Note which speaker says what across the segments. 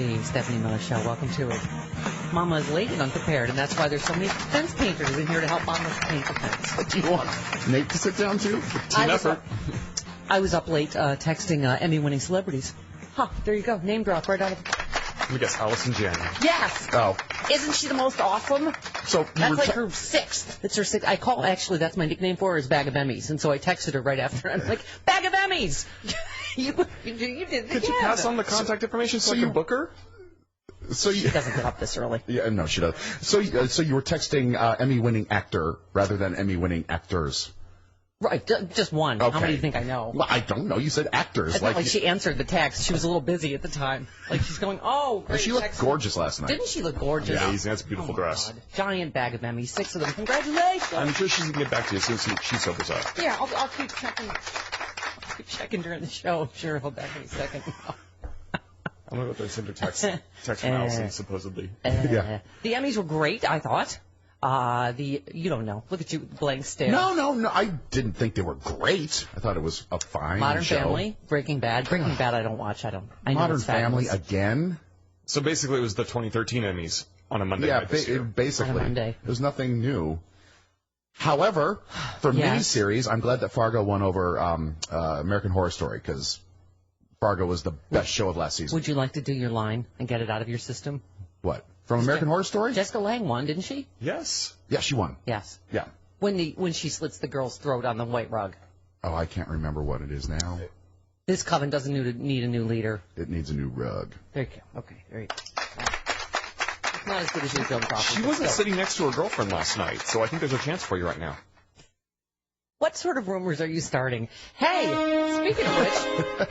Speaker 1: the Stephanie Miller Show. Welcome to it. Mama is late and unprepared, and that's why there's so many fence painters in here to help Mama paint the fence.
Speaker 2: Do you want Nate to sit down, too? Team effort.
Speaker 1: I was up late texting Emmy-winning celebrities. There you go. Name drop right out of...
Speaker 3: Let me guess, Allison Janney.
Speaker 1: Yes!
Speaker 2: Oh.
Speaker 1: Isn't she the most awesome?
Speaker 2: So
Speaker 1: that's like her sixth. It's her sixth. Actually, that's my nickname for her is Bag of Emmys. And so I texted her right after. I'm like, Bag of Emmys! you did
Speaker 3: Could you pass on the contact information so I can book her?
Speaker 2: So
Speaker 1: she doesn't get up this early.
Speaker 2: Yeah, no, she doesn't. So you were texting Emmy-winning actor rather than Emmy-winning actors.
Speaker 1: Right, just one.
Speaker 2: Okay.
Speaker 1: How many do you think I know?
Speaker 2: Well, I don't know. You said actors.
Speaker 1: It's not like she answered the text. She was a little busy at the time. Like she's going, oh, great.
Speaker 2: She looked gorgeous last night.
Speaker 1: Didn't she look gorgeous?
Speaker 3: Yeah, amazing. That's a beautiful dress.
Speaker 1: God. Giant bag of Emmys, 6 of them. Congratulations.
Speaker 3: I'm sure she's gonna get back to you as soon as she sobers up.
Speaker 1: Yeah, I'll keep checking. I'll keep checking during the show. I'm sure he'll back any second.
Speaker 3: I wonder what they sent her text from Allison, supposedly.
Speaker 2: Yeah.
Speaker 1: The Emmys were great, I thought. You don't know. Look at you, blank stare.
Speaker 2: No. I didn't think they were great. I thought it was a fine
Speaker 1: Modern
Speaker 2: show.
Speaker 1: Family, Breaking Bad. Breaking Bad I don't watch. I know
Speaker 2: Modern
Speaker 1: it's
Speaker 2: Family again?
Speaker 3: So basically it was the 2013 Emmys on a Monday night this year.
Speaker 2: Basically.
Speaker 1: On a Monday.
Speaker 2: There's nothing new. However, for miniseries, I'm glad that Fargo won over American Horror Story because Fargo was the best show of last season.
Speaker 1: Would you like to do your line and get it out of your system?
Speaker 2: What? From American Horror Story?
Speaker 1: Jessica Lange won, didn't she?
Speaker 3: Yes.
Speaker 2: Yeah, she won.
Speaker 1: Yes.
Speaker 2: Yeah.
Speaker 1: When she slits the girl's throat on the white rug.
Speaker 2: Oh, I can't remember what it is now.
Speaker 1: This coven doesn't need a new leader.
Speaker 2: It needs a new rug.
Speaker 1: There you go. Okay, there you go. It's not as good as your film property.
Speaker 3: She wasn't sitting next to her girlfriend last night, so I think there's a chance for you right now.
Speaker 1: What sort of rumors are you starting? Hey, speaking of which...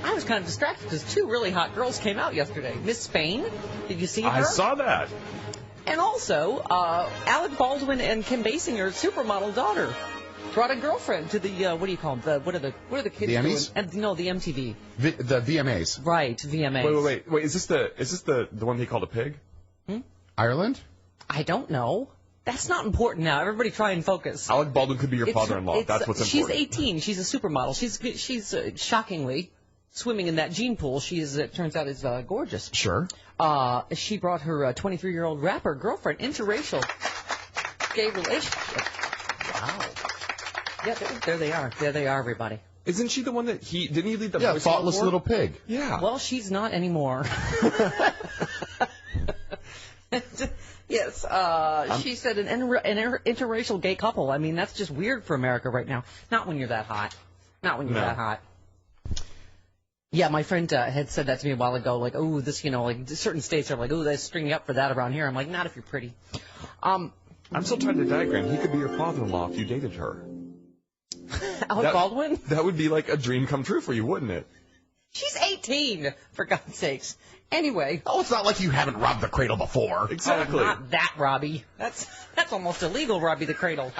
Speaker 1: I was kind of distracted because 2 really hot girls came out yesterday. Miss Spain, did you see her?
Speaker 3: I saw that.
Speaker 1: And also, Alec Baldwin and Kim Basinger's supermodel daughter brought a girlfriend to the what do you call them? What are the kids
Speaker 2: the Emmys?
Speaker 1: doing? No, the MTV.
Speaker 2: The VMAs.
Speaker 1: Right, VMAs.
Speaker 3: Wait. Is this the one they called a pig?
Speaker 2: Ireland?
Speaker 1: I don't know. That's not important now. Everybody try and focus.
Speaker 3: Alec Baldwin could be your father-in-law. That's what's important.
Speaker 1: She's 18. She's a supermodel. She's shockingly swimming in that gene pool. She is, it turns out, is gorgeous.
Speaker 2: Sure.
Speaker 1: She brought her 23-year-old rapper girlfriend, interracial gay relationship. Wow. Yeah, there they are. There they are, everybody.
Speaker 3: Isn't she the one that didn't he lead the
Speaker 2: Yeah,
Speaker 3: voice
Speaker 2: thoughtless
Speaker 3: before?
Speaker 2: little pig.
Speaker 3: Yeah.
Speaker 1: Well, she's not anymore. Yes, she said an interracial gay couple. I mean, that's just weird for America right now. Not when you're that hot. Not when you're that hot. Yeah, my friend had said that to me a while ago, like, oh, this, like certain states are like, oh, they're stringing up for that around here. I'm like, not if you're pretty.
Speaker 3: I'm still trying to diagram. He could be your father-in-law if you dated her.
Speaker 1: Alec Baldwin?
Speaker 3: That would be like a dream come true for you, wouldn't it?
Speaker 1: She's 18, for God's sakes. Anyway.
Speaker 2: Oh, it's not like you haven't robbed the cradle before.
Speaker 3: Exactly.
Speaker 1: Oh, not that, Robbie. That's almost illegal, Robbie the Cradle.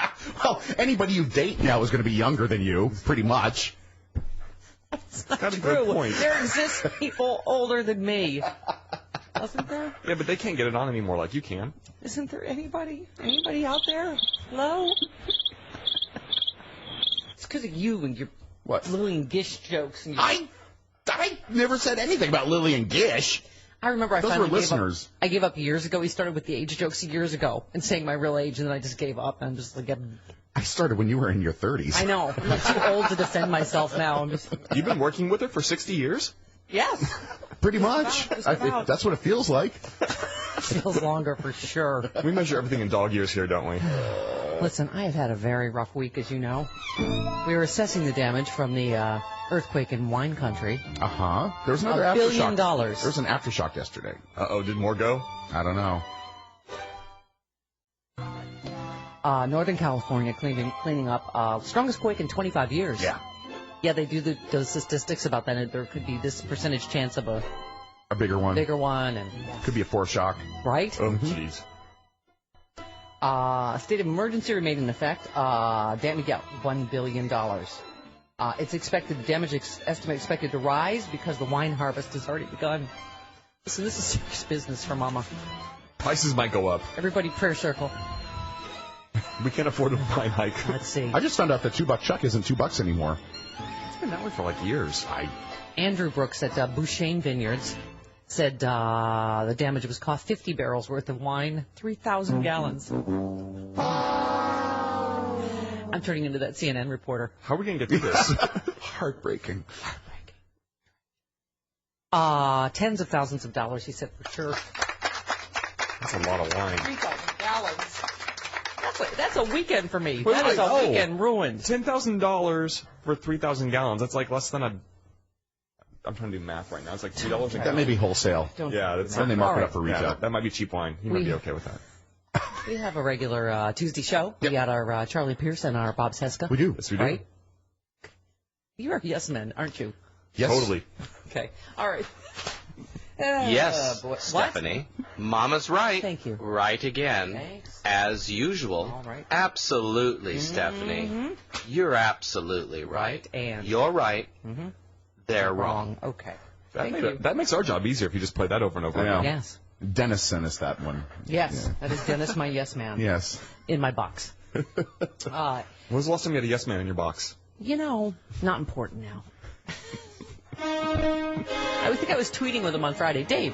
Speaker 2: Well, anybody you date now is going to be younger than you, pretty much.
Speaker 1: That's not
Speaker 3: Got a
Speaker 1: true.
Speaker 3: good point.
Speaker 1: There exist people older than me. Wasn't there?
Speaker 3: Yeah, but they can't get it on anymore like you can.
Speaker 1: Isn't there anybody out there? Hello? It's because of you and your Lillian Gish jokes. And your...
Speaker 2: I never said anything about Lillian Gish.
Speaker 1: I remember
Speaker 2: Those were listeners.
Speaker 1: I gave up years ago. We started with the age jokes years ago and saying my real age, and then I just gave up. I'm just like,
Speaker 2: I started when you were in your 30s.
Speaker 1: I know. I'm like too old to defend myself now. I'm just.
Speaker 3: You've been working with her for 60 years?
Speaker 1: Yes.
Speaker 2: Pretty much. That's what it feels like.
Speaker 1: Feels longer for sure.
Speaker 3: We measure everything in dog years here, don't we?
Speaker 1: Listen, I have had a very rough week, as you know. We were assessing the damage from the earthquake in wine country.
Speaker 2: Uh-huh. There was another
Speaker 1: $1 billion.
Speaker 2: There was an aftershock yesterday.
Speaker 3: Uh-oh, did more go?
Speaker 2: I don't know.
Speaker 1: Northern California cleaning up. Strongest quake in 25 years.
Speaker 2: Yeah.
Speaker 1: Yeah, they do those statistics about that. There could be this percentage chance of a
Speaker 2: bigger one.
Speaker 1: And
Speaker 2: could be a foreshock.
Speaker 1: Right?
Speaker 3: Oh, jeez.
Speaker 1: State of emergency remained in effect. $1 billion. It's expected, the damage estimate expected to rise because the wine harvest has already begun. Listen, this is serious business for Mama.
Speaker 3: Prices might go up.
Speaker 1: Everybody prayer circle.
Speaker 3: We can't afford a wine hike.
Speaker 1: Let's see.
Speaker 2: I just found out that $2 Chuck isn't $2 anymore.
Speaker 3: been that way for like years.
Speaker 1: Andrew Brooks at Bouchain Vineyards said the damage was cost 50 barrels worth of wine, 3,000 gallons. I'm turning into that CNN reporter.
Speaker 3: How are we going to get through this?
Speaker 2: Heartbreaking.
Speaker 1: Tens of thousands of dollars, he said, for sure.
Speaker 3: That's a lot of wine.
Speaker 1: 3,000 gallons. That's a weekend for me.
Speaker 3: Wait,
Speaker 1: That is a weekend ruined.
Speaker 3: $10,000 for 3,000 gallons. That's like less than a... I'm trying to do math right now. It's like $2 a gallon.
Speaker 2: That may be wholesale.
Speaker 3: Yeah, that's
Speaker 2: Then they mark it up for retail.
Speaker 3: Yeah, that might be cheap wine. You might be okay with that.
Speaker 1: We have a regular Tuesday show. We got our Charlie Pierce and our Bob Seska.
Speaker 2: We do.
Speaker 3: Yes, we do.
Speaker 1: Right? You're a yes man, aren't you?
Speaker 2: Yes.
Speaker 3: Totally.
Speaker 1: Okay. All right.
Speaker 4: Yes,
Speaker 1: Boy.
Speaker 4: Stephanie. Mama's right.
Speaker 1: Thank you.
Speaker 4: Right again.
Speaker 1: Thanks.
Speaker 4: As usual.
Speaker 1: All right.
Speaker 4: Absolutely, Stephanie. You're absolutely right.
Speaker 1: And
Speaker 4: You're right. They're
Speaker 1: wrong.
Speaker 4: wrong.
Speaker 1: Okay.
Speaker 3: That makes our job easier if you just play that over and over
Speaker 2: I know.
Speaker 3: again.
Speaker 1: Yes.
Speaker 2: Dennis sent us that one.
Speaker 1: Yes.
Speaker 2: Yeah.
Speaker 1: That is Dennis, my yes man.
Speaker 2: Yes.
Speaker 1: In my box.
Speaker 3: When was the last time you had a yes man in your box?
Speaker 1: Not important now. I think I was tweeting with him on Friday. Dave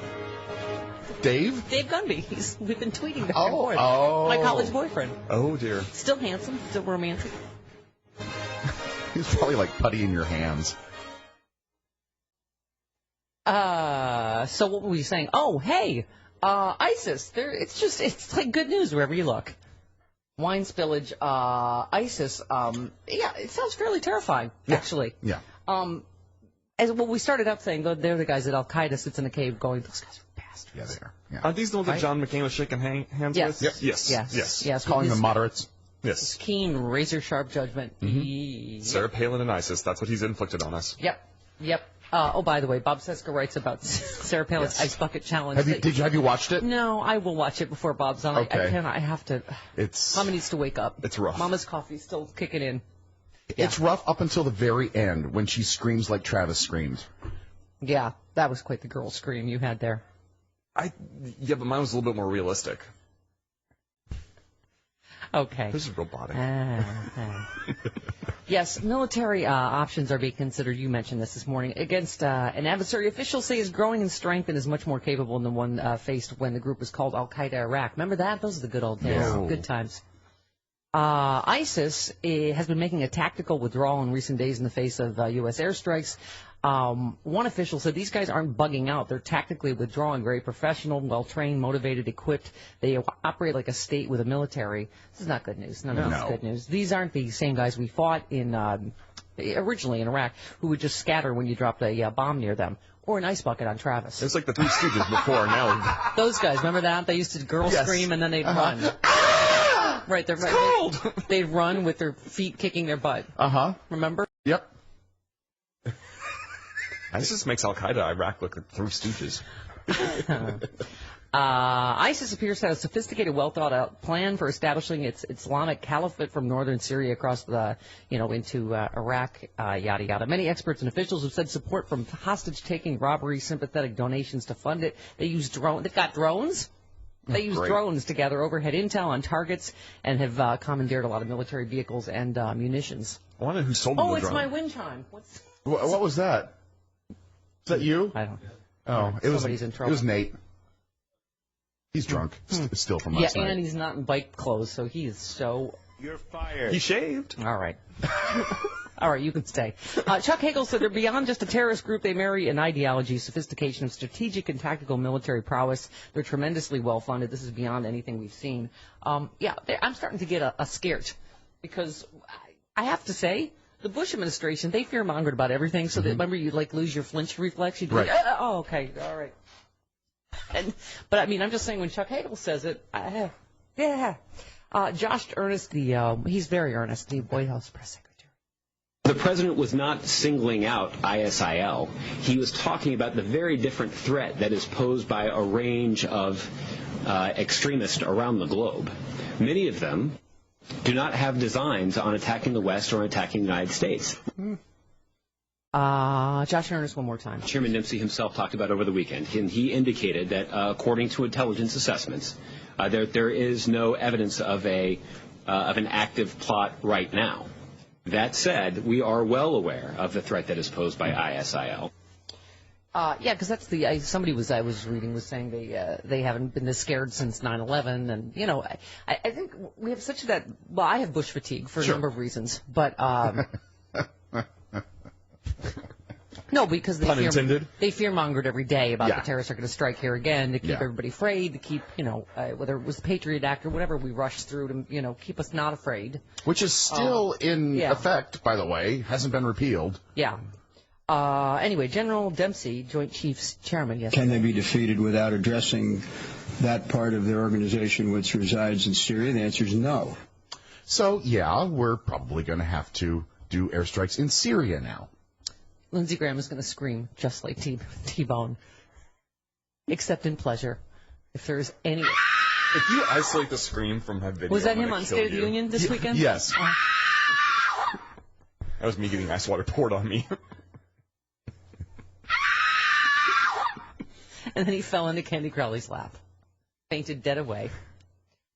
Speaker 1: Gunby. We've been tweeting back and forth.
Speaker 2: Oh.
Speaker 1: My college boyfriend.
Speaker 3: Oh, dear.
Speaker 1: Still handsome, still romantic.
Speaker 2: He's probably like putty in your hands.
Speaker 1: So what were we saying? Oh, hey, ISIS. It's like good news wherever you look. Wine spillage, ISIS. Yeah, it sounds fairly terrifying, actually.
Speaker 2: Yeah.
Speaker 1: As well, we started up saying they're the guys that Al Qaeda sits in a cave going, those guys are bastards.
Speaker 2: Yeah, they are. Yeah.
Speaker 3: Aren't these the ones that
Speaker 1: Right?
Speaker 3: John McCain was shaking hands
Speaker 1: Yes.
Speaker 3: with?
Speaker 1: Yes. Yes.
Speaker 2: Calling
Speaker 1: His
Speaker 2: them moderates.
Speaker 3: Yes.
Speaker 1: keen, razor sharp judgment.
Speaker 3: Sarah Palin and ISIS. That's what he's inflicted on us.
Speaker 1: Yep. Oh, by the way, Bob Seska writes about Sarah Palin's ice bucket challenge.
Speaker 2: Have you watched it?
Speaker 1: No, I will watch it before Bob's on.
Speaker 2: Okay.
Speaker 1: I cannot. I have to. Mama needs to wake up.
Speaker 3: It's rough.
Speaker 1: Mama's coffee's still kicking in.
Speaker 2: It's rough up until the very end when she screams like Travis screamed.
Speaker 1: Yeah, that was quite the girl scream you had there.
Speaker 3: Yeah, but mine was a little bit more realistic.
Speaker 1: Okay.
Speaker 3: This is robotic.
Speaker 1: Yes, military options are being considered. You mentioned this morning against an adversary officials say is growing in strength and is much more capable than the one faced when the group was called Al Qaeda Iraq. Remember that? Those are the good old days.
Speaker 2: Yeah.
Speaker 1: Good times. ISIS has been making a tactical withdrawal in recent days in the face of U.S. airstrikes. One official said these guys aren't bugging out. They're tactically withdrawing, very professional, well-trained, motivated, equipped. They operate like a state with a military. This is not good news. None of this is good news. These aren't the same guys we fought in originally in Iraq who would just scatter when you dropped a bomb near them. Or an ice bucket on Travis.
Speaker 3: It's like the Three Stooges before now.
Speaker 1: Those guys, remember that? They used to girl scream and then they'd run. Right, they're
Speaker 3: cold.
Speaker 1: They'd run with their feet kicking their butt. Remember?
Speaker 2: Yep.
Speaker 3: ISIS makes Al Qaeda Iraq look like Three Stooges.
Speaker 1: ISIS appears to have a sophisticated, well-thought-out plan for establishing its Islamic caliphate from northern Syria across the, into Iraq, yada yada. Many experts and officials have said support from hostage-taking, robbery, sympathetic donations to fund it. They use drones. They've got drones. They use drones to gather overhead intel on targets and have commandeered a lot of military vehicles and munitions.
Speaker 3: I wonder who sold them the
Speaker 1: it's
Speaker 3: drone.
Speaker 1: my wind chime.
Speaker 2: What was that? Is that you?
Speaker 1: I don't know.
Speaker 2: Oh,
Speaker 1: Somebody's in trouble.
Speaker 2: It was Nate. He's drunk, still from last night.
Speaker 1: Yeah, and he's not in bike clothes, so he is so...
Speaker 5: You're fired.
Speaker 3: He shaved.
Speaker 1: All right. All right, you can stay. Chuck Hagel said they're beyond just a terrorist group. They marry an ideology, sophistication, and strategic and tactical military prowess. They're tremendously well-funded. This is beyond anything we've seen. I'm starting to get a scared because I have to say, the Bush administration, they fear-mongered about everything. So that, remember, you lose your flinch reflex? You'd be like, oh, okay, all right. But I mean, I'm just saying when Chuck Hagel says it, Josh Earnest, he's very earnest, the White House press secretary.
Speaker 6: The president was not singling out ISIL. He was talking about the very different threat that is posed by a range of extremists around the globe. Many of them do not have designs on attacking the West or attacking the United States.
Speaker 1: Josh Earnest, one more time.
Speaker 6: Chairman Nimsey himself talked about over the weekend, and he indicated that according to intelligence assessments, there is no evidence of an active plot right now. That said, we are well aware of the threat that is posed by ISIL.
Speaker 1: Yeah, because that's the somebody I was reading was saying they haven't been this scared since 9/11, and you know I think we have such that. Well, I have bush fatigue for a number of reasons, but no, because they fear-mongered every day about the terrorists are going to strike here again to keep everybody afraid, to keep whether it was the Patriot Act or whatever we rushed through to keep us not afraid.
Speaker 2: Which is still in effect, by the way, hasn't been repealed.
Speaker 1: Yeah. Anyway, General Dempsey, Joint Chiefs Chairman, yesterday.
Speaker 5: Can they be defeated without addressing that part of their organization which resides in Syria? The answer is no.
Speaker 2: So, yeah, we're probably going to have to do airstrikes in Syria now.
Speaker 1: Lindsey Graham is going to scream just like T-Bone, except in pleasure. If there's any...
Speaker 3: If you isolate the scream from that video...
Speaker 1: Was that him on State of the Union this weekend?
Speaker 2: Yes.
Speaker 3: That was me getting ice water poured on me.
Speaker 1: And then he fell into Candy Crowley's lap. Fainted dead away.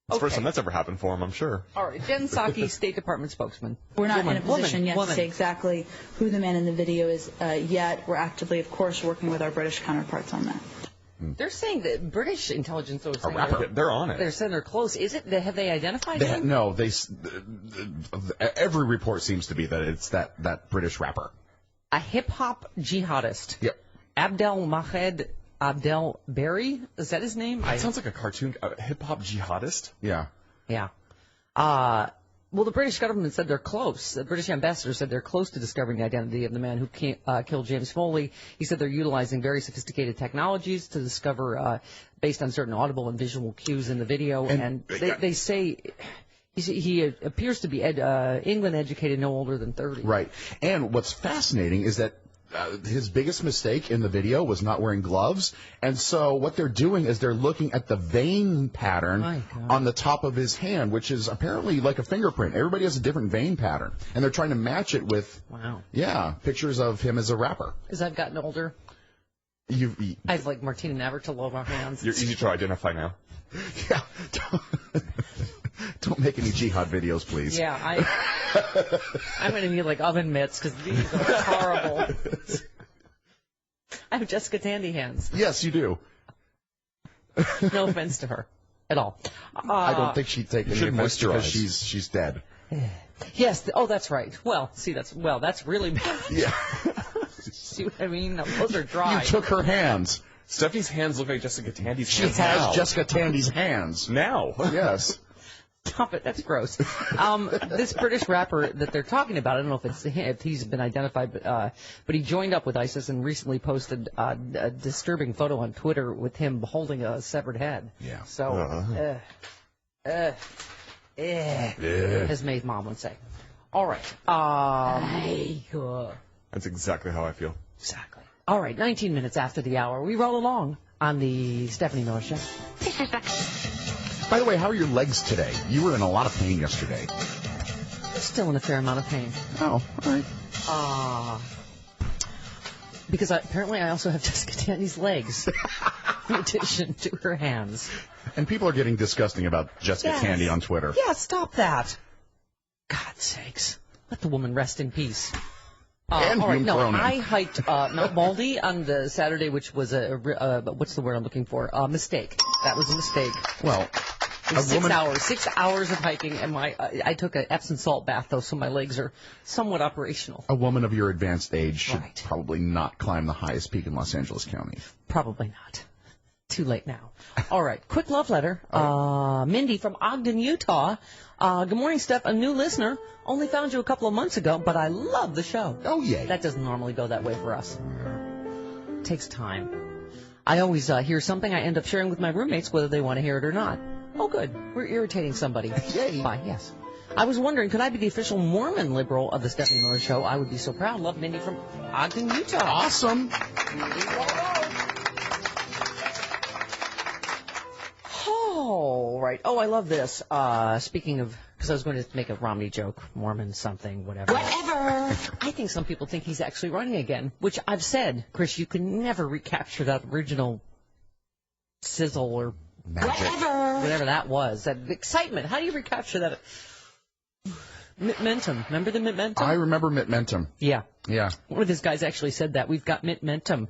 Speaker 3: It's the first time that's ever happened for him, I'm sure.
Speaker 1: All right, Jen Psaki, State Department spokesman.
Speaker 7: We're not in a position yet to say exactly who the man in the video is yet. We're actively, of course, working with our British counterparts on that.
Speaker 1: They're saying that British intelligence is saying
Speaker 3: they're on it.
Speaker 1: They're saying they're close. Is it? Have they identified him?
Speaker 2: No, every report seems to be that it's that British rapper.
Speaker 1: A hip-hop jihadist.
Speaker 2: Yep.
Speaker 1: Abdel Mahed Abdel Berry? Is that his name?
Speaker 3: That sounds like a cartoon. Hip-hop jihadist?
Speaker 2: Yeah.
Speaker 1: Yeah. Well, the British government said they're close. The British ambassador said they're close to discovering the identity of the man who killed James Foley. He said they're utilizing very sophisticated technologies to discover, based on certain audible and visual cues in the video. And they say he appears to be England educated, no older than 30.
Speaker 2: Right. And what's fascinating is that his biggest mistake in the video was not wearing gloves. And so what they're doing is they're looking at the vein pattern on the top of his hand, which is apparently like a fingerprint. Everybody has a different vein pattern. And they're trying to match it with, pictures of him as a rapper.
Speaker 1: As I've gotten older, I have like Martina Navratilova hands.
Speaker 3: You're easy to identify now.
Speaker 2: Yeah. Don't make any jihad videos, please.
Speaker 1: Yeah, I'm going to need like oven mitts because these are horrible. I have Jessica Tandy hands.
Speaker 2: Yes, you do.
Speaker 1: No offense to her at all.
Speaker 2: I don't think she'd take any offense because she's dead.
Speaker 1: Yes. That's right. Well, see, that's really bad.
Speaker 2: Yeah.
Speaker 1: See what I mean? Those are dry.
Speaker 2: You took her hands.
Speaker 3: Stephanie's hands look like Jessica Tandy's hands.
Speaker 2: She has Jessica Tandy's hands.
Speaker 3: Now.
Speaker 2: Yes.
Speaker 1: Stop it. That's gross. This British rapper that they're talking about, I don't know if he's been identified, but he joined up with ISIS and recently posted a disturbing photo on Twitter with him holding a severed head.
Speaker 2: Yeah.
Speaker 1: So, as May's mom would say. All right.
Speaker 3: That's exactly how I feel.
Speaker 1: Exactly. All right. 19 minutes after the hour, we roll along on the Stephanie Miller Show.
Speaker 2: By the way, how are your legs today? You were in a lot of pain yesterday.
Speaker 1: Still in a fair amount of pain.
Speaker 2: Oh, all right.
Speaker 1: Because apparently I also have Jessica Tandy's legs, in addition to her hands.
Speaker 2: And people are getting disgusting about Jessica Tandy on Twitter.
Speaker 1: Yeah, stop that. God's sakes. Let the woman rest in peace.
Speaker 2: And
Speaker 1: all right, no,
Speaker 2: Cronin.
Speaker 1: I hiked Mount Baldy on the Saturday, which was what's the word I'm looking for? Mistake. That was a mistake.
Speaker 2: Well,
Speaker 1: it was 6 hours of hiking, and I took an Epsom salt bath, though, so my legs are somewhat operational.
Speaker 2: A woman of your advanced age should probably not climb the highest peak in Los Angeles County.
Speaker 1: Probably not. Too late now. All right, quick love letter. Mindy from Ogden, Utah. Good morning, Steph. A new listener. Only found you a couple of months ago, but I love the show.
Speaker 2: Oh, yay.
Speaker 1: That doesn't normally go that way for us. It takes time. I always hear something I end up sharing with my roommates, whether they want to hear it or not. Oh, good. We're irritating somebody.
Speaker 2: Yay.
Speaker 1: Bye. Yes. I was wondering, could I be the official Mormon liberal of the Stephanie Miller Show? I would be so proud. Love, Mindy from Ogden, Utah.
Speaker 2: Awesome.
Speaker 1: All right. Oh, I love this. Speaking of, because I was going to make a Romney joke, Mormon something, whatever. Whatever. I think some people think he's actually running again, which I've said, Chris, you can never recapture that original sizzle or
Speaker 2: magic.
Speaker 1: Whatever that was. That excitement. How do you recapture that? Mitmentum. Remember the Mitmentum?
Speaker 2: I remember Mitmentum.
Speaker 1: Yeah.
Speaker 2: Yeah.
Speaker 1: One of his guys actually said that. We've got Mitmentum.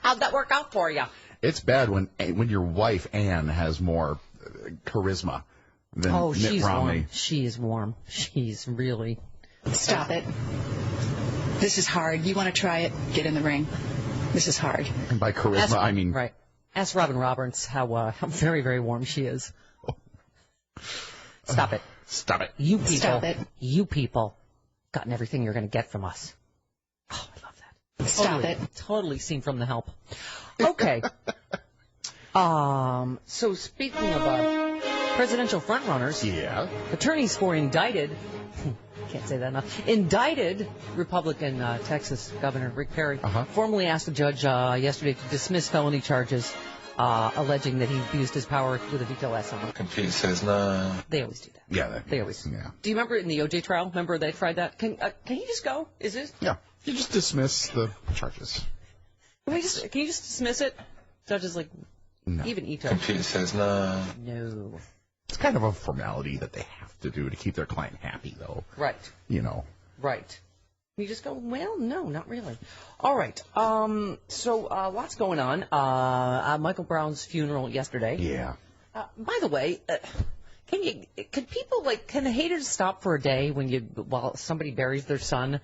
Speaker 1: How'd that work out for you?
Speaker 2: It's bad when your wife, Ann, has more charisma than Mitt
Speaker 1: she's
Speaker 2: Romney.
Speaker 1: warm. She is warm. She's really...
Speaker 8: Stop it. This is hard. You want to try it? Get in the ring. This is hard.
Speaker 2: And by charisma, I mean...
Speaker 1: Right. Ask Robin Roberts how very, very warm she is. Stop it.
Speaker 2: Stop it.
Speaker 1: You people.
Speaker 8: Stop it.
Speaker 1: You people gotten everything you're going to get from us. Oh, I love that.
Speaker 8: Stop it.
Speaker 1: Totally seen from the help. Okay. So speaking of presidential frontrunners,
Speaker 2: Yeah.
Speaker 1: attorneys for indicted, can't say that enough, indicted Republican Texas Governor Rick Perry formally asked the judge yesterday to dismiss felony charges alleging that he abused his power with a veto last summer.
Speaker 9: Confused says no.
Speaker 1: They always do that.
Speaker 2: Yeah.
Speaker 1: They always.
Speaker 2: Yeah.
Speaker 1: Do you remember in the OJ trial? Remember they tried that? Can you just go? Is this?
Speaker 2: Yeah. You just dismiss the charges.
Speaker 1: Can you just dismiss it? Judge is like,
Speaker 2: No.
Speaker 1: even Ito.
Speaker 9: Confused says no.
Speaker 1: No.
Speaker 2: It's kind of a formality that they have to do to keep their client happy, though.
Speaker 1: Right.
Speaker 2: You know.
Speaker 1: Right. You just go, well, no, not really. All right. So lots going on. Michael Brown's funeral yesterday.
Speaker 2: Yeah.
Speaker 1: By the way, can the haters stop for a day while somebody buries their son?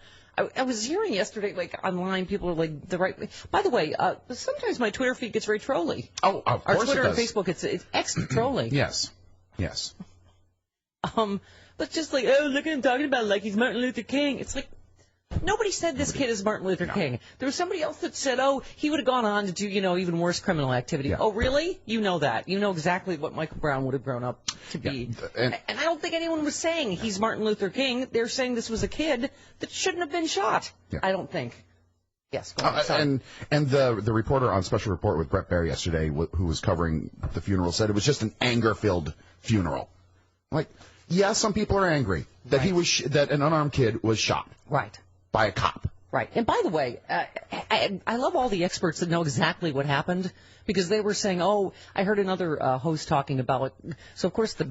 Speaker 1: I was hearing yesterday, online, people are like the right way. By the way, sometimes my Twitter feed gets very trolly.
Speaker 2: Oh, of course
Speaker 1: Our Twitter
Speaker 2: it
Speaker 1: and
Speaker 2: does.
Speaker 1: Facebook, it's extra trolly.
Speaker 2: Yes. Yes.
Speaker 1: But just like, oh, look at him talking about it like he's Martin Luther King. It's like, nobody said this kid is Martin Luther King. There was somebody else that said, oh, he would have gone on to do, even worse criminal activity.
Speaker 2: Yeah.
Speaker 1: Oh, really? You know that. You know exactly what Michael Brown would have grown up to be.
Speaker 2: Yeah.
Speaker 1: And I don't think anyone was saying he's Martin Luther King. They're saying this was a kid that shouldn't have been shot.
Speaker 2: Yeah.
Speaker 1: I don't think. Yes, go on. Sorry.
Speaker 2: And the reporter on Special Report with Brett Baer yesterday, who was covering the funeral, said it was just an anger-filled funeral. Like, yeah, some people are angry that that an unarmed kid was shot.
Speaker 1: Right.
Speaker 2: By a cop.
Speaker 1: Right. And by the way, I love all the experts that know exactly what happened, because they were saying, oh, I heard another host talking about it. So, of course, what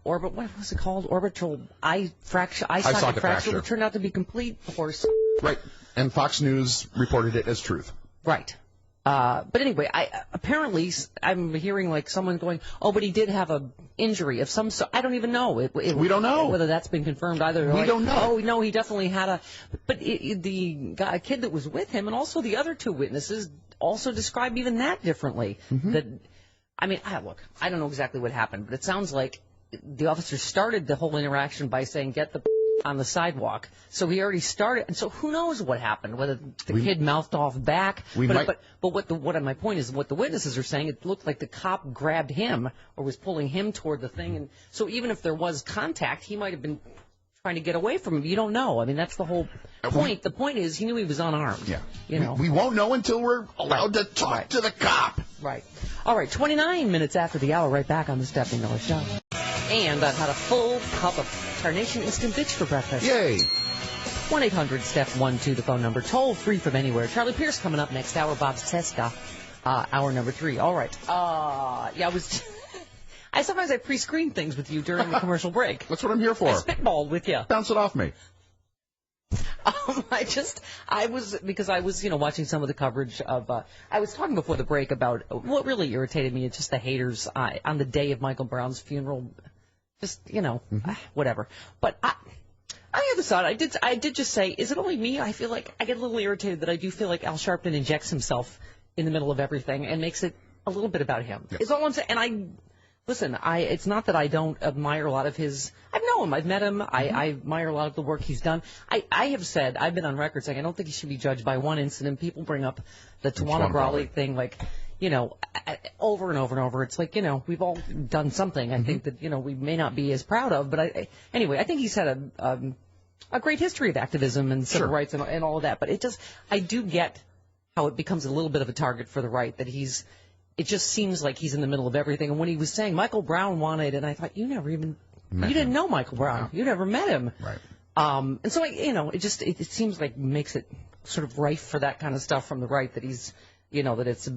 Speaker 1: was it called? Orbital eye socket fracture, which turned out to be complete horse.
Speaker 2: Right. And Fox News reported it as truth.
Speaker 1: Right. But anyway, apparently I'm hearing someone going, oh, but he did have a injury of some sort. I don't even know.
Speaker 2: We don't know
Speaker 1: whether that's been confirmed either.
Speaker 2: We don't know.
Speaker 1: Oh no, he definitely had a. But the kid that was with him, and also the other two witnesses, also describe even that differently.
Speaker 2: Mm-hmm.
Speaker 1: Look, I don't know exactly what happened, but it sounds like the officer started the whole interaction by saying, "Get the." On the sidewalk, so he already started, and so who knows what happened? Whether the kid mouthed off back, but what my point is, what the witnesses are saying, it looked like the cop grabbed him or was pulling him toward the thing, and so even if there was contact, he might have been trying to get away from him. You don't know. I mean, that's the whole point. The point is, he knew he was unarmed.
Speaker 2: Yeah. We won't know until we're allowed to talk to the cop.
Speaker 1: Right. All right. 29 minutes after the hour. Right back on the Stephanie Miller Show. And I've had a full cup of Carnation Instant Bitch for breakfast.
Speaker 2: Yay.
Speaker 1: 1-800-STEP-12, the phone number. Toll free from anywhere. Charlie Pierce coming up next hour. Bob Cesca, hour number 3. All right. Sometimes I pre-screen things with you during the commercial break.
Speaker 2: That's what I'm here for.
Speaker 1: I spitballed with you.
Speaker 2: Bounce it off me.
Speaker 1: I was watching some of the coverage of, I was talking before the break about what really irritated me. It's just the haters on the day of Michael Brown's funeral. Just, whatever. But on the other side, I did just say, is it only me? I feel like I get a little irritated that I do feel like Al Sharpton injects himself in the middle of everything and makes it a little bit about him. Yeah. Is all I'm saying. And it's not that I don't admire a lot of his. I know him. I've met him. I admire a lot of the work he's done. I have said, I've been on record saying I don't think he should be judged by one incident. People bring up the Tawana Brawley thing, over and over and over. It's like, we've all done something. I think that, we may not be as proud of. But anyway, I think he's had a great history of activism and civil rights and all of that. But I do get how it becomes a little bit of a target for the right, that it just seems like he's in the middle of everything. And when he was saying Michael Brown wanted, and I thought, you didn't know Michael Brown. You never met him.
Speaker 2: Right.
Speaker 1: And so, it seems like makes it sort of rife for that kind of stuff from the right, that he's, that it's,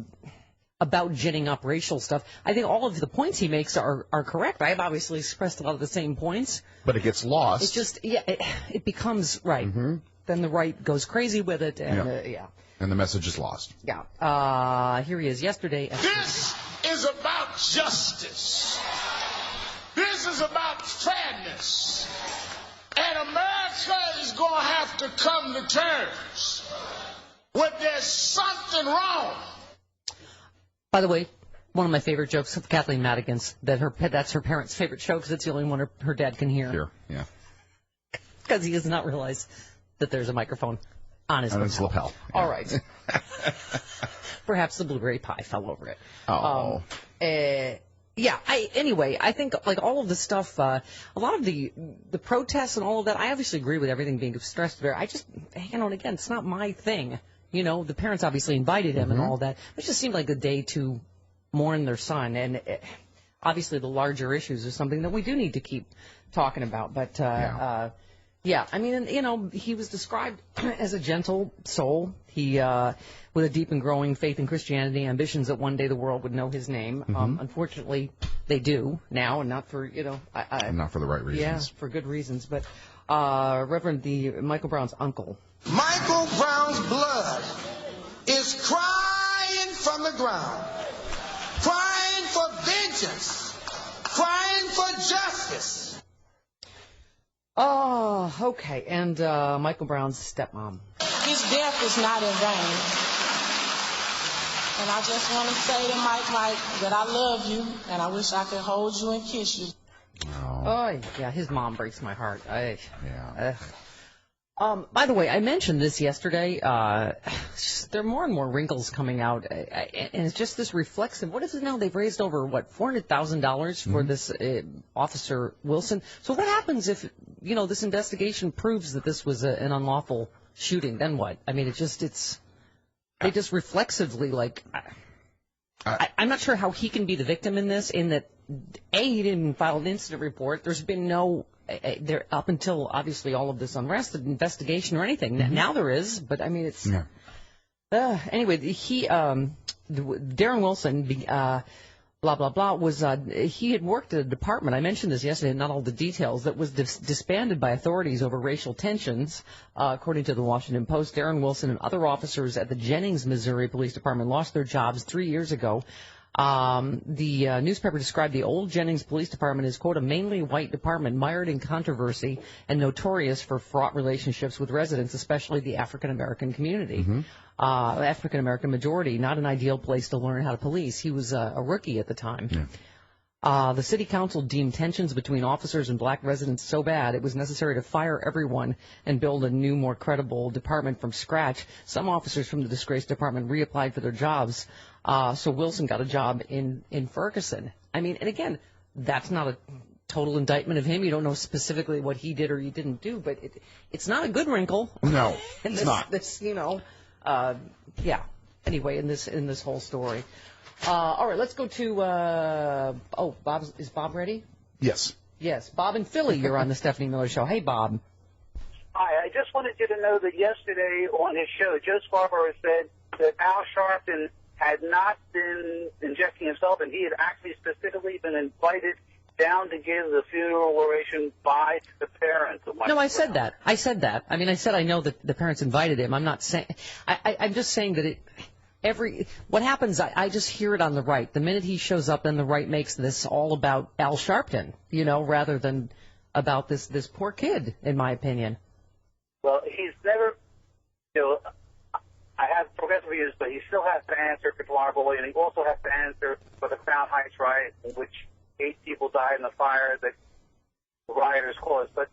Speaker 1: about ginning up racial stuff. I think all of the points he makes are correct. I've obviously expressed a lot of the same points.
Speaker 2: But it gets lost.
Speaker 1: It's just, it becomes, right. Mm-hmm. Then the right goes crazy with it, and,
Speaker 2: And the message is lost.
Speaker 1: Yeah. Here he is yesterday.
Speaker 10: This is about justice. This is about fairness. And America is going to have to come to terms with there's something wrong.
Speaker 1: By the way, one of my favorite jokes of Kathleen Madigan's, that's her parents' favorite show because it's the only one her dad can hear.
Speaker 2: Yeah.
Speaker 1: Because he does not realize that there's a microphone on his lapel.
Speaker 2: Yeah.
Speaker 1: All right. Perhaps the blueberry pie fell over it.
Speaker 2: Oh.
Speaker 1: Anyway, I think like all of the stuff, a lot of the protests and all of that, I obviously agree with everything being stressed there. I just, again, it's not my thing. The parents obviously invited him and all that. It just seemed like a day to mourn their son. And obviously the larger issues are something that we do need to keep talking about. But, I mean, he was described as a gentle soul. He, with a deep and growing faith in Christianity, ambitions that one day the world would know his name. Unfortunately, they do now, and not for,
Speaker 2: not for the right reasons.
Speaker 1: Yeah, for good reasons. But Reverend Michael Brown's uncle.
Speaker 10: Michael Brown's blood is crying from the ground, crying for vengeance, crying for justice.
Speaker 1: Oh, okay. And Michael Brown's stepmom.
Speaker 11: His death is not in vain. And I just want to say to Mike that I love you, and I wish I could hold you and kiss you.
Speaker 1: Oh, yeah, his mom breaks my heart. By the way, I mentioned this yesterday. There are more and more wrinkles coming out, and it's just this reflexive. What is it now? They've raised over, $400,000 for this Officer Wilson. So what happens if, this investigation proves that this was an unlawful shooting? Then what? I mean, they just reflexively, I'm not sure how he can be the victim in this, in that, he didn't file an incident report. There's been no... there up until obviously all of this unrest, investigation or anything. Now there is, but I mean it's. Yeah. Anyway, Darren Wilson, blah blah blah, was he had worked at a department. I mentioned this yesterday, not all the details. That was disbanded by authorities over racial tensions, according to the Washington Post. Darren Wilson and other officers at the Jennings, Missouri Police Department lost their jobs 3 years ago. The newspaper described the old Jennings Police Department as, quote, a mainly white department mired in controversy and notorious for fraught relationships with residents, especially the African-American community. African-American majority, not an ideal place to learn how to police. He was a rookie at the time. The city council deemed tensions between officers and black residents so bad it was necessary to fire everyone and build a new, more credible department from scratch. Some officers from the disgraced department reapplied for their jobs. So Wilson got a job in Ferguson. I mean, and again, that's not a total indictment of him. You don't know specifically what he did or he didn't do, but it's not a good wrinkle.
Speaker 2: No, it's not.
Speaker 1: Anyway, in this whole story. All right, let's go to, is Bob ready?
Speaker 2: Yes.
Speaker 1: Yes, Bob in Philly, you're on the Stephanie Miller Show. Hey, Bob.
Speaker 12: Hi, I just wanted you to know that yesterday on his show, Joe Scarborough said that Al Sharpton had not been injecting himself, and he had actually specifically been invited down to give the funeral oration by the parents of Michael
Speaker 1: No, I
Speaker 12: Brown.
Speaker 1: said that. I said that. I mean, I said I know that the parents invited him. I'm not saying... I'm just saying that what happens, I just hear it on the right. The minute he shows up, then the right makes this all about Al Sharpton, rather than about this poor kid, in my opinion.
Speaker 12: Well, he's never... I have progressive views, but he still has to answer for Tamar Bully, and he also has to answer for the Crown Heights riot, in which 8 people died in the fire that the rioters caused. But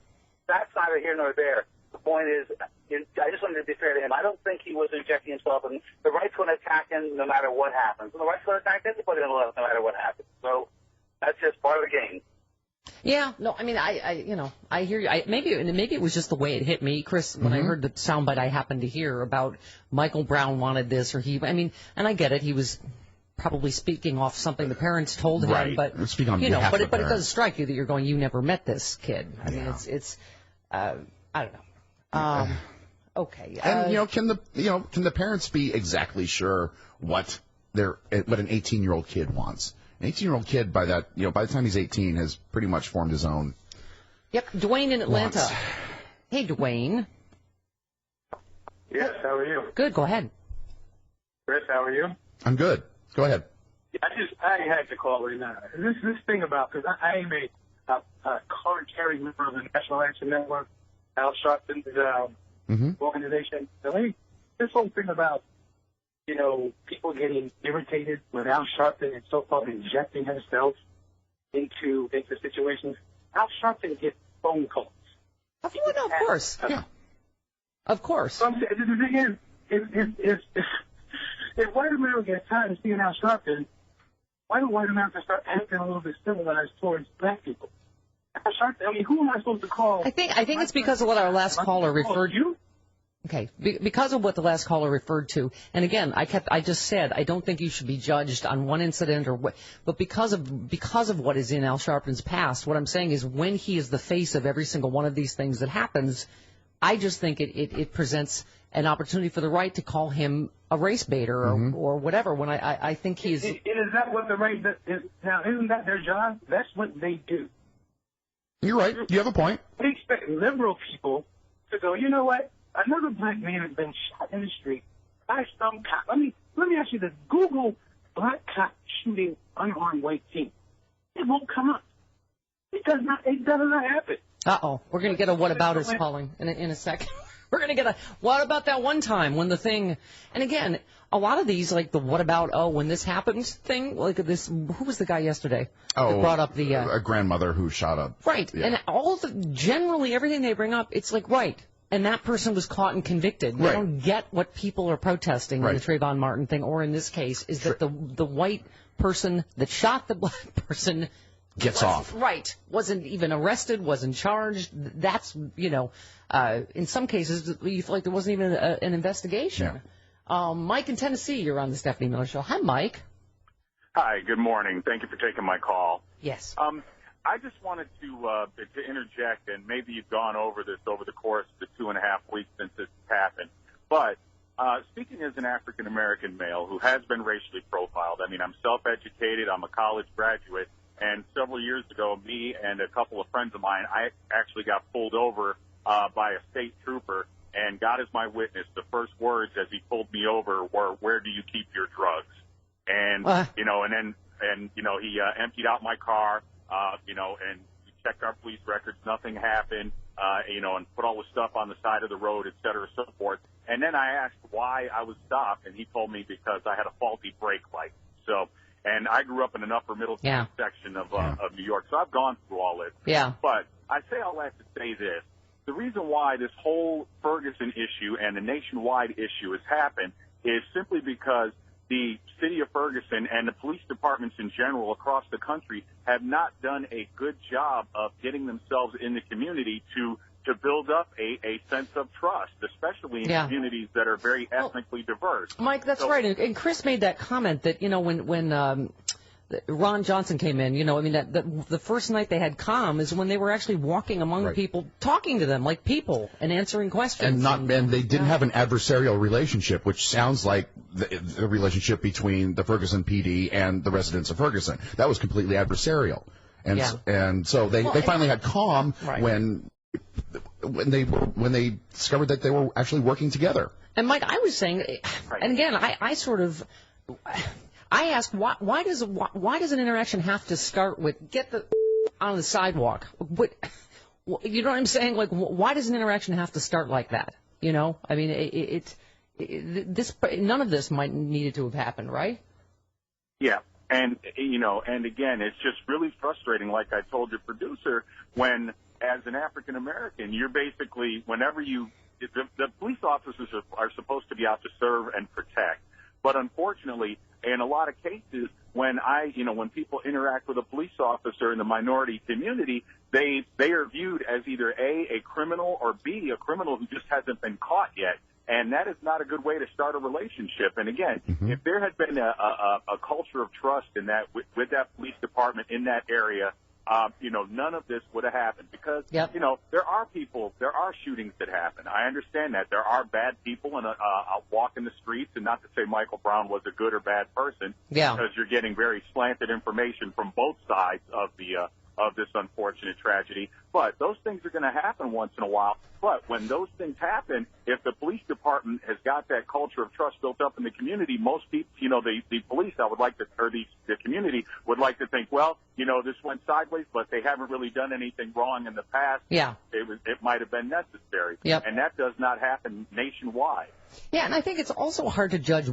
Speaker 12: that's neither here nor there. The point is, I just wanted to be fair to him. I don't think he was injecting himself, and the right's going to attack him no matter what happens. And the right's going to attack anybody on the left no matter what happens. So that's just part of the game.
Speaker 1: Yeah, no, I mean, I hear you. Maybe it was just the way it hit me, Chris, when I heard the soundbite I happened to hear about Michael Brown wanted this or and I get it. He was probably speaking off something the parents told him,
Speaker 2: right.
Speaker 1: But
Speaker 2: speaking on behalf
Speaker 1: but
Speaker 2: of the
Speaker 1: it does strike you that you're going, you never met this kid. I mean, it's I don't know. Okay.
Speaker 2: And can the parents be exactly sure what what an 18-year-old kid wants. An 18-year-old kid, by the time he's 18, has pretty much formed his own.
Speaker 1: Yep, Dwayne in Atlanta.
Speaker 2: Wants.
Speaker 1: Hey, Dwayne.
Speaker 13: Yes, how are you?
Speaker 1: Good, go ahead.
Speaker 13: Chris, how are you?
Speaker 2: I'm good. Go ahead.
Speaker 13: I had to call right now. This thing about, because I am a card-carrying member of the National Action Network, Al Sharpton's organization. So this whole thing about, people getting irritated with Al Sharpton and so-called injecting himself into situations. Al Sharpton gets phone calls.
Speaker 1: Of course. Yeah. Of course.
Speaker 13: So the thing is, if white America gets tired of seeing Al Sharpton, why don't white America start acting a little bit civilized towards black people? Al Sharpton, I mean, who am I supposed to call?
Speaker 1: I think it's because of what our last caller referred to. Okay, because of what the last caller referred to, and again, I just said I don't think you should be judged on one incident but because of what is in Al Sharpton's past. What I'm saying is, when he is the face of every single one of these things that happens, I just think it presents an opportunity for the right to call him a race baiter or whatever. When I think he's.
Speaker 13: Is that what the right is now? Isn't that their job? That's what they do.
Speaker 2: You're right. You have a point.
Speaker 13: They expect liberal people to go, you know what? Another black man has been shot in the street by some cop. Let me ask you this. Google black cop shooting unarmed white teen. It won't come up. It does not happen.
Speaker 1: Uh-oh. We're going to get a what about us calling in a second. We're going to get a what about that one time when the thing. And again, a lot of these, like the what about, when this happened thing, like this, who was the guy yesterday that brought up the.
Speaker 2: A grandmother who shot up.
Speaker 1: Right. Yeah. And generally everything they bring up, it's like, right. And that person was caught and convicted. They don't get what people are protesting in the Trayvon Martin thing, or in this case, is that the white person that shot the black person
Speaker 2: gets off.
Speaker 1: Right. Wasn't even arrested, wasn't charged. That's, in some cases, you feel like there wasn't even an investigation. Yeah. Mike in Tennessee, you're on the Stephanie Miller Show. Hi, Mike.
Speaker 14: Hi, good morning. Thank you for taking my call.
Speaker 1: Yes.
Speaker 14: I just wanted to interject, and maybe you've gone over this over the course of the 2.5 weeks since this has happened. But speaking as an African-American male who has been racially profiled, I mean, I'm self-educated, I'm a college graduate, and several years ago, me and a couple of friends of mine, I actually got pulled over by a state trooper, and God is my witness, the first words as he pulled me over were, "Where do you keep your drugs?" And, he emptied out my car. And we checked our police records, nothing happened, and put all the stuff on the side of the road, et cetera, so forth. And then I asked why I was stopped, and he told me because I had a faulty brake light. So, and I grew up in an upper middle section of New York, so I've gone through all this.
Speaker 1: Yeah.
Speaker 14: But I say all that to say this. The reason why this whole Ferguson issue and the nationwide issue has happened is simply because the city of Ferguson and the police departments in general across the country have not done a good job of getting themselves in the community to build up a sense of trust, especially in communities that are very ethnically diverse.
Speaker 1: Mike, that's right. And Chris made that comment that, when Ron Johnson came in, that the first night they had calm is when they were actually walking among people, talking to them like people and answering questions.
Speaker 2: And they didn't have an adversarial relationship, which sounds like the relationship between the Ferguson PD and the residents of Ferguson. That was completely adversarial. And so they finally had calm when they discovered that they were actually working together.
Speaker 1: And Mike, I was saying, and again, I asked why does an interaction have to start with get on the sidewalk? You know what I'm saying? Like, why does an interaction have to start like that? I mean, none of this might needed to have happened, right?
Speaker 14: Yeah, and again, it's just really frustrating. Like I told your producer, when as an African American, you're basically the police officers are supposed to be out to serve and protect, but unfortunately, in a lot of cases, when people interact with a police officer in the minority community, they are viewed as either A, criminal, or B, a criminal who just hasn't been caught yet. And that is not a good way to start a relationship. And again, if there had been a culture of trust in that with that police department in that area, none of this would have happened because, there are shootings that happen. I understand that. There are bad people and walk in the streets, and not to say Michael Brown was a good or bad person, because you're getting very slanted information from both sides of this unfortunate tragedy. But those things are going to happen once in a while. But when those things happen, if the police department has got that culture of trust built up in the community, most people, the police, the community would like to think, well, this went sideways, but they haven't really done anything wrong in the past.
Speaker 1: Yeah.
Speaker 14: It might have been necessary.
Speaker 1: Yep.
Speaker 14: And that does not happen nationwide.
Speaker 1: Yeah, and I think it's also hard to judge,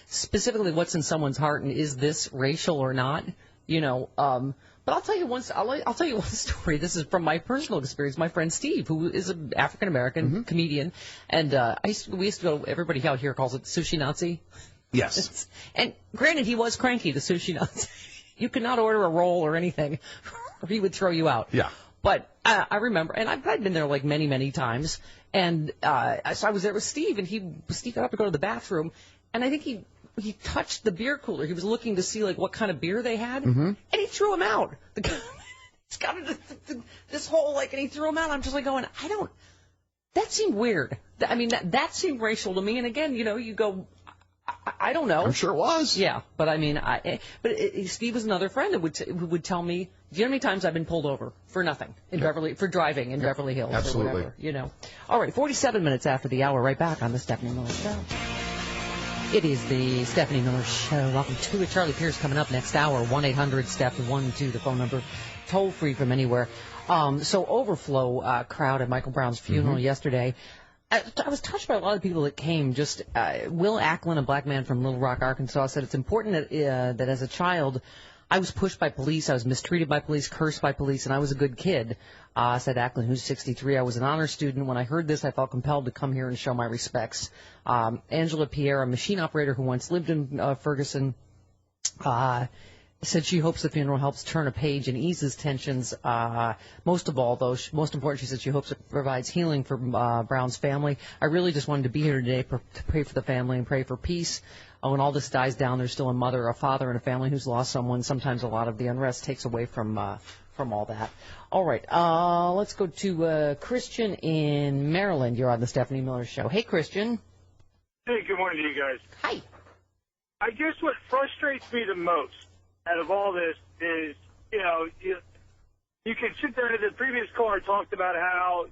Speaker 1: specifically what's in someone's heart and is this racial or not, But I'll tell you one story. This is from my personal experience. My friend Steve, who is an African American comedian, and we used to go. Everybody out here calls it sushi Nazi.
Speaker 2: Yes.
Speaker 1: And granted, he was cranky, the sushi Nazi. You could not order a roll or anything, or he would throw you out.
Speaker 2: Yeah.
Speaker 1: But I remember, and I've been there like many, many times. And so I was there with Steve, and Steve got up to go to the bathroom, and I think he touched the beer cooler. He was looking to see like what kind of beer they had, and he threw him out. The guy, he's got this whole and he threw him out. I'm just like going, that seemed weird. I mean, that seemed racial to me. And again, you go, I don't know.
Speaker 2: I'm sure it was.
Speaker 1: Yeah, but I mean, Steve was another friend who would tell me, do you know how many times I've been pulled over for nothing for driving in Beverly Hills
Speaker 2: Absolutely.
Speaker 1: or whatever, All right, 47 minutes after the hour, right back on the Stephanie Miller Show. It is the Stephanie Miller Show. Welcome to it. Charlie Pierce coming up next hour. 1-800-STEPH-12, the phone number. Toll free from anywhere. So overflow crowd at Michael Brown's funeral yesterday. I was touched by a lot of people that came. Just Will Acklin, a black man from Little Rock, Arkansas, said it's important that as a child I was pushed by police, I was mistreated by police, cursed by police, and I was a good kid. Said Acklin, who's 63. I was an honor student. When I heard this, I felt compelled to come here and show my respects. Angela Pierre, a machine operator who once lived in Ferguson, said she hopes the funeral helps turn a page and eases tensions. Most of all, though, most important, she said she hopes it provides healing for Brown's family. I really just wanted to be here today to pray for the family and pray for peace. When all this dies down, there's still a mother, a father, and a family who's lost someone. Sometimes a lot of the unrest takes away from all that. All right, let's go to Christian in Maryland. You're on the Stephanie Miller Show. Hey, Christian.
Speaker 15: Hey, good morning to you guys.
Speaker 1: Hi.
Speaker 15: I guess what frustrates me the most out of all this is, you can sit there, and the previous caller talked about how,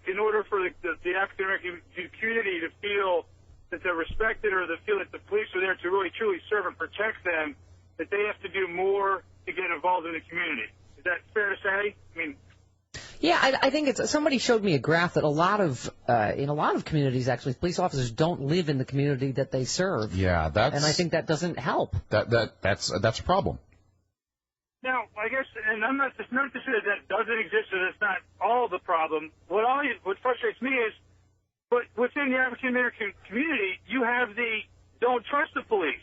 Speaker 15: in order for the African American community to feel that they're respected or to feel that the police are there to really truly serve and protect them, that they have to do more to get involved in the community. Is that fair to say? I mean,
Speaker 1: yeah, I think it's. Somebody showed me a graph that in a lot of communities, actually, police officers don't live in the community that they serve.
Speaker 2: Yeah,
Speaker 1: and I think that doesn't help.
Speaker 2: That's a problem.
Speaker 15: Now, I guess, and I'm not to say that doesn't exist, and it's not all the problem. What frustrates me is, but within the African American community, you have the don't trust the police.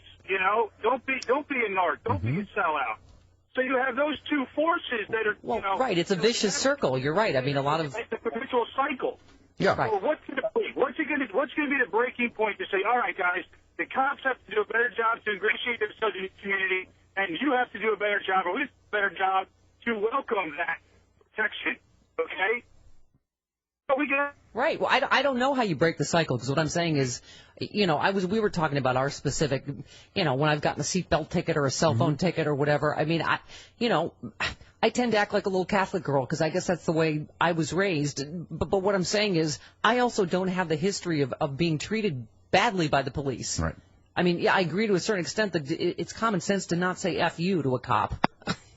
Speaker 15: Don't be a narc, don't be a sellout. So you have those two forces that are,
Speaker 1: right. It's a vicious circle. You're right. I mean, a lot of
Speaker 15: it's a perpetual cycle.
Speaker 2: Yeah.
Speaker 1: Right.
Speaker 15: Well, what's going to be the breaking point to say, all right, guys, the cops have to do a better job to ingratiate themselves in the community, and you have to do a better job, or at least a better job, to welcome that protection. Okay. So we get.
Speaker 1: Right. Well, I don't know how you break the cycle, because what I'm saying is, we were talking about our specific, when I've gotten a seatbelt ticket or a cell phone ticket or whatever. I mean, I tend to act like a little Catholic girl because I guess that's the way I was raised. But what I'm saying is, I also don't have the history of being treated badly by the police.
Speaker 2: Right.
Speaker 1: I mean, yeah, I agree to a certain extent that it's common sense to not say F you to a cop,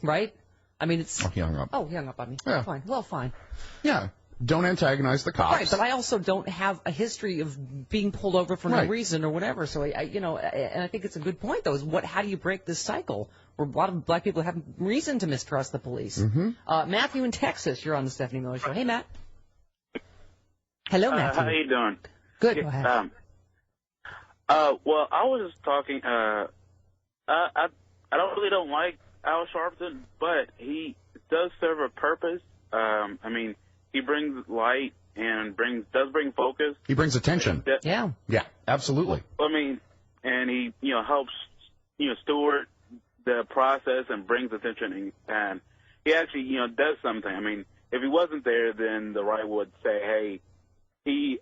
Speaker 1: right? I mean, it's.
Speaker 2: Oh, he hung up.
Speaker 1: Oh, he hung up on me.
Speaker 2: Yeah.
Speaker 1: Fine. Well, fine.
Speaker 2: Yeah. Don't antagonize the cops.
Speaker 1: Right, but I also don't have a history of being pulled over for no reason or whatever. So and I think it's a good point though. Is how do you break this cycle where a lot of black people have reason to mistrust the police? Matthew in Texas, you're on the Stephanie Miller Show. Hey, Matt. Hello, Matthew.
Speaker 16: How you doing?
Speaker 1: Good. Go ahead.
Speaker 16: Well, I was just talking. I don't like Al Sharpton, but he does serve a purpose. I mean. He brings light and does bring focus.
Speaker 2: He brings attention.
Speaker 1: Yeah,
Speaker 2: absolutely.
Speaker 16: I mean, and he helps steward the process and brings attention and he actually, does something. I mean, if he wasn't there, then the right would say, hey,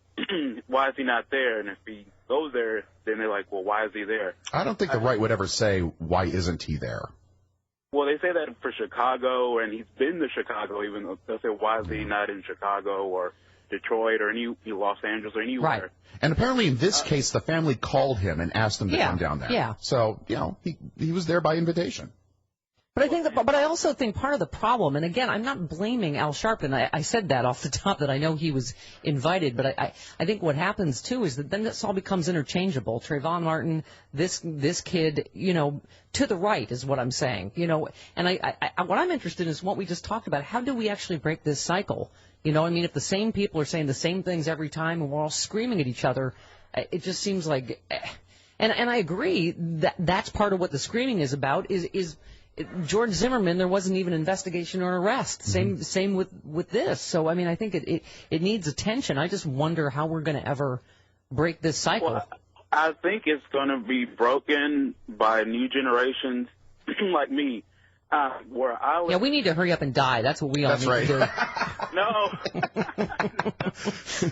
Speaker 16: why is he not there? And if he goes there, then they're like, well, why is he there?
Speaker 2: I don't think the right would ever say, why isn't he there?
Speaker 16: Well, they say that for Chicago, and he's been to Chicago, even though they'll say, why is he not in Chicago or Detroit or Los Angeles or anywhere?
Speaker 2: Right. And apparently in this case, the family called him and asked him to come down there.
Speaker 1: Yeah.
Speaker 2: So, he was there by invitation.
Speaker 1: But I think but I also think part of the problem, and again, I'm not blaming Al Sharpton. I said that off the top that I know he was invited, but I think what happens too is that then this all becomes interchangeable. Trayvon Martin, this kid, to the right is what I'm saying, And what I'm interested in is what we just talked about. How do we actually break this cycle? I mean, if the same people are saying the same things every time and we're all screaming at each other, it just seems like. And I agree that that's part of what the screaming is about. Is George Zimmerman, there wasn't even an investigation or arrest. Same with this. So, I mean, I think it needs attention. I just wonder how we're going to ever break this cycle.
Speaker 16: Well, I think it's going to be broken by new generations like me. Where I live.
Speaker 1: Yeah, we need to hurry up and die. That's what we all need to do.
Speaker 16: No.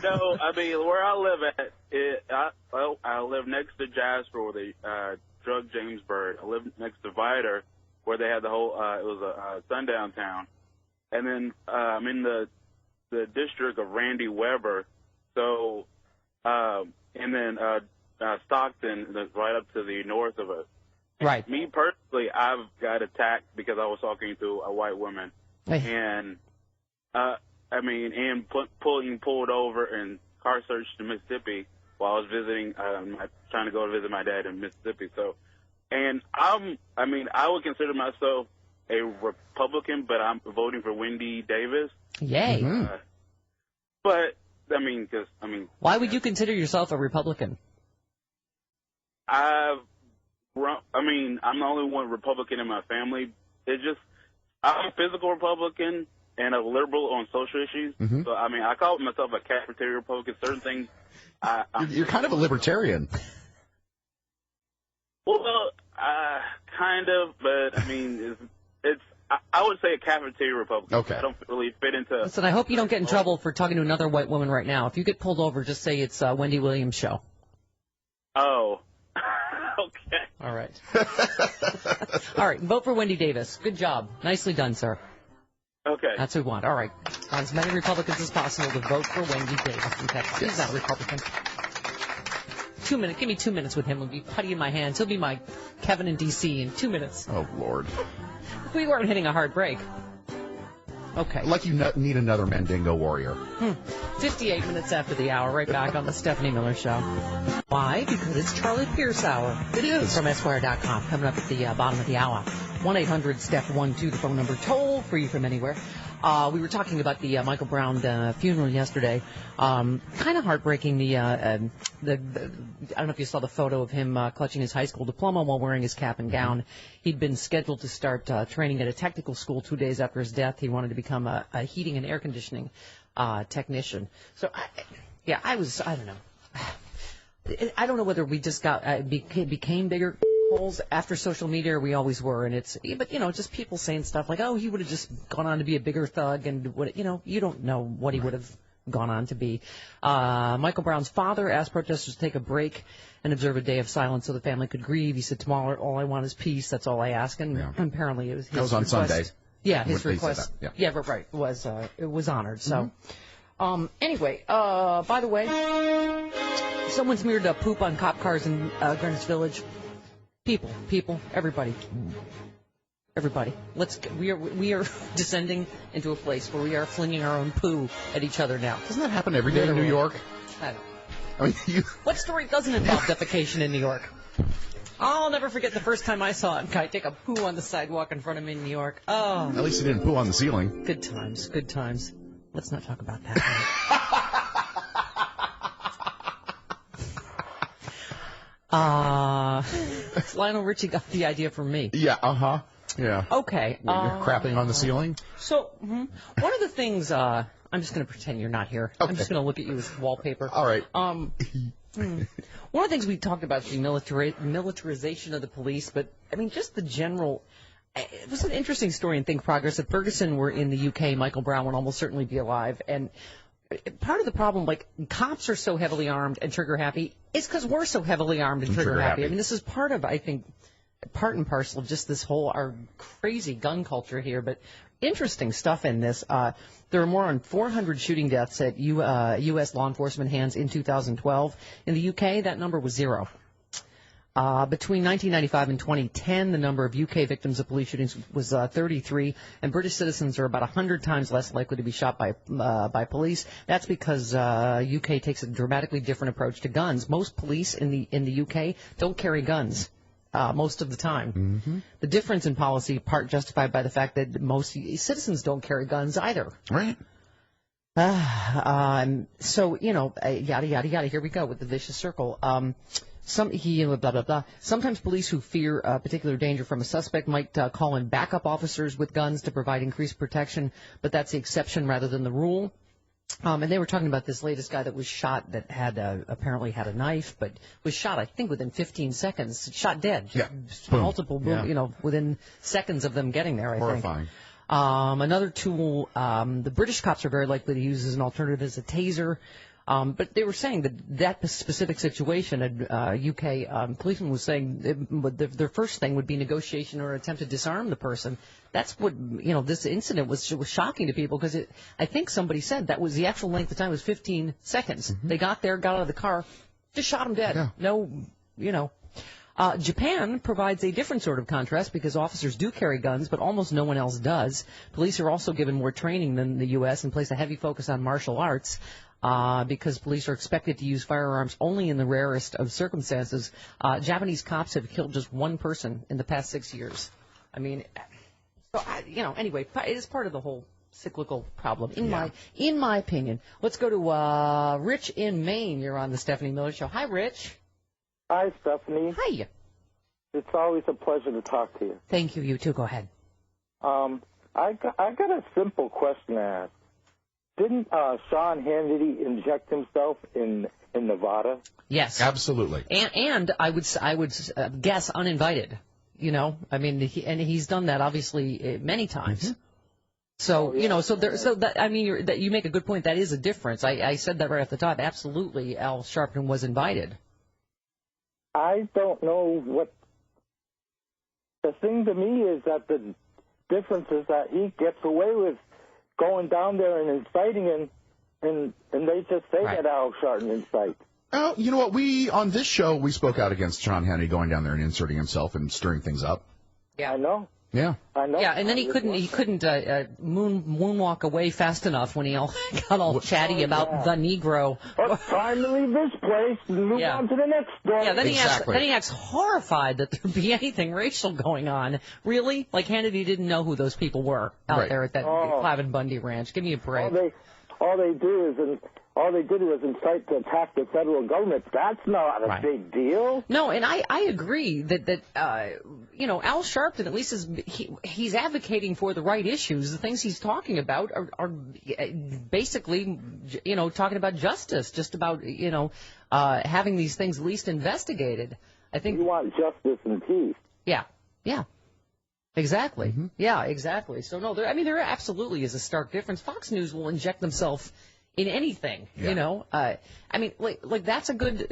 Speaker 16: No, I mean, where I live I live next to Jasper, where they drug Jamesburg. I live next to Vider, where they had the whole, it was a sundown town. And then I'm in the district of Randy Weber. So, and then Stockton, that's right up to the north of us.
Speaker 1: Right.
Speaker 16: Me personally, I've got attacked because I was talking to a white woman. And, being pulled over and car searched in Mississippi while I was visiting, trying to go visit my dad in Mississippi. So, and I would consider myself a Republican, but I'm voting for Wendy Davis.
Speaker 1: Yay.
Speaker 16: Why
Speaker 1: would you consider yourself a Republican?
Speaker 16: I'm the only one Republican in my family. I'm a physical Republican and a liberal on social issues. So, I call myself a cafeteria Republican. Certain things,
Speaker 2: You're kind of a libertarian.
Speaker 16: Well, kind of, but I would say a cafeteria Republican.
Speaker 2: Okay.
Speaker 16: I don't really fit into.
Speaker 1: Listen, I hope you don't get in trouble for talking to another white woman right now. If you get pulled over, just say it's Wendy Williams' show.
Speaker 16: Oh. Okay.
Speaker 1: All right. All right. Vote for Wendy Davis. Good job. Nicely done, sir.
Speaker 16: Okay.
Speaker 1: That's what we want. All right. Want as many Republicans as possible to vote for Wendy Davis in Texas. He's not a Republican. 2 minutes. Give me 2 minutes with him. He'll be putty in my hands. He'll be my Kevin in D.C. in 2 minutes.
Speaker 2: Oh, Lord.
Speaker 1: We weren't hitting a hard break. Okay.
Speaker 2: Like you need another Mandingo warrior.
Speaker 1: 58 minutes after the hour, right back on the Stephanie Miller Show. Why? Because it's Charlie Pierce Hour.
Speaker 2: It is.
Speaker 1: From Esquire.com, coming up at the bottom of the hour. 1-800-STEPH-12, the phone number, toll free from anywhere. We were talking about the Michael Brown funeral yesterday. Kind of heartbreaking. I don't know if you saw the photo of him clutching his high school diploma while wearing his cap and gown. He'd been scheduled to start training at a technical school 2 days after his death. He wanted to become a heating and air conditioning technician. So, I don't know. I don't know whether we just became bigger holes after social media, or we always were, but just people saying stuff like, oh, he would have just gone on to be a bigger thug, and you don't know what he would have gone on to be. Michael Brown's father asked protesters to take a break and observe a day of silence so the family could grieve. He said, tomorrow all I want is peace, that's all I ask, and apparently it was his
Speaker 2: request. That was on Sunday.
Speaker 1: Yeah, his request. Right. It was honored. So, anyway, by the way, someone smeared poop on cop cars in Greenwich Village. People, everybody. We are descending into a place where we are flinging our own poo at each other now.
Speaker 2: Doesn't that happen every day in New York?
Speaker 1: I don't. What story doesn't involve defecation in New York? I'll never forget the first time I saw a guy take a poo on the sidewalk in front of me in New York. Oh.
Speaker 2: At least he didn't poo on the ceiling.
Speaker 1: Good times. Let's not talk about that. Lionel Richie got the idea from me.
Speaker 2: Yeah, Yeah.
Speaker 1: Okay.
Speaker 2: You're crapping on the ceiling?
Speaker 1: So, one of the things, I'm just going to pretend you're not here. Okay. I'm just going to look at you as wallpaper.
Speaker 2: All right.
Speaker 1: One of the things we talked about is the militarization of the police, but, just the general, it was an interesting story in Think Progress. If Ferguson were in the UK, Michael Brown would almost certainly be alive. And part of the problem, like, cops are so heavily armed and trigger-happy, is because we're so heavily armed and trigger-happy. I mean, this is part of, I think, part and parcel of just this whole, our crazy gun culture here. But interesting stuff in this. There were more than 400 shooting deaths at U.S. law enforcement hands in 2012. In the UK, that number was 0. Between 1995 and 2010, the number of UK victims of police shootings was 33, and British citizens are about 100 times less likely to be shot by police. That's because UK takes a dramatically different approach to guns. Most police in the UK don't carry guns most of the time. Mm-hmm. The difference in policy, part justified by the fact that most citizens don't carry guns either.
Speaker 2: Right.
Speaker 1: So, yada, yada, yada. Here we go with the vicious circle. Blah, blah, blah. Sometimes police who fear particular danger from a suspect might call in backup officers with guns to provide increased protection, but that's the exception rather than the rule. And they were talking about this latest guy that was shot that had apparently had a knife, but was shot, I think, within 15 seconds. Shot dead.
Speaker 2: Yeah.
Speaker 1: Multiple, within seconds of them getting there, I think.
Speaker 2: Horrifying.
Speaker 1: Another tool the British cops are very likely to use as an alternative is a taser. But they were saying that specific situation, a UK policeman was saying their first thing would be negotiation or attempt to disarm the person. That's what, this incident was shocking to people because I think somebody said that was the actual length of time was 15 seconds. Mm-hmm. They got there, got out of the car, just shot him dead. Yeah. Japan provides a different sort of contrast because officers do carry guns, but almost no one else does. Police are also given more training than the U.S. and place a heavy focus on martial arts. Because police are expected to use firearms only in the rarest of circumstances. Japanese cops have killed just one person in the past 6 years. I mean, anyway, it is part of the whole cyclical problem, in my opinion. Let's go to Rich in Maine. You're on the Stephanie Miller Show. Hi, Rich.
Speaker 17: Hi, Stephanie.
Speaker 1: Hi.
Speaker 17: It's always a pleasure to talk to you.
Speaker 1: Thank you. You too. Go ahead.
Speaker 17: I got a simple question to ask. Didn't Sean Hannity inject himself in Nevada?
Speaker 1: Yes,
Speaker 2: absolutely.
Speaker 1: And I would guess uninvited. I mean, he's done that obviously many times. Mm-hmm. So you make a good point. That is a difference. I said that right off the top. Absolutely, Al Sharpton was invited.
Speaker 17: I don't know what the thing to me is that the difference is that he gets away with going down there and inciting, and they just say that Al Sharpton incite.
Speaker 2: Oh, you know what? On this show, we spoke out against Sean Hannity going down there and inserting himself and stirring things up.
Speaker 1: Yeah,
Speaker 17: I know.
Speaker 2: Yeah.
Speaker 17: I know.
Speaker 1: Yeah, and then he couldn't moonwalk away fast enough when he got all chatty about the Negro.
Speaker 17: It's time to leave this place and move on to the next door.
Speaker 1: Yeah, then he acts horrified that there'd be anything racial going on. Really? Like Hannity didn't know who those people were out there at that Clavin Bundy Ranch. Give me a break.
Speaker 17: All they did was incite to attack the federal government. That's not a big deal.
Speaker 1: No, and I agree that Al Sharpton at least he's advocating for the right issues. The things he's talking about are basically talking about justice, just about having these things at least investigated. I think
Speaker 17: you want justice and peace.
Speaker 1: Yeah. Exactly. Mm-hmm. Yeah, exactly. So no, there absolutely is a stark difference. Fox News will inject themselves in anything, like that's a good,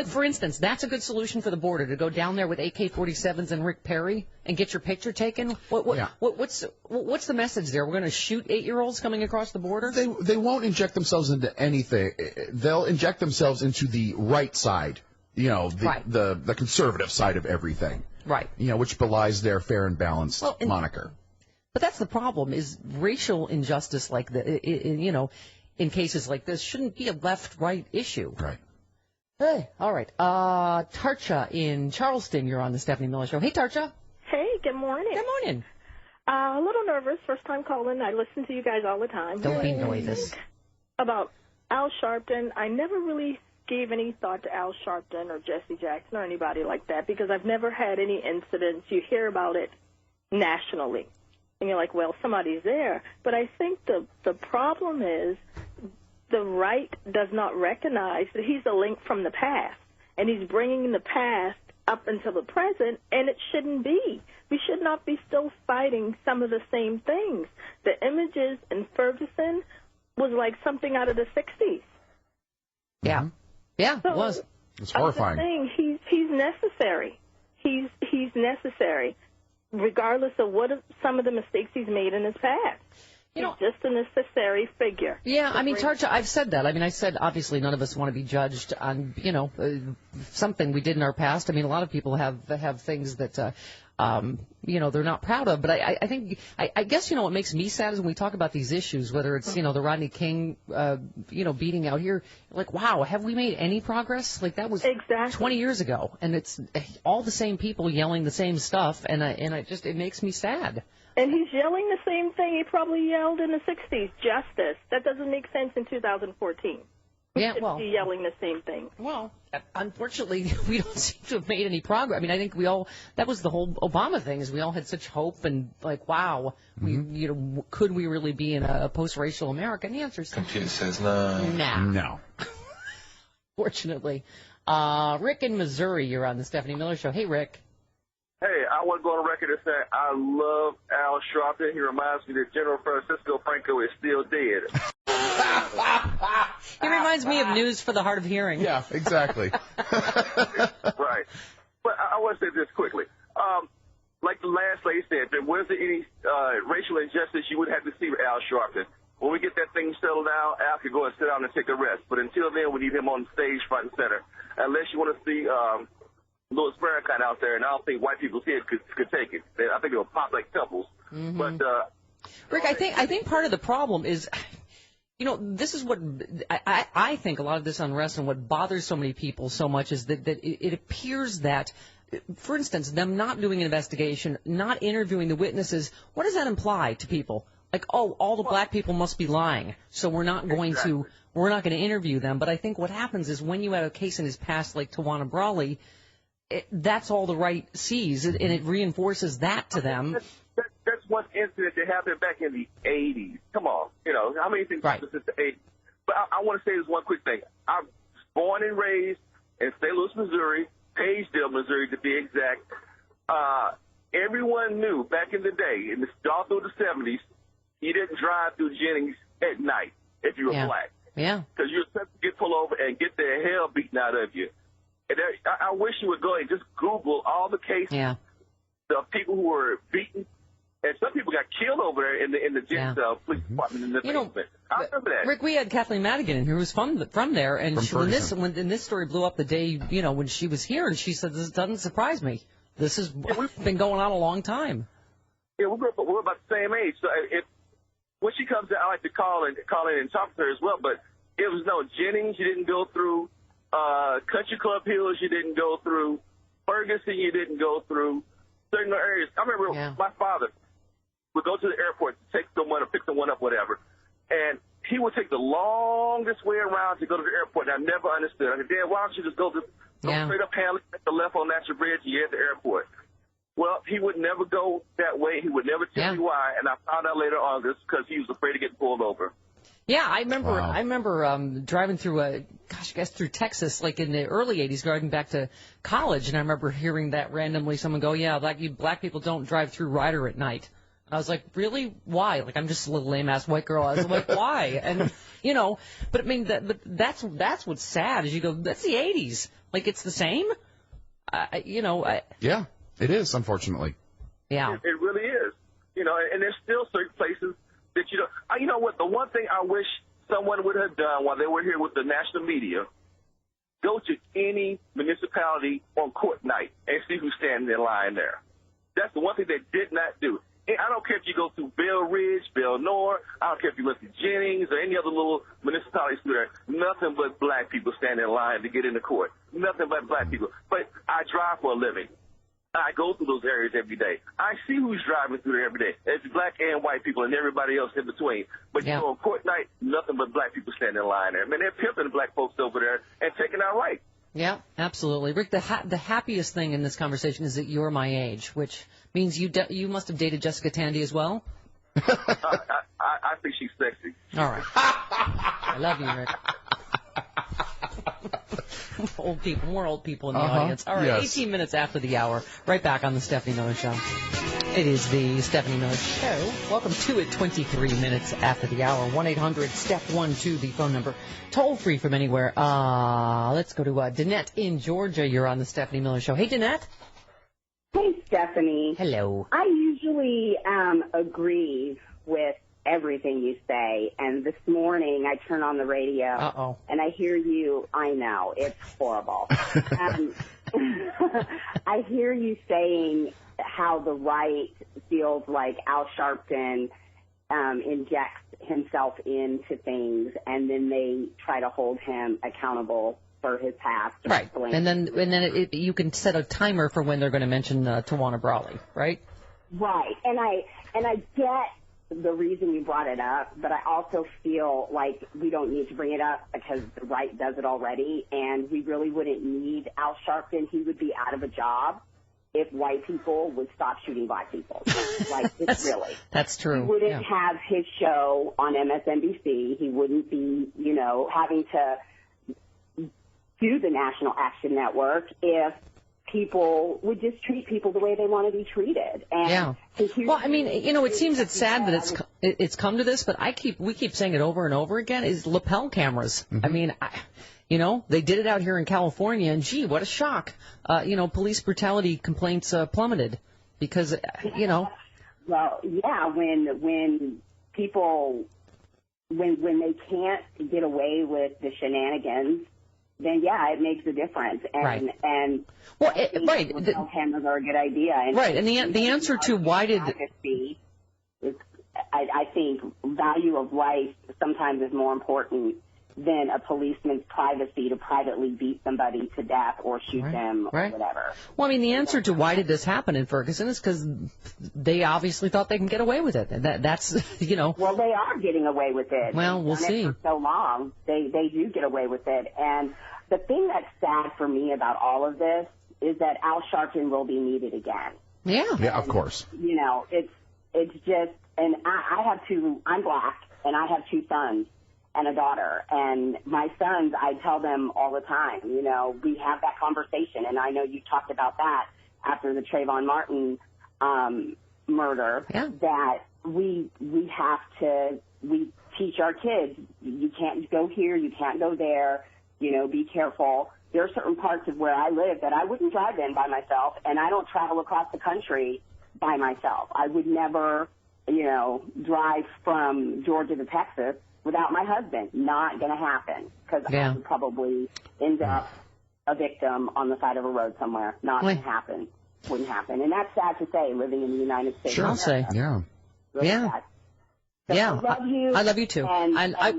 Speaker 1: for instance, that's a good solution for the border, to go down there with AK-47s and Rick Perry and get your picture taken. What's the message there? We're going to shoot 8-year-olds coming across the border?
Speaker 2: They won't inject themselves into anything. They'll inject themselves into the right side, the conservative side of everything.
Speaker 1: Right.
Speaker 2: Which belies their fair and balanced moniker.
Speaker 1: But that's the problem, is racial injustice like in cases like this shouldn't be a left-right issue.
Speaker 2: Right.
Speaker 1: Hey, all right. Tarcha in Charleston, you're on the Stephanie Miller Show. Hey, Tarcha.
Speaker 18: Hey, good morning.
Speaker 1: Good morning.
Speaker 18: A little nervous, first time calling. I listen to you guys all the time.
Speaker 1: Don't be nervous.
Speaker 18: About Al Sharpton, I never really gave any thought to Al Sharpton or Jesse Jackson or anybody like that because I've never had any incidents. You hear about it nationally. And you're like, well, somebody's there. But I think the problem is the right does not recognize that he's a link from the past, and he's bringing the past up until the present, and it shouldn't be. We should not be still fighting some of the same things. The images in Ferguson was like something out of the 60s.
Speaker 1: Yeah. Yeah,
Speaker 18: So,
Speaker 1: it was.
Speaker 2: It's
Speaker 18: I'm
Speaker 2: horrifying.
Speaker 18: just saying he's necessary. He's necessary, regardless of what some of the mistakes he's made in his past. He's just a necessary figure.
Speaker 1: Yeah, I mean, it's hard to, I've said that. I mean, I said, obviously, none of us want to be judged on, something we did in our past. I mean, a lot of people have things that, they're not proud of. But I think, I guess, what makes me sad is when we talk about these issues, whether it's, the Rodney King, beating out here, like, wow, have we made any progress? Like, that was 20 years ago. And it's all the same people yelling the same stuff. And it makes me sad.
Speaker 18: And he's yelling the same thing he probably yelled in the 60s, justice. That doesn't make sense in 2014.
Speaker 1: Yeah, well.
Speaker 18: He's yelling the same thing.
Speaker 1: Well, unfortunately, we don't seem to have made any progress. I mean, I think that was the whole Obama thing, is we all had such hope and, like, wow, could we really be in a post-racial America? And the answer is
Speaker 9: Computer says no.
Speaker 2: No.
Speaker 1: Fortunately. Rick in Missouri, you're on the Stephanie Miller Show. Hey, Rick.
Speaker 19: Hey, I want to go on record and say I love Al Sharpton. He reminds me that General Francisco Franco is still dead.
Speaker 1: He reminds me of News for the Hard of Hearing.
Speaker 2: Yeah, exactly.
Speaker 19: Right. But I want to say this quickly. Like the last lady said, was there any racial injustice you would have to see with Al Sharpton? When we get that thing settled down, Al could go and sit down and take a rest. But until then, we need him on stage front and center. Unless you want to see Louis Farrakhan out there, and I don't think white people's heads could take it. I think it'll pop like temples.
Speaker 1: Mm-hmm.
Speaker 19: But
Speaker 1: Rick, I think part of the problem is, this is what I think a lot of this unrest and what bothers so many people so much is that it appears that, for instance, them not doing an investigation, not interviewing the witnesses, what does that imply to people? Like, oh, all the black people must be lying, so we're not going to interview them. But I think what happens is when you have a case in his past like Tawana Brawley, that's all the right sees, and it reinforces that to them.
Speaker 19: That's one incident that happened back in the 80s. Come on. How many things happened since the 80s? But I want to say this one quick thing. I was born and raised in St. Louis, Missouri, Pagedale, Missouri to be exact. Everyone knew back in the day, all through the 70s, you didn't drive through Jennings at night if you were black.
Speaker 1: Yeah.
Speaker 19: Because you were supposed to get pulled over and get the hell beaten out of you. And I wish you would go and just Google all the cases of people who were beaten, and some people got killed over there in the Jennings police department in the basement. I remember that.
Speaker 1: Rick, we had Kathleen Madigan in, who was from there, and when this story blew up the day when she was here, and she said, "This doesn't surprise me. This has been going on a long time."
Speaker 19: Yeah, we're about the same age, so when she comes out, I like to call in and talk to her as well. But it was no Jennings. You didn't go through. Country Club Hills, you didn't go through. Ferguson, you didn't go through. Certain areas. I remember my father would go to the airport to take someone or pick someone up, whatever, and he would take the longest way around to go to the airport. And I never understood. I said, Dad, why don't you just go straight up Hanley, take the left on Natural Bridge, and you're at the airport. Well, he would never go that way. He would never tell me why, and I found out later on this because he was afraid of getting pulled over.
Speaker 1: Yeah, I remember driving through through Texas, like in the early 80s, driving back to college, and I remember hearing that randomly someone go, yeah, black people don't drive through Ryder at night. And I was like, really? Why? Like, I'm just a little lame-ass white girl. I was like, why? And, but I mean, that's what's sad, is you go, that's the 80s. Like, it's the same?
Speaker 2: Yeah, it is, unfortunately.
Speaker 1: Yeah.
Speaker 19: It really is. And there's still certain places that you know what, the one thing I wish someone would have done while they were here with the national media, go to any municipality on court night and see who's standing in line there. That's the one thing they did not do. I don't care if you go through Bell Ridge, Bell Nor, I don't care if you look at Jennings or any other little municipalities through there, nothing but black people standing in line to get into court. Nothing but black people. But I drive for a living. I go through those areas every day. I see who's driving through there every day. It's black and white people and everybody else in between. But you know, on court night, nothing but black people standing in line there. Man, they're pimping the black folks over there and taking our rights.
Speaker 1: Yeah, absolutely. Rick, the happiest thing in this conversation is that you're my age, which means you must have dated Jessica Tandy as well?
Speaker 19: I think she's sexy.
Speaker 1: All right. I love you, Rick. old people, more old people in the audience. All right,
Speaker 2: yes.
Speaker 1: 18 minutes after the hour. Right back on the Stephanie Miller Show. It is the Stephanie Miller Show. Welcome to it, 23 minutes after the hour. 1-800-STEP-12, the phone number. Toll free from anywhere. Let's go to Danette in Georgia. You're on the Stephanie Miller Show. Hey, Danette.
Speaker 20: Hey, Stephanie.
Speaker 1: Hello.
Speaker 20: I usually agree with everything you say, and this morning I turn on the radio and I hear you. I know, it's horrible. I hear you saying how the right feels like Al Sharpton injects himself into things, and then they try to hold him accountable for his past.
Speaker 1: Right, and then you can set a timer for when they're going to mention Tawana Brawley, right?
Speaker 20: Right, and I get the reason you brought it up, but I also feel like we don't need to bring it up because the right does it already, and we really wouldn't need Al Sharpton. He would be out of a job if white people would stop shooting black people. Like, it's really.
Speaker 1: That's true.
Speaker 20: He wouldn't have his show on MSNBC. He wouldn't be, having to do the National Action Network if people would just treat people the way they want to be treated. And
Speaker 1: well, I mean, it seems it's sad that it's come to this, but we keep saying it over and over again, is lapel cameras. I mean, they did it out here in California, and gee, what a shock. Police brutality complaints plummeted because,
Speaker 20: Well, yeah, when people, when they can't get away with the shenanigans, then it makes a difference. And lapel cameras are a good idea. And
Speaker 1: and the answer to why did
Speaker 20: I think value of life sometimes is more important than a policeman's privacy to privately beat somebody to death or shoot them or whatever.
Speaker 1: Well, I mean, the answer to why did this happen in Ferguson is because they obviously thought they can get away with it. That's.
Speaker 20: Well, they are getting away with it.
Speaker 1: Well, we'll see.
Speaker 20: For so long, they do get away with it. And the thing that's sad for me about all of this is that Al Sharpton will be needed again.
Speaker 2: Yeah, of course.
Speaker 20: It's just, and I have two. I'm black, and I have two sons and a daughter. And my sons, I tell them all the time, we have that conversation. And I know you talked about that after the Trayvon Martin murder, that we teach our kids, you can't go here, you can't go there, be careful. There are certain parts of where I live that I wouldn't drive in by myself, and I don't travel across the country by myself. I would never, drive from Georgia to Texas without my husband. Not going to happen, because I would probably end up a victim on the side of a road somewhere. Not going to happen. Wouldn't happen. And that's sad to say, living in the United States.
Speaker 1: Sure, I'll say.
Speaker 20: Really sad. So I love you.
Speaker 1: I love you too. And I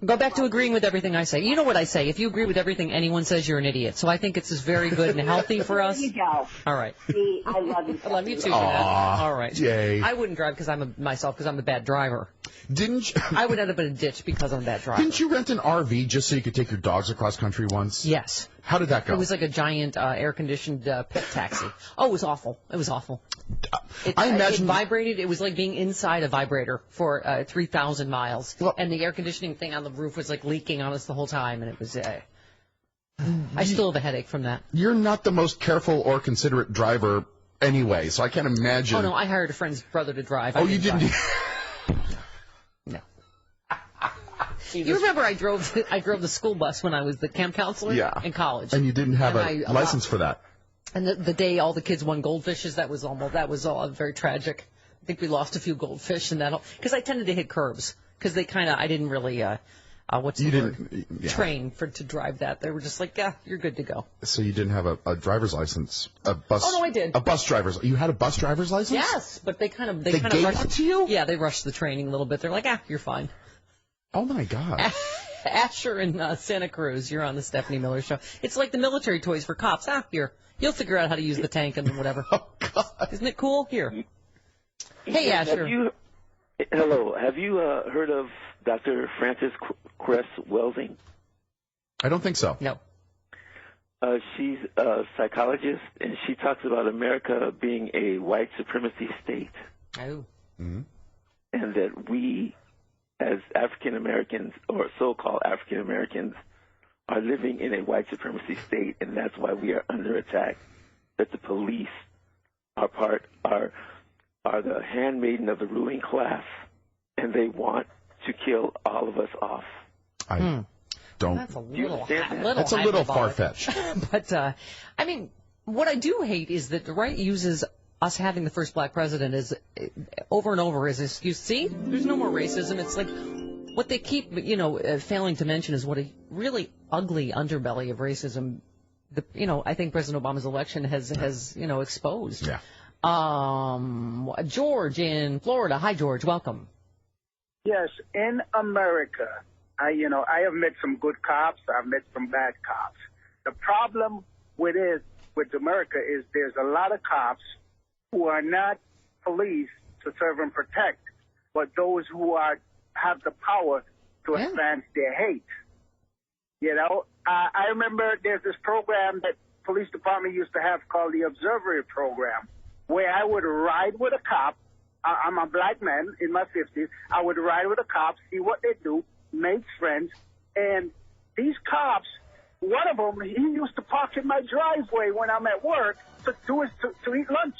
Speaker 1: go back to agreeing with everything I say. You know what I say. If you agree with everything anyone says, you're an idiot. So I think it's just very good and healthy for us.
Speaker 20: There you go.
Speaker 1: All right.
Speaker 20: See, I love you.
Speaker 1: I love you too. All right.
Speaker 2: Yay.
Speaker 1: I wouldn't drive because I'm a bad driver.
Speaker 2: Didn't you?
Speaker 1: I would end up in a ditch because I'm a bad driver.
Speaker 2: Didn't you rent an RV just so you could take your dogs across country once?
Speaker 1: Yes.
Speaker 2: How did that go?
Speaker 1: It was like a giant air-conditioned pet taxi. Oh, it was awful. It was awful.
Speaker 2: I imagine
Speaker 1: it vibrated. It was like being inside a vibrator for 3,000 miles. Well, and the air conditioning thing on the roof was like leaking on us the whole time, and it was. I still have a headache from that.
Speaker 2: You're not the most careful or considerate driver anyway, so I can't imagine.
Speaker 1: Oh no, I hired a friend's brother to drive.
Speaker 2: Oh, you didn't.
Speaker 1: No. You remember I drove the school bus when I was the camp counselor in college.
Speaker 2: And you didn't have a license for that.
Speaker 1: And the day all the kids won goldfishes, that was all very tragic. I think we lost a few goldfish and that, because I tended to hit curbs because I didn't really train to drive that. They were just like, you're good to go.
Speaker 2: So you didn't have a driver's license, a bus?
Speaker 1: Oh no, I did.
Speaker 2: A bus driver's. You had a bus driver's license?
Speaker 1: Yes, but they kind of
Speaker 2: gave
Speaker 1: rushed
Speaker 2: it to you.
Speaker 1: Yeah, they rushed the training a little bit. They're like, you're fine.
Speaker 2: Oh my God.
Speaker 1: Asher in Santa Cruz, you're on the Stephanie Miller Show. It's like the military toys for cops. You'll figure out how to use the tank and whatever.
Speaker 2: Oh God.
Speaker 1: Isn't it cool? Here. Hey, Asher.
Speaker 21: Hello. Have you heard of Dr. Frances Cress Welsing?
Speaker 2: I don't think so.
Speaker 1: No.
Speaker 21: She's a psychologist, and she talks about America being a white supremacy state.
Speaker 1: Oh.
Speaker 2: Mm-hmm.
Speaker 21: And that we, as African Americans, or so-called African Americans, are living in a white supremacy state, and that's why we are under attack. That the police are the handmaiden of the ruling class, and they want to kill all of us off.
Speaker 2: I don't.
Speaker 1: That's a little
Speaker 2: That's a little far-fetched.
Speaker 1: But, I mean, what I do hate is that the right uses us having the first black president as over and over as an excuse. See, there's no more racism. It's like what they keep, failing to mention is what a really ugly underbelly of racism, I think President Obama's election has exposed.
Speaker 2: Yeah.
Speaker 1: George in Florida. Hi, George. Welcome.
Speaker 4: Yes, in America, I have met some good cops. I've met some bad cops. The problem with America is there's a lot of cops who are not police to serve and protect, but those who have the power to advance their hate. I remember there's this program that police department used to have called the Observer Program, where I would ride with a cop. I'm a black man in my 50s. I would ride with a cop, see what they do, make friends, and these cops, one of them, he used to park in my driveway when I'm at work to eat lunch.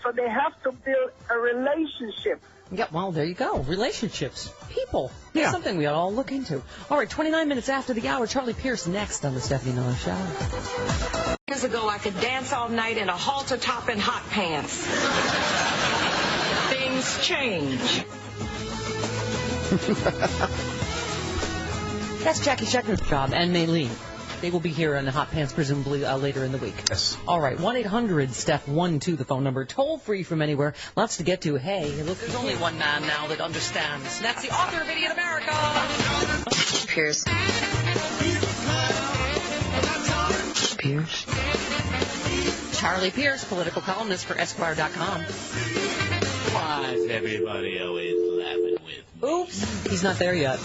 Speaker 4: So they have to build a relationship.
Speaker 1: Yeah, well, there you go. Relationships. People. Yeah. Something we ought to all look into. All right, 29 minutes after the hour, Charlie Pierce next on the Stephanie Miller Show.
Speaker 22: Years ago, I could dance all night in a halter top and hot pants. Things change.
Speaker 1: That's Jackie Schechner's job, and May Lee. They will be here in the hot pants, presumably, later in the week.
Speaker 2: Yes.
Speaker 1: All right, 1-800-STEPH-12, the phone number. Toll free from anywhere. Lots to get to. Hey, look, there's only one man now that understands. And that's the author of Idiot America.
Speaker 22: Pierce.
Speaker 1: Charlie Pierce, political columnist for Esquire.com.
Speaker 23: Why is everybody always laughing with me?
Speaker 1: Oops, he's not there yet.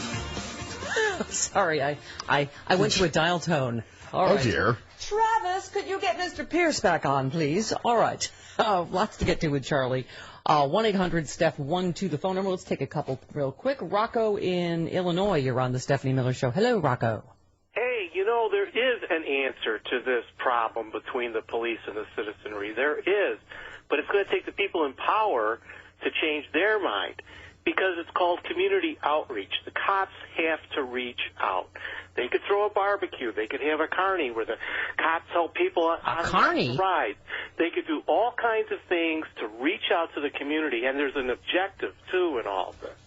Speaker 1: Sorry, I went to a dial tone. All right.
Speaker 2: Oh, dear.
Speaker 1: Travis, could you get Mr. Pierce back on, please? All right. Lots to get to with Charlie. 1-800-STEPH-12, the phone number. Let's take a couple real quick. Rocco in Illinois, you're on the Stephanie Miller Show. Hello, Rocco.
Speaker 24: Hey, there is an answer to this problem between the police and the citizenry. There is. But it's going to take the people in power to change their mind, because it's called community outreach. The cops have to reach out. They could throw a barbecue. They could have a carny where the cops help people on rides. They could do all kinds of things to reach out to the community, and there's an objective, too, in all of this.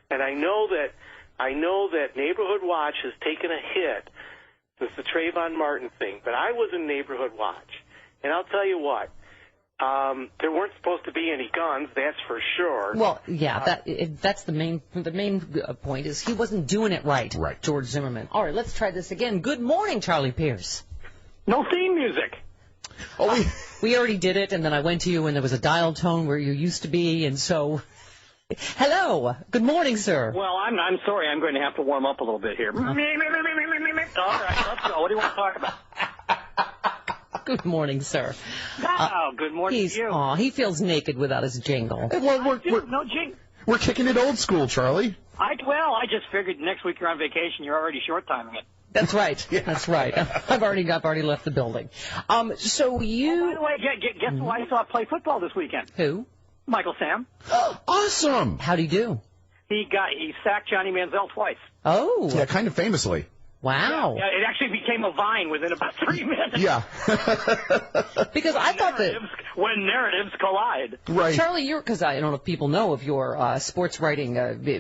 Speaker 24: And I know that Neighborhood Watch has taken a hit since the Trayvon Martin thing, but I was in Neighborhood Watch, and I'll tell you what. There weren't supposed to be any guns, that's for sure.
Speaker 1: Well, yeah, that's the main point is he wasn't doing it right.
Speaker 2: Right.
Speaker 1: George Zimmerman. All right, let's try this again. Good morning, Charlie Pierce.
Speaker 25: No theme music.
Speaker 1: Oh, we already did it, and then I went to you, and there was a dial tone where you used to be, and so. Hello. Good morning, sir.
Speaker 25: Well, I'm sorry. I'm going to have to warm up a little bit here. All right, let's go. What do you want to talk about?
Speaker 1: Good morning, sir.
Speaker 25: Good morning to you.
Speaker 1: He feels naked without his jingle.
Speaker 25: Well, no jingle.
Speaker 2: We're kicking it old school, Charlie.
Speaker 25: I just figured next week you're on vacation. You're already short-timing it.
Speaker 1: That's right. Yeah. That's right. I've already left the building. So you.
Speaker 25: Oh, by the way, guess who I saw play football this weekend?
Speaker 1: Who?
Speaker 25: Michael Sam.
Speaker 2: Awesome.
Speaker 1: How'd he do?
Speaker 25: He sacked Johnny Manziel twice.
Speaker 1: Oh.
Speaker 2: Yeah, kind of famously.
Speaker 1: Wow.
Speaker 25: Yeah, it actually became a vine within about 3 minutes.
Speaker 2: Yeah.
Speaker 1: Because I thought that
Speaker 25: when narratives collide.
Speaker 2: Right.
Speaker 1: Charlie, because I don't know if people know of your sports writing,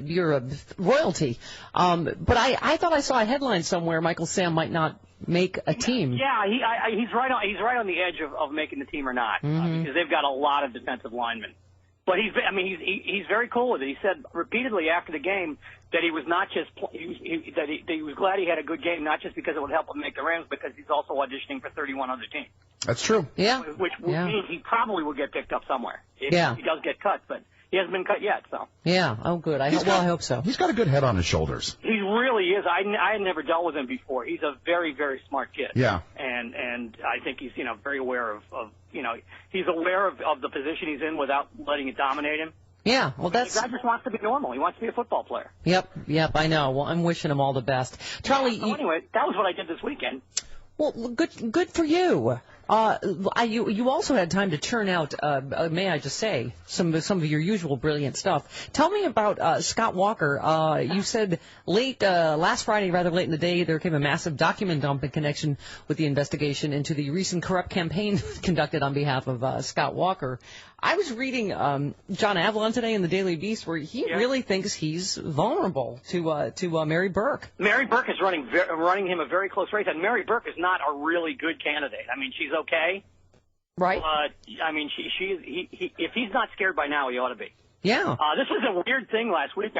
Speaker 1: you're a royalty. But I thought I saw a headline somewhere Michael Sam might not make a team.
Speaker 25: Yeah, he's right on the edge of making the team or not, because they've got a lot of defensive linemen. But he's very cool with it. He said repeatedly after the game that he was not just he was glad he had a good game, not just because it would help him make the Rams, because he's also auditioning for 31 other teams.
Speaker 2: That's true.
Speaker 1: Yeah.
Speaker 25: Which means he probably will get picked up somewhere. If he does get cut, but he hasn't been cut yet. So.
Speaker 1: Yeah. Oh, good. I hope so.
Speaker 2: He's got a good head on his shoulders.
Speaker 25: He really is. I had never dealt with him before. He's a very, very smart kid.
Speaker 2: Yeah.
Speaker 25: And I think he's very aware of he's aware of the position he's in without letting it dominate him.
Speaker 1: Yeah, well,
Speaker 25: The guy just wants to be normal. He wants to be a football player.
Speaker 1: Yep, I know. Well, I'm wishing him all the best. Charlie.
Speaker 25: Yeah, so anyway, that was what I did this weekend.
Speaker 1: Well, good for you. You also had time to churn out, may I just say, some of your usual brilliant stuff. Tell me about Scott Walker. You said last Friday, rather late in the day, there came a massive document dump in connection with the investigation into the recent corrupt campaign conducted on behalf of Scott Walker. I was reading John Avalon today in the Daily Beast, where he really thinks he's vulnerable to Mary Burke.
Speaker 25: Mary Burke is running him a very close race, and Mary Burke is not a really good candidate. I mean, she's okay,
Speaker 1: right?
Speaker 25: But I mean, if he's not scared by now, he ought to be.
Speaker 1: Yeah.
Speaker 25: This was a weird thing last week,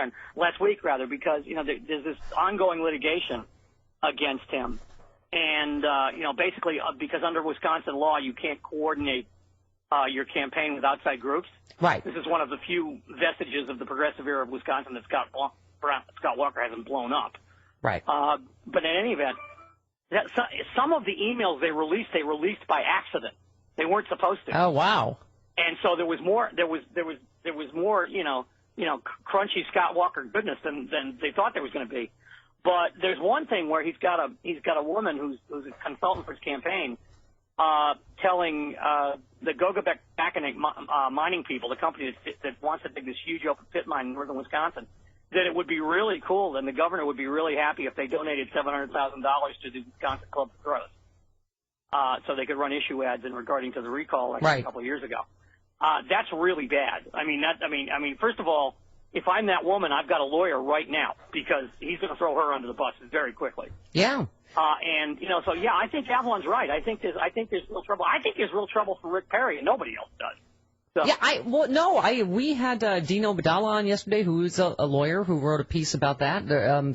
Speaker 25: because there's this ongoing litigation against him, and basically because under Wisconsin law, you can't coordinate your campaign with outside groups.
Speaker 1: Right.
Speaker 25: This is one of the few vestiges of the progressive era of Wisconsin that Scott Walker hasn't blown up.
Speaker 1: Right.
Speaker 25: But in any event, some of the emails they released by accident. They weren't supposed to.
Speaker 1: Oh, wow.
Speaker 25: And so there was more crunchy Scott Walker goodness than they thought there was going to be. But there's one thing where he's got a woman who's a consultant for his campaign, telling the Gogabeck-Mackinac mining people, the company that wants to dig this huge open pit mine in northern Wisconsin, that it would be really cool and the governor would be really happy if they donated $700,000 to the Wisconsin Club of Growth, so they could run issue ads in regarding to the recall a couple of years ago. That's really bad. I mean, first of all, if I'm that woman, I've got a lawyer right now because he's going to throw her under the bus very quickly.
Speaker 1: Yeah.
Speaker 25: I think Avalon's right. I think there's real trouble. I think there's real trouble for Rick Perry, and nobody else does. So.
Speaker 1: Yeah, we had Dino Badala on yesterday, who is a lawyer who wrote a piece about that.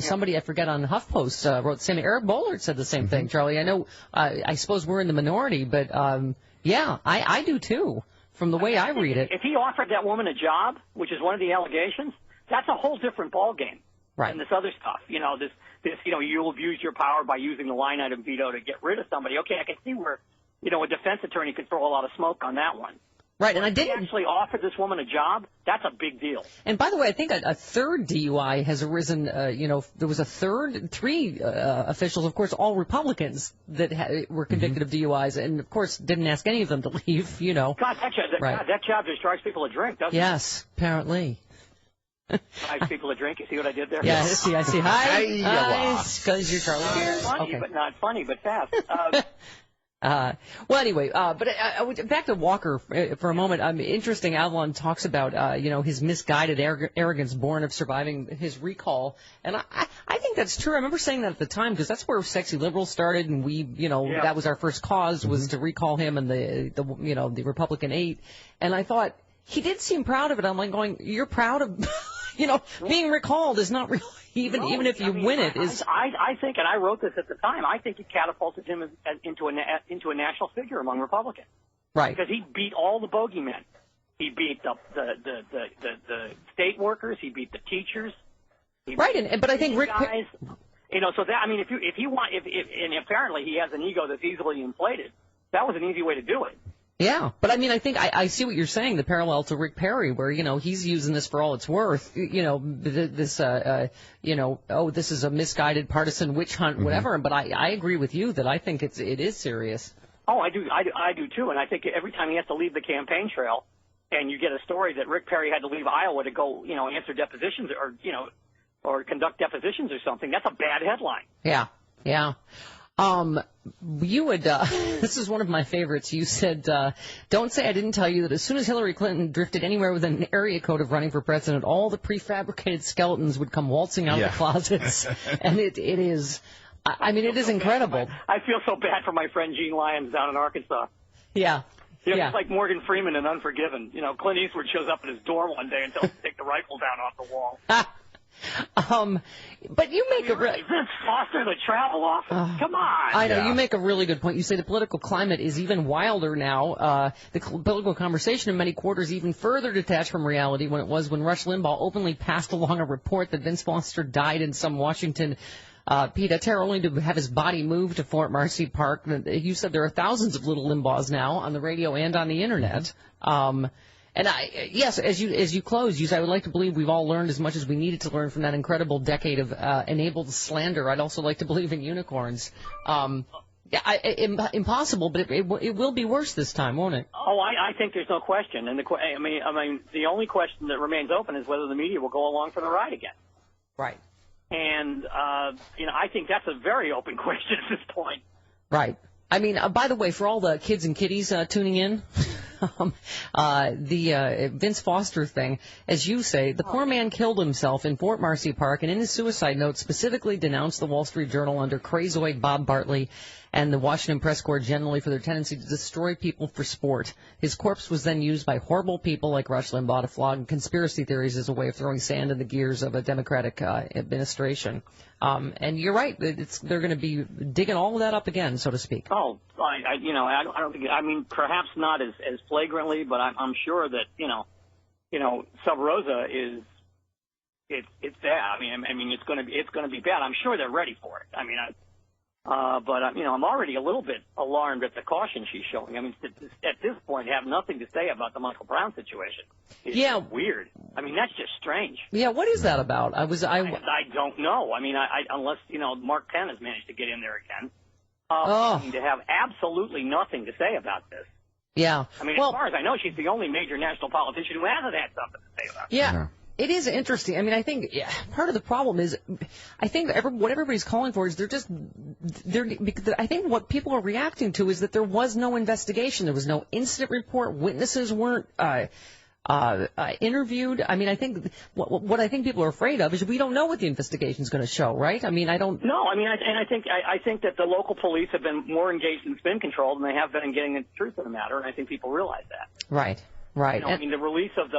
Speaker 1: Somebody, I forget, on HuffPost wrote the same. Eric Bollard said the same thing, Charlie. I know, I suppose we're in the minority, but I do too, from the way I read it.
Speaker 25: If he offered that woman a job, which is one of the allegations, that's a whole different ballgame.
Speaker 1: Right.
Speaker 25: And this other stuff, you'll abuse your power by using the line item veto to get rid of somebody. Okay, I can see where, a defense attorney could throw a lot of smoke on that one.
Speaker 1: Right, and I
Speaker 25: did actually offer this woman a job. That's a big deal.
Speaker 1: And by the way, I think a third DUI has arisen. There was three officials, of course, all Republicans that were convicted of DUIs, and of course didn't ask any of them to leave.
Speaker 25: God, that job just drives people to drink, doesn't it?
Speaker 1: Yes, apparently.
Speaker 25: Drives people to drink. You see what I did there?
Speaker 1: Yeah, I see. Hi, because you're Charlie Pierce.
Speaker 25: Funny, but not funny, but fast.
Speaker 1: Well, anyway, but back to Walker for a moment. Interesting. Avalon talks about his misguided arrogance born of surviving his recall, and I think that's true. I remember saying that at the time because that's where Sexy Liberal started, and we that was our first cause was to recall him and the Republican 8, and I thought he did seem proud of it. I'm like going, you're proud of being recalled is not real. Even if you win it is.
Speaker 25: I think, and I wrote this at the time. I think it catapulted him into a national figure among Republicans.
Speaker 1: Right.
Speaker 25: Because he beat all the bogeymen. He beat the state workers. He beat the teachers.
Speaker 1: Right. But I think Rick.
Speaker 25: Guys, so that and apparently he has an ego that's easily inflated. That was an easy way to do it.
Speaker 1: Yeah, but I mean, I think I see what you're saying, the parallel to Rick Perry, where, he's using this for all it's worth, this is a misguided partisan witch hunt, whatever, but I agree with you that I think it is serious.
Speaker 25: Oh, I do too, and I think every time he has to leave the campaign trail, and you get a story that Rick Perry had to leave Iowa to go, answer depositions or conduct depositions or something, that's a bad headline.
Speaker 1: Yeah. You would, this is one of my favorites. You said, don't say I didn't tell you that as soon as Hillary Clinton drifted anywhere within an area code of running for president, all the prefabricated skeletons would come waltzing out of the closets. And it is, it is incredible.
Speaker 25: I feel so bad for my friend Gene Lyons down in Arkansas.
Speaker 1: Yeah.
Speaker 25: It's like Morgan Freeman in Unforgiven. Clint Eastwood shows up at his dorm one day and tells him to take the rifle down off the wall.
Speaker 1: But you make
Speaker 25: Vince Foster, the travel office. Come on.
Speaker 1: I know, you make a really good point. You say the political climate is even wilder now. The political conversation in many quarters even further detached from reality when Rush Limbaugh openly passed along a report that Vince Foster died in some Washington pied-à-terre only to have his body moved to Fort Marcy Park. You said there are thousands of little Limbaughs now on the radio and on the internet. And yes, as you close, I would like to believe we've all learned as much as we needed to learn from that incredible decade of enabled slander. I'd also like to believe in unicorns. Impossible, but it will be worse this time, won't it?
Speaker 25: Oh, I think there's no question. And I mean, the only question that remains open is whether the media will go along for the ride again.
Speaker 1: Right.
Speaker 25: And I think that's a very open question at this point.
Speaker 1: Right. I mean, by the way, for all the kids and kiddies tuning in, the Vince Foster thing, as you say, the poor man killed himself in Fort Marcy Park, and in his suicide note specifically denounced the Wall Street Journal under crazoid Bob Bartley and the Washington Press Corps generally for their tendency to destroy people for sport. His corpse was then used by horrible people like Rush Limbaugh to flog conspiracy theories as a way of throwing sand in the gears of a Democratic administration. And you're right; they're going to be digging all of that up again, so to speak.
Speaker 25: Oh, I don't think. I mean, perhaps not as flagrantly, but I'm sure that Sub Rosa is. It's bad. I mean, it's going to be bad. I'm sure they're ready for it. I mean, but I'm already a little bit alarmed at the caution she's showing. I mean, at this point, have nothing to say about the Michael Brown situation. It's weird. I mean, that's just strange.
Speaker 1: Yeah, what is that about? I
Speaker 25: don't know. I mean, unless Mark Penn has managed to get in there again. To have absolutely nothing to say about this.
Speaker 1: Yeah.
Speaker 25: I mean, as far as I know, she's the only major national politician who hasn't had something to say about it.
Speaker 1: Yeah. It is interesting. I mean, I think part of the problem is, I think what everybody's calling for is I think what people are reacting to is that there was no investigation. There was no incident report. Witnesses weren't interviewed. I mean, I think what I think people are afraid of is we don't know what the investigation is going to show, right? I mean, I don't.
Speaker 25: No, I mean, I think that the local police have been more engaged in spin control than they have been in getting the truth of the matter, and I think people realize that.
Speaker 1: Right. Right.
Speaker 25: I mean, the release of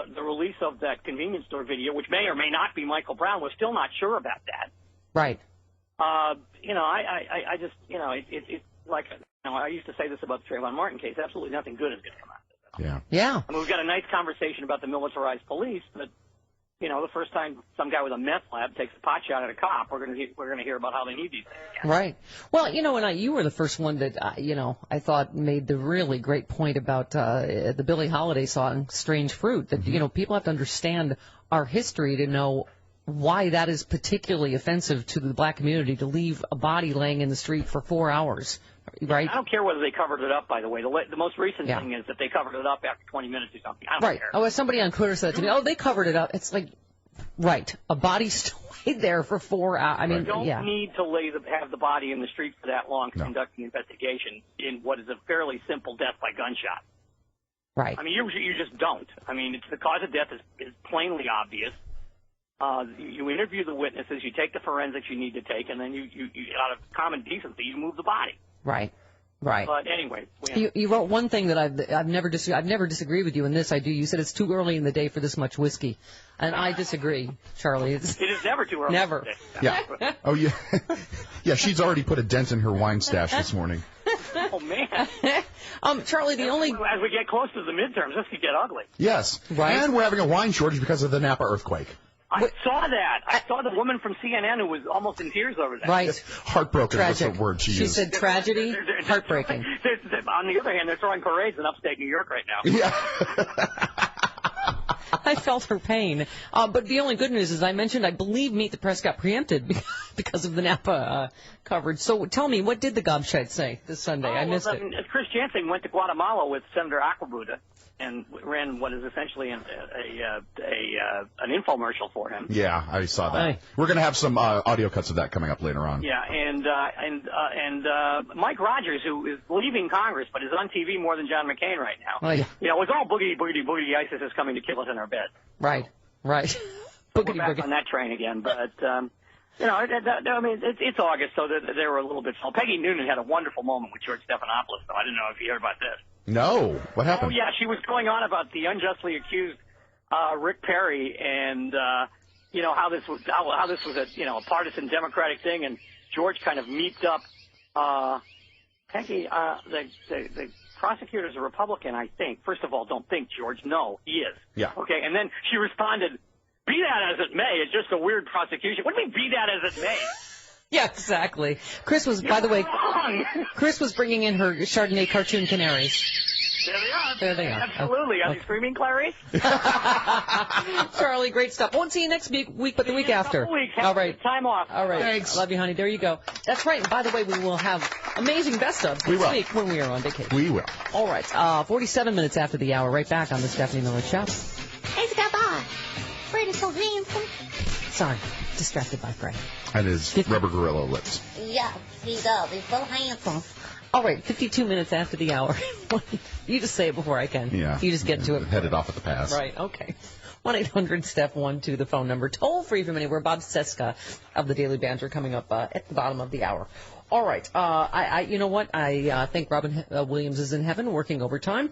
Speaker 25: that convenience store video, which may or may not be Michael Brown, we're still not sure about that.
Speaker 1: Right.
Speaker 25: I just, it's like, I used to say this about the Trayvon Martin case. Absolutely nothing good is going to come out of it.
Speaker 2: Yeah.
Speaker 1: Yeah.
Speaker 25: I mean, we've got a nice conversation about the militarized police, but the first time some guy with a meth lab takes a pot shot at a cop, we're going to hear about how they need these things again.
Speaker 1: Right. Well, and you were the first one that I thought made the really great point about the Billie Holiday song "Strange Fruit." That people have to understand our history to know why that is particularly offensive to the black community to leave a body laying in the street for 4 hours. Right.
Speaker 25: I don't care whether they covered it up, by the way. The most recent thing is that they covered it up after 20 minutes or something. I don't care.
Speaker 1: Oh, somebody on Twitter said to me, they covered it up. It's like, right, a body stayed there for 4 hours. I mean,
Speaker 25: you don't need to have the body in the street for that long to conduct an investigation in what is a fairly simple death by gunshot.
Speaker 1: Right.
Speaker 25: I mean, you just don't. I mean, the cause of death is plainly obvious. You interview the witnesses, you take the forensics you need to take, and then you out of common decency, you move the body.
Speaker 1: Right. Right.
Speaker 25: But anyway,
Speaker 1: you wrote one thing that I've never disagreed with you in this. I do. You said it's too early in the day for this much whiskey, and I disagree, Charlie. It is
Speaker 25: never too early.
Speaker 1: Never.
Speaker 25: In the day.
Speaker 2: Yeah. Oh yeah. Yeah. She's already put a dent in her wine stash this morning.
Speaker 25: Oh man.
Speaker 1: Charlie,
Speaker 25: as we get close to the midterms, this could get ugly.
Speaker 2: Yes.
Speaker 1: Right.
Speaker 2: And we're having a wine shortage because of the Napa earthquake.
Speaker 25: I saw that. I saw the woman from CNN who was almost in tears over that.
Speaker 1: Right.
Speaker 2: Heartbroken was
Speaker 1: Tragic.
Speaker 2: the word she used.
Speaker 1: She said tragedy, heartbreaking.
Speaker 25: On the other hand, they're throwing parades in upstate New York right now.
Speaker 2: Yeah.
Speaker 1: I felt her pain. But the only good news is I mentioned, I believe Meet the Press got preempted because of the Napa coverage. So tell me, what did the gobshite say this Sunday? I missed it.
Speaker 25: Chris Jansen went to Guatemala with Senator Aquabuda and ran what is essentially an infomercial for him.
Speaker 2: Yeah, I saw that. We're going to have some audio cuts of that coming up later on.
Speaker 25: Yeah, and Mike Rogers, who is leaving Congress but is on TV more than John McCain right now.
Speaker 1: Oh, yeah.
Speaker 25: It's all boogity, boogity, boogity. ISIS is coming to kill us in our bed.
Speaker 1: Right. Boogity,
Speaker 25: we're back
Speaker 1: boogity.
Speaker 25: on that train again, but I mean, it's August, so they were a little bit. Peggy Noonan had a wonderful moment with George Stephanopoulos, though. I didn't know if you heard about this.
Speaker 2: No. What happened?
Speaker 25: Oh yeah, she was going on about the unjustly accused Rick Perry and how this was a partisan Democratic thing, and George kind of meeped up. Peggy, the prosecutor's a Republican, I think. First of all, don't think, George. No, he is.
Speaker 2: Yeah.
Speaker 25: Okay, and then she responded, "Be that as it may, it's just a weird prosecution." What do you mean, be that as it may?
Speaker 1: Yeah, exactly. Chris was, by the way, Chris was bringing in her Chardonnay cartoon canaries.
Speaker 25: There they are.
Speaker 1: There they are.
Speaker 25: Absolutely. Are they screaming, Clarice?
Speaker 1: Charlie, great stuff. Won't see you next week, but the week after.
Speaker 25: Weeks. Have
Speaker 1: All right.
Speaker 25: Time off.
Speaker 1: All right.
Speaker 25: Thanks.
Speaker 1: Love you, honey. There you go. That's right. And by the way, we will have amazing best of next week when we are on vacation.
Speaker 2: We will.
Speaker 1: All right. 47 minutes after the hour. Right back on the Stephanie Miller Show.
Speaker 3: Hey, Scott, Fred is so handsome.
Speaker 1: Sorry. Distracted by Fred.
Speaker 2: And his rubber gorilla lips.
Speaker 3: Yeah, he does. He's so handsome.
Speaker 1: All right, 52 minutes after the hour. You just say it before I can.
Speaker 2: Yeah.
Speaker 1: You just get to it.
Speaker 2: Headed off at the pass.
Speaker 1: Right, okay. 1-800-STEP-12, the phone number. Toll free from anywhere. Bob Seska of the Daily Banter coming up at the bottom of the hour. All right. You know what? I think Robin Williams is in heaven working overtime,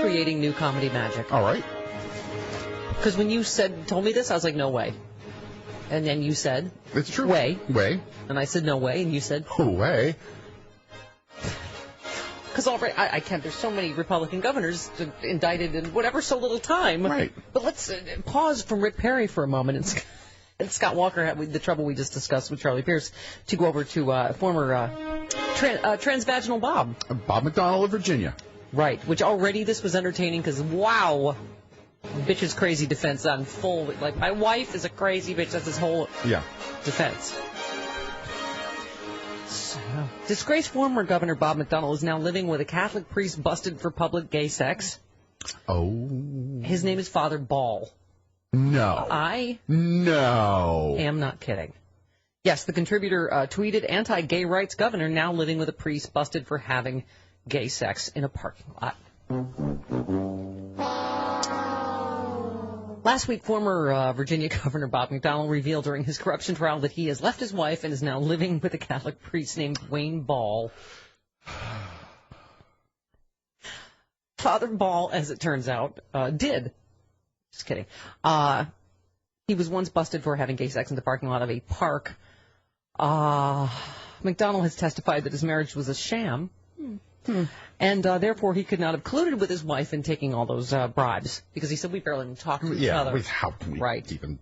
Speaker 1: creating new comedy magic.
Speaker 2: All right.
Speaker 1: Because when you told me this, I was like, no way. And then you said,
Speaker 2: it's true.
Speaker 1: Way.
Speaker 2: And
Speaker 1: I said, no way. And you said,
Speaker 2: oh, way.
Speaker 1: Because I can't. There's so many Republican governors indicted in whatever so little time.
Speaker 2: Right.
Speaker 1: But let's pause from Rick Perry for a moment. And Scott Walker had the trouble we just discussed with Charlie Pierce to go over to former transvaginal Bob.
Speaker 2: Bob McDonnell of Virginia.
Speaker 1: Right. Which already this was entertaining because, wow, bitch's crazy defense on full. Like, my wife is a crazy bitch. That's his whole defense. Disgraced former Governor Bob McDonnell is now living with a Catholic priest busted for public gay sex.
Speaker 2: Oh.
Speaker 1: His name is Father Ball.
Speaker 2: No. No.
Speaker 1: Am not kidding. Yes, the contributor tweeted, anti-gay rights governor now living with a priest busted for having gay sex in a parking lot. Last week, former Virginia Governor Bob McDonnell revealed during his corruption trial that he has left his wife and is now living with a Catholic priest named Wayne Ball. Father Ball, as it turns out, did. Just kidding. He was once busted for having gay sex in the parking lot of a park. McDonnell has testified that his marriage was a sham. And therefore, he could not have colluded with his wife in taking all those bribes. Because he said, we barely even talked to each other.
Speaker 2: How can we even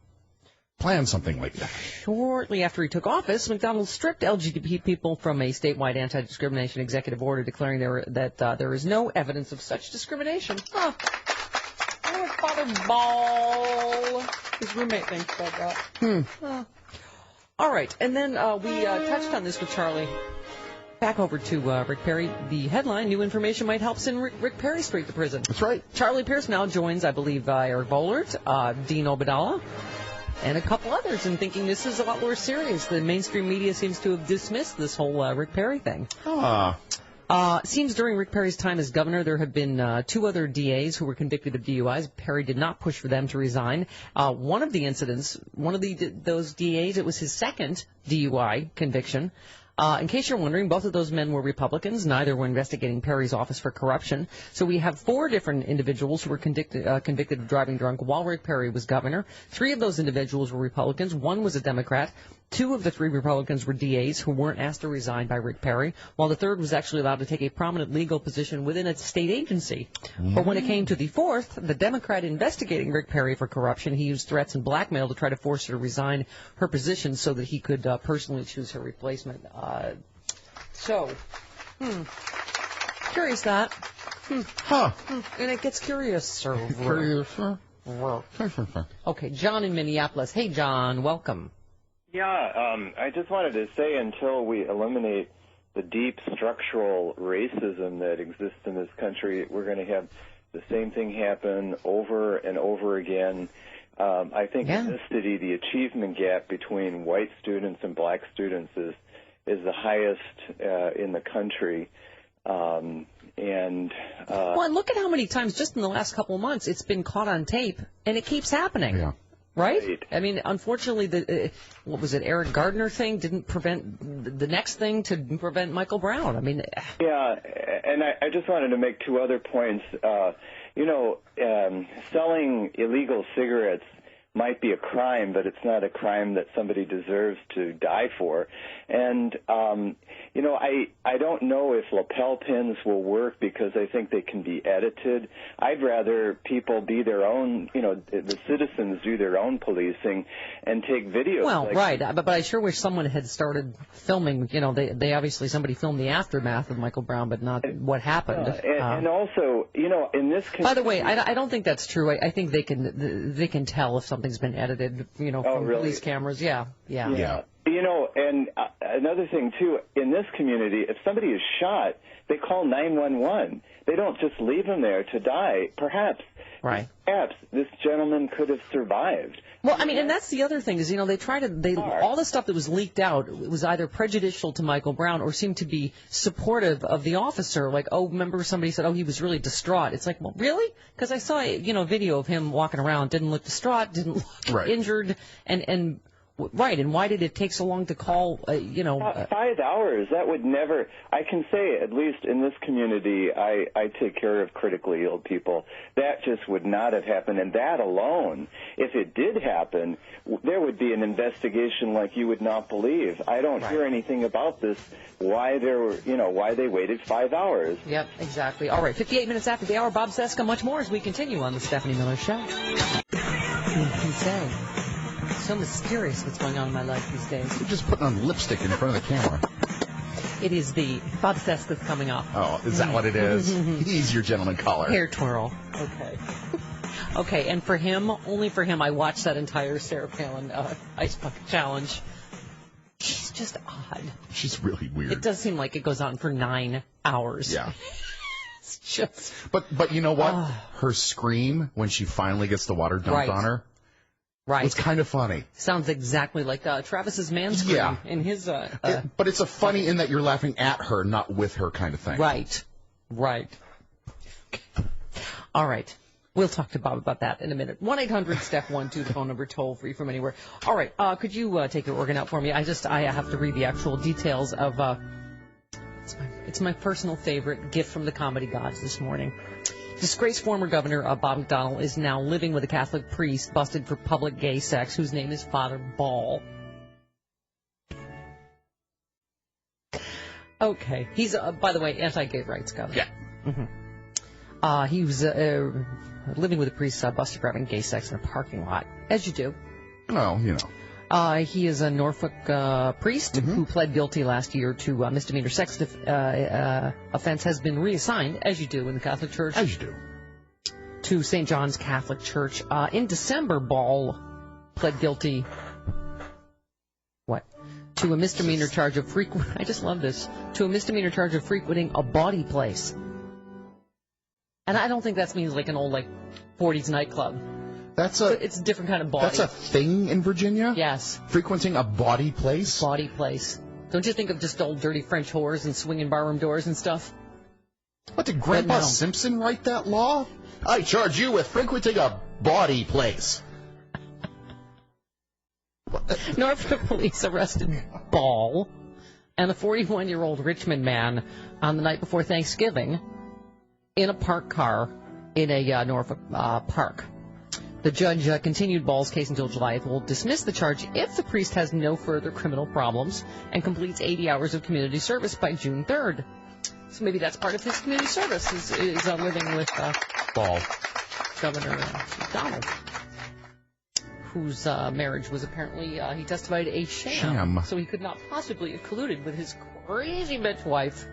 Speaker 2: plan something like that?
Speaker 1: Shortly after he took office, McDonnell stripped LGBT people from a statewide anti-discrimination executive order declaring that there is no evidence of such discrimination. Huh. I wonder what Father Ball, his roommate, thinks about that. All right. And then we touched on this with Charlie. Back over to Rick Perry. The headline, new information might help send Rick Perry straight to prison.
Speaker 2: That's right.
Speaker 1: Charlie Pierce now joins, I believe, Eric Boehlert, Dean Obadala, and a couple others in thinking this is a lot more serious. The mainstream media seems to have dismissed this whole Rick Perry thing. Seems during Rick Perry's time as governor, there have been two other DAs who were convicted of DUIs. Perry did not push for them to resign. One of the incidents, those DAs, it was his second DUI conviction. In case you're wondering, both of those men were Republicans. Neither were investigating Perry's office for corruption. So we have four different individuals who were convicted of driving drunk while Rick Perry was governor. Three of those individuals were Republicans. One was a Democrat. Two of the three Republicans were DAs who weren't asked to resign by Rick Perry, while the third was actually allowed to take a prominent legal position within a state agency. But when it came to the fourth, the Democrat investigating Rick Perry for corruption, he used threats and blackmail to try to force her to resign her position so that he could personally choose her replacement. Curious that. And it gets curious. Okay, John in Minneapolis. Hey, John, welcome.
Speaker 5: Yeah, I just wanted to say until we eliminate the deep structural racism that exists in this country, we're going to have the same thing happen over and over again. I think in this city, the achievement gap between white students and black students is the highest in the country. Well,
Speaker 1: and look at how many times just in the last couple of months it's been caught on tape, and it keeps happening.
Speaker 2: Yeah.
Speaker 1: Right? I mean, unfortunately, what was it, Eric Gardner thing didn't prevent the next thing to prevent Michael Brown. I mean...
Speaker 5: Yeah, and I just wanted to make two other points. Selling illegal cigarettes might be a crime, but it's not a crime that somebody deserves to die for. And, you know, I don't know if lapel pins will work because I think they can be edited. I'd rather people be their own, you know, the citizens do their own policing and take videos.
Speaker 1: Well, right, but I sure wish someone had started filming, you know, they obviously, somebody filmed the aftermath of Michael Brown, but not what happened.
Speaker 5: And also, you know, in this
Speaker 1: by the way, I don't think that's true. I think they can tell if something's been edited, you know, from police cameras. Yeah.
Speaker 5: You know, and another thing, too, in this community, if somebody is shot, they call 911. They don't just leave him there to die. Perhaps this gentleman could have survived.
Speaker 1: Well, I mean, and that's the other thing is, you know, all the stuff that was leaked out was either prejudicial to Michael Brown or seemed to be supportive of the officer. Like, oh, remember somebody said, oh, he was really distraught. It's like, well, really? Because I saw, you know, a video of him walking around, didn't look distraught, didn't look injured, and why did it take so long to call, you know...
Speaker 5: 5 hours, that would never... I can say, at least in this community, I take care of critically ill people. That just would not have happened, and that alone, if it did happen, there would be an investigation like you would not believe. I don't hear anything about this, why they waited 5 hours.
Speaker 1: Yep, exactly. All right, 58 minutes after the hour, Bob Cesca, much more as we continue on the Stephanie Miller Show. You can say... So mysterious what's going on in my life these days.
Speaker 2: You're just putting on lipstick in front of the camera.
Speaker 1: It is the Bob Cesca's coming up.
Speaker 2: Oh, is that what it is? He's your gentleman caller.
Speaker 1: Hair twirl. Okay. Okay, and for him, only for him, I watched that entire Sarah Palin Ice Bucket Challenge. She's just odd.
Speaker 2: She's really weird.
Speaker 1: It does seem like it goes on for 9 hours.
Speaker 2: Yeah.
Speaker 1: It's just...
Speaker 2: But you know what? Her scream when she finally gets the water dumped on her.
Speaker 1: Right.
Speaker 2: It's kind of funny.
Speaker 1: Sounds exactly like Travis's man scream in his...
Speaker 2: but it's a funny in that you're laughing at her, not with her kind of thing.
Speaker 1: Right. All right. We'll talk to Bob about that in a minute. 1-800-STEP-12, the phone number, toll free from anywhere. All right. Could you take your organ out for me? I have to read the actual details of... It's my personal favorite gift from the comedy gods this morning. Disgraced former governor Bob McDonnell is now living with a Catholic priest busted for public gay sex, whose name is Father Ball. Okay. He's, by the way, anti-gay rights governor. Yeah. He was living with a priest busted for having gay sex in a parking lot, as you do.
Speaker 2: Oh, you know.
Speaker 1: He is a Norfolk priest who pled guilty last year to misdemeanor sex offense, has been reassigned, as you do in the Catholic Church.
Speaker 2: As you do.
Speaker 1: To St. John's Catholic Church. In December, Ball pled guilty... to a misdemeanor charge of I just love this. To a misdemeanor charge of frequenting a bawdy place. And I don't think that means like an old, 40s nightclub. It's a different kind of bawdy.
Speaker 2: That's a thing in Virginia?
Speaker 1: Yes.
Speaker 2: Frequenting a bawdy place?
Speaker 1: Bawdy place. Don't you think of just old dirty French whores and swinging barroom doors and stuff?
Speaker 2: What, did Grandpa Simpson write that law? I charge you with frequenting a bawdy place.
Speaker 1: Norfolk police arrested Ball and a 41-year-old Richmond man on the night before Thanksgiving in a parked car in a Norfolk park. The judge continued Ball's case until July 8th. Will dismiss the charge if the priest has no further criminal problems and completes 80 hours of community service by June 3rd. So maybe that's part of his community service, is living with
Speaker 2: Ball,
Speaker 1: Governor McDonnell, whose marriage was apparently, he testified, a sham. So he could not possibly have colluded with his crazy bitch wife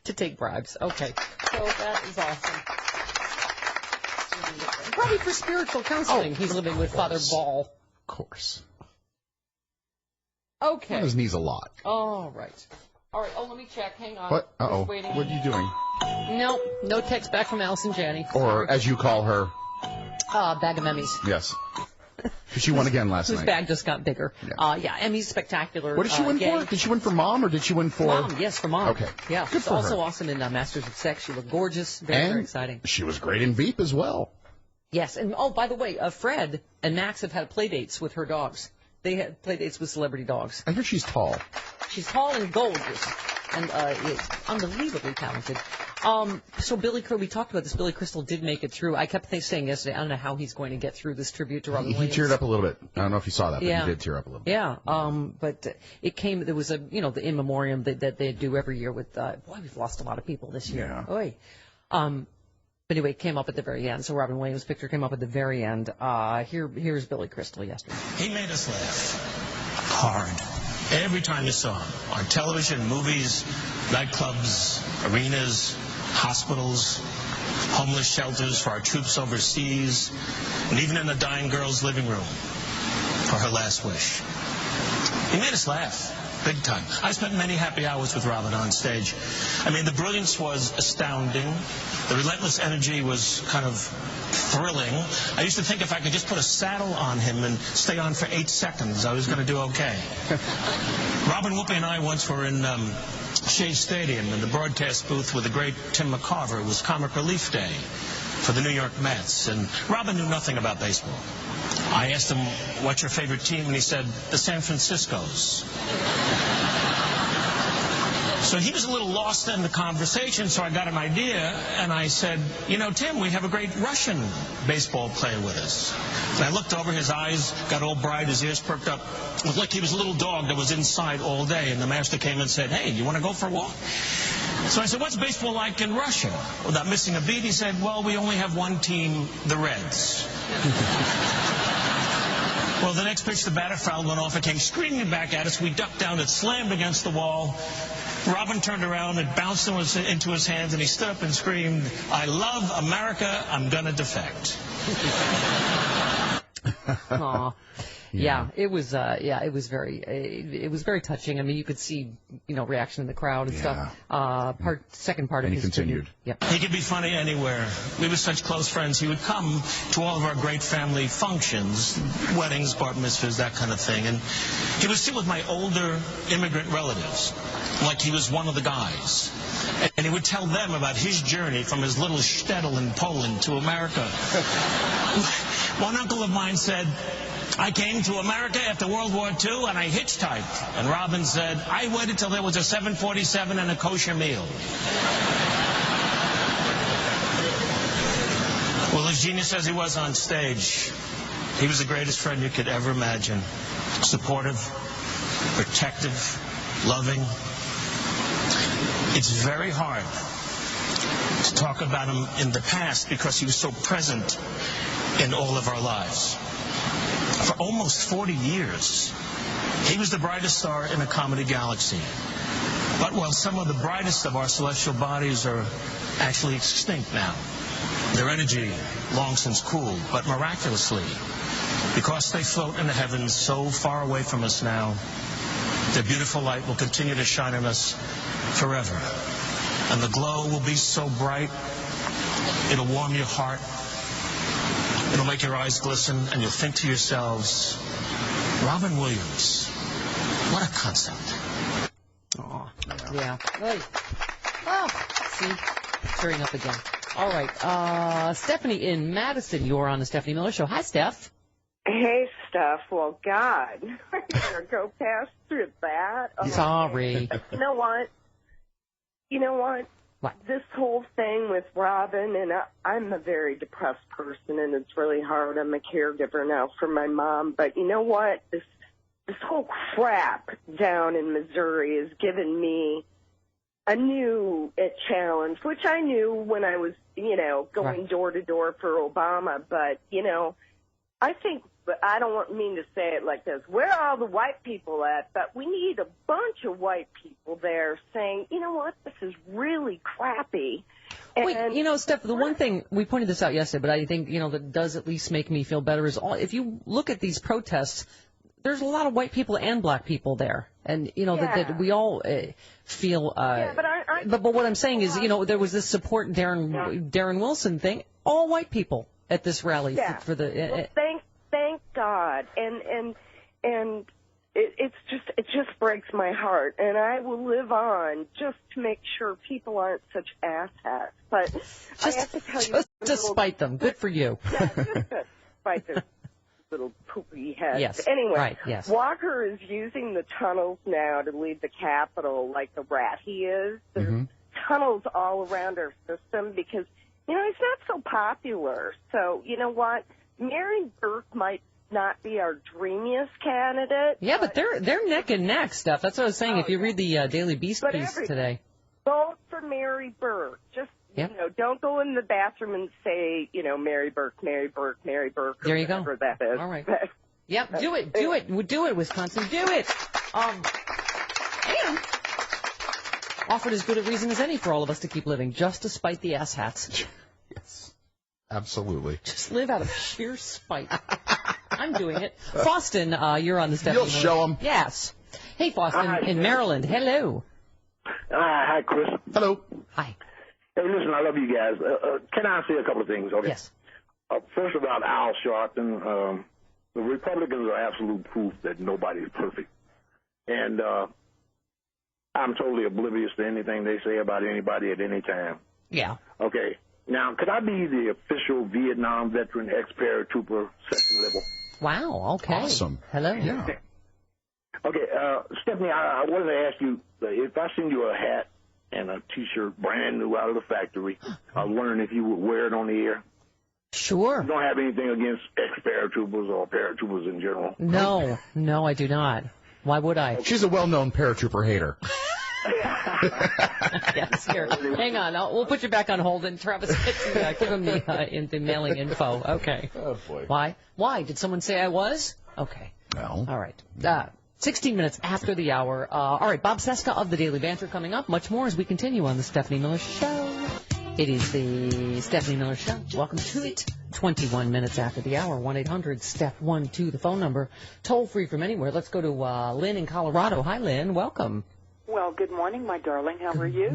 Speaker 1: to take bribes. Okay, so that is awesome. Probably for spiritual counseling, he's living with Father Ball.
Speaker 2: Of course.
Speaker 1: Okay.
Speaker 2: On his knees a lot.
Speaker 1: All right. Oh, let me check. Hang on.
Speaker 2: What? Uh-oh. What are you doing?
Speaker 1: No text back from Allison Janney.
Speaker 2: Or, as you call her...
Speaker 1: bag of Emmys.
Speaker 2: Yes. She won again last night.
Speaker 1: Whose bag just got bigger. Yeah, Emmy's spectacular.
Speaker 2: What did she win for? Did she win for Mom, or did she win for...
Speaker 1: Mom, yes, for Mom.
Speaker 2: Okay.
Speaker 1: Yeah,
Speaker 2: good
Speaker 1: she's
Speaker 2: for
Speaker 1: also
Speaker 2: her.
Speaker 1: Awesome in Masters of Sex. She looked gorgeous. Very exciting.
Speaker 2: She was great in Veep as well.
Speaker 1: Yes, and by the way, Fred and Max have had play dates with her dogs. They had play dates with celebrity dogs.
Speaker 2: I hear she's tall.
Speaker 1: She's tall and gorgeous, and is unbelievably talented. So Billy, we talked about this. Billy Crystal did make it through. I kept saying yesterday, I don't know how he's going to get through this tribute to Robin Williams.
Speaker 2: He teared up a little bit. I don't know if you saw that, but he did tear up a little bit.
Speaker 1: Yeah. But it came. There was the in memoriam that they do every year with. Boy, we've lost a lot of people this year.
Speaker 2: Yeah.
Speaker 1: Oy. But anyway, it came up at the very end. So Robin Williams' picture came up at the very end. Here's Billy Crystal yesterday.
Speaker 6: He made us laugh hard every time you saw him on television, movies, nightclubs, arenas, hospitals, homeless shelters for our troops overseas, and even in a dying girl's living room for her last wish. He made us laugh. Big time. I spent many happy hours with Robin on stage. I mean, the brilliance was astounding. The relentless energy was kind of thrilling. I used to think if I could just put a saddle on him and stay on for 8 seconds, I was going to do okay. Robin, Whoopi, and I once were in Shea Stadium in the broadcast booth with the great Tim McCarver. It was Comic Relief Day for the New York Mets, and Robin knew nothing about baseball. I asked him, what's your favorite team? And he said, the San Franciscos. So he was a little lost in the conversation, so I got an idea, and I said, you know, Tim, we have a great Russian baseball player with us. And I looked over, his eyes got all bright, his ears perked up. It was like he was a little dog that was inside all day, and the master came and said, hey, you want to go for a walk? So I said, what's baseball like in Russia? Without missing a beat, he said, well, we only have one team, the Reds. Well, the next pitch, the batter foul went off. It came screaming back at us. We ducked down. It slammed against the wall. Robin turned around. It bounced into his hands, and he stood up and screamed, I love America. I'm going to defect.
Speaker 1: Aw. Yeah, it was very touching. I mean, you could see, reaction in the crowd and stuff. Second part of his
Speaker 2: continued.
Speaker 1: Yep.
Speaker 6: He could be funny anywhere. We were such close friends. He would come to all of our great family functions, weddings, bar mitzvahs, that kind of thing. And he would sit with my older immigrant relatives, like he was one of the guys. And he would tell them about his journey from his little shtetl in Poland to America. One uncle of mine said, I came to America after World War II, and I hitchhiked. And Robin said, I waited till there was a 747 and a kosher meal. Well, as genius as he was on stage, he was the greatest friend you could ever imagine. Supportive, protective, loving. It's very hard to talk about him in the past because he was so present in all of our lives. For almost 40 years, he was the brightest star in a comedy galaxy. But while some of the brightest of our celestial bodies are actually extinct now, their energy long since cooled, but miraculously, because they float in the heavens so far away from us now, their beautiful light will continue to shine on us forever. And the glow will be so bright, it'll warm your heart. It'll make your eyes glisten, and you'll think to yourselves, Robin Williams, what a concept.
Speaker 1: Aw, yeah. Right. Oh, see, tearing up again. All right, Stephanie in Madison, you're on the Stephanie Miller Show. Hi, Steph.
Speaker 7: Hey, Steph. Well, God, I better go past through that. Oh,
Speaker 1: sorry.
Speaker 7: You know what?
Speaker 1: What?
Speaker 7: This whole thing with Robin, and I'm a very depressed person, and it's really hard. I'm a caregiver now for my mom. But you know what? This whole crap down in Missouri has given me a new challenge, which I knew when I was, going door to door for Obama. But, I think, but I don't mean to say it like this, where are all the white people at? But we need a bunch of white people there saying, you know what, this is really crappy. And
Speaker 1: wait, Steph, the one thing, we pointed this out yesterday, but I think, that does at least make me feel better is if you look at these protests, there's a lot of white people and black people there. And, that we all feel, but what I'm saying is, there was this support Darren Wilson thing, all white people at this rally for the.
Speaker 7: Well, thank God, and it just breaks my heart, and I will live on just to make sure people aren't such asshats. But I have to tell you,
Speaker 1: despite them, good for you.
Speaker 7: Yeah, just despite their little poopy heads.
Speaker 1: Yes.
Speaker 7: Anyway,
Speaker 1: right, yes.
Speaker 7: Walker is using the tunnels now to leave the Capitol like the rat he is. There's tunnels all around our system because, he's not so popular. So, you know what? Mary Burke might not be our dreamiest candidate.
Speaker 1: Yeah, but they're neck and neck, Steph. That's what I was saying. If you read the Daily Beast piece today.
Speaker 7: Vote for Mary Burke. Just, don't go in the bathroom and say, Mary Burke, Mary Burke, Mary Burke.
Speaker 1: There you go.
Speaker 7: That is.
Speaker 1: All right. Yep, do it, Wisconsin, do it. And offered as good a reason as any for all of us to keep living, just to spite the asshats.
Speaker 2: Yes, absolutely.
Speaker 1: Just live out of sheer spite. I'm doing it. Faustin, you're on the Stephanie
Speaker 2: You'll show them.
Speaker 1: Yes. Hey, Faustin, in Maryland. Hello.
Speaker 8: Hi, Chris.
Speaker 2: Hello.
Speaker 1: Hi.
Speaker 8: Hey, listen, I love you guys. Can I say a couple of things? Okay.
Speaker 1: Yes.
Speaker 8: First, about Al Sharpton. The Republicans are absolute proof that nobody's perfect. And I'm totally oblivious to anything they say about anybody at any time.
Speaker 1: Yeah.
Speaker 8: Okay. Now, could I be the official Vietnam veteran ex-paratrooper second level?
Speaker 1: Wow, okay.
Speaker 2: Awesome.
Speaker 1: Hello.
Speaker 2: Yeah.
Speaker 8: Okay, Stephanie, I wanted to ask you, if I send you a hat and a T-shirt brand new out of the factory, I was wondering if you would wear it on the air.
Speaker 1: Sure.
Speaker 8: You don't have anything against ex-paratroopers or paratroopers in general?
Speaker 1: No, I do not. Why would I?
Speaker 2: She's a well-known paratrooper hater.
Speaker 1: Yes, here. Hang on. We'll put you back on hold, and Travis, give him the mailing info. Okay.
Speaker 2: Oh, boy.
Speaker 1: Why? Did someone say I was? Okay.
Speaker 2: No.
Speaker 1: All right. 16 minutes after the hour. All right, Bob Seska of the Daily Banter coming up. Much more as we continue on the Stephanie Miller Show. It is the Stephanie Miller Show. Welcome to it. 21 minutes after the hour. 1-800-STEP-12, the phone number. Toll free from anywhere. Let's go to Lynn in Colorado. Hi, Lynn. Welcome.
Speaker 10: Well, good morning, my darling. How are you?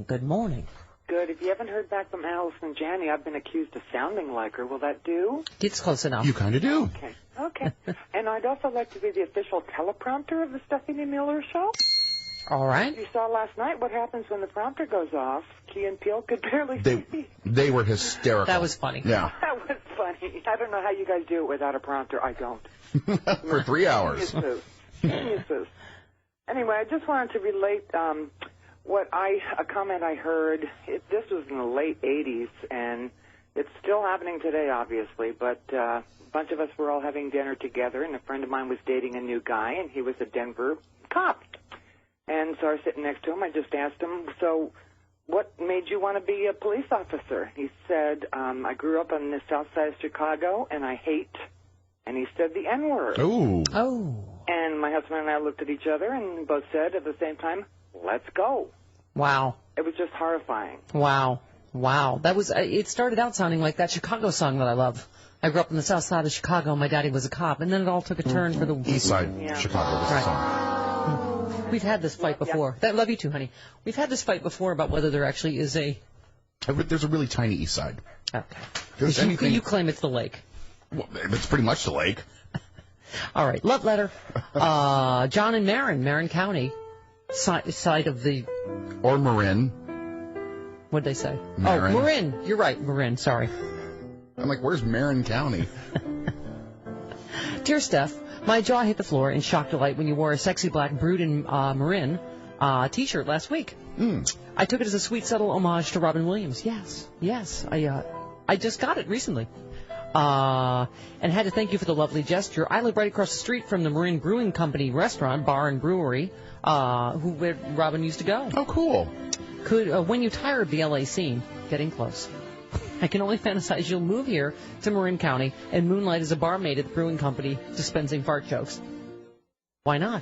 Speaker 1: Good morning.
Speaker 10: Good. If you haven't heard back from Allison Janney, I've been accused of sounding like her. Will that do?
Speaker 1: It's close enough.
Speaker 2: You kind of do.
Speaker 10: Okay. And I'd also like to be the official teleprompter of the Stephanie Miller Show.
Speaker 1: All right.
Speaker 10: You saw last night what happens when the prompter goes off. Key and Peele could barely see.
Speaker 2: They were hysterical.
Speaker 1: That was funny.
Speaker 2: Yeah.
Speaker 10: That was funny. I don't know how you guys do it without a prompter. I don't.
Speaker 2: For 3 hours.
Speaker 10: Geniuses. Anyway, I just wanted to relate a comment I heard. This was in the late 80s, and it's still happening today, obviously, but a bunch of us were all having dinner together, and a friend of mine was dating a new guy, and he was a Denver cop. And so I was sitting next to him. I just asked him, so what made you want to be a police officer? He said, I grew up on the south side of Chicago, and I hate, and he said the N-word.
Speaker 2: Ooh.
Speaker 1: Oh.
Speaker 10: And my husband and I looked at each other and both said at the same time, let's go.
Speaker 1: Wow.
Speaker 10: It was just horrifying.
Speaker 1: Wow. That was, it started out sounding like that Chicago song that I love. I grew up on the south side of Chicago. My daddy was a cop. And then it all took a turn for the
Speaker 2: east side Chicago was the song.
Speaker 1: We've had this fight before. I love you too, honey. We've had this fight before about whether there actually is a...
Speaker 2: There's a really tiny east side.
Speaker 1: Okay. You claim it's the lake.
Speaker 2: Well, it's pretty much the lake.
Speaker 1: All right. Love letter. John and Marin County, side of the...
Speaker 2: Or Marin.
Speaker 1: What'd they say?
Speaker 2: Marin.
Speaker 1: Oh, Marin. You're right, Marin. Sorry.
Speaker 2: I'm like, where's Marin County?
Speaker 1: Dear Steph, my jaw hit the floor in shock delight when you wore a sexy black Brood and Marin T-shirt last week. I took it as a sweet, subtle homage to Robin Williams. Yes. I just got it recently. And had to thank you for the lovely gesture. I live right across the street from the Marin Brewing Company restaurant, bar and brewery, where Robin used to go.
Speaker 2: Oh, cool.
Speaker 1: When you tire of the L.A. scene, getting close. I can only fantasize you'll move here to Marin County and moonlight as a barmaid at the brewing company dispensing fart jokes. Why not?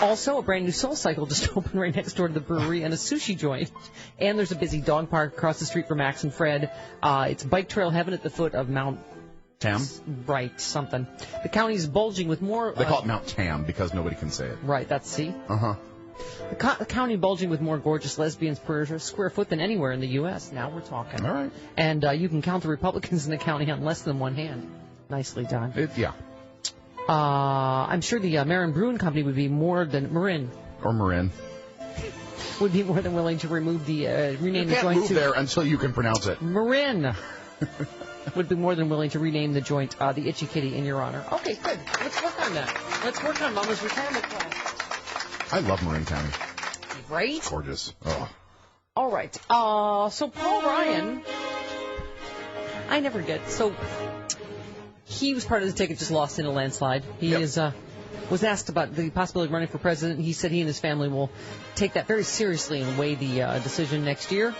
Speaker 1: Also, a brand new Soul Cycle just opened right next door to the brewery and a sushi joint. And there's a busy dog park across the street from Max and Fred. It's bike trail heaven at the foot of Mount...
Speaker 2: Tam?
Speaker 1: Right, something. The county is bulging with more...
Speaker 2: They call it Mount Tam because nobody can say it.
Speaker 1: Right, that's C.
Speaker 2: Uh-huh.
Speaker 1: The county bulging with more gorgeous lesbians per square foot than anywhere in the U.S. Now we're talking.
Speaker 2: All right.
Speaker 1: And you can count the Republicans in the county on less than one hand. Nicely done.
Speaker 2: Yeah.
Speaker 1: I'm sure the Marin Brewing Company would be more than Marin.
Speaker 2: Or Marin.
Speaker 1: Would be more than willing to remove the rename the joint.
Speaker 2: You can't move
Speaker 1: to
Speaker 2: there until you can pronounce it.
Speaker 1: Marin. Would be more than willing to rename the joint the Itchy Kitty in your honor. Okay, good. Let's work on that. Let's work on Mama's retirement class.
Speaker 2: I love Marin County.
Speaker 1: great?
Speaker 2: Gorgeous. Oh.
Speaker 1: All right. So Paul Ryan, I never get. So he was part of the ticket, just lost in a landslide. He was asked about the possibility of running for president. He said he and his family will take that very seriously and weigh the decision next year.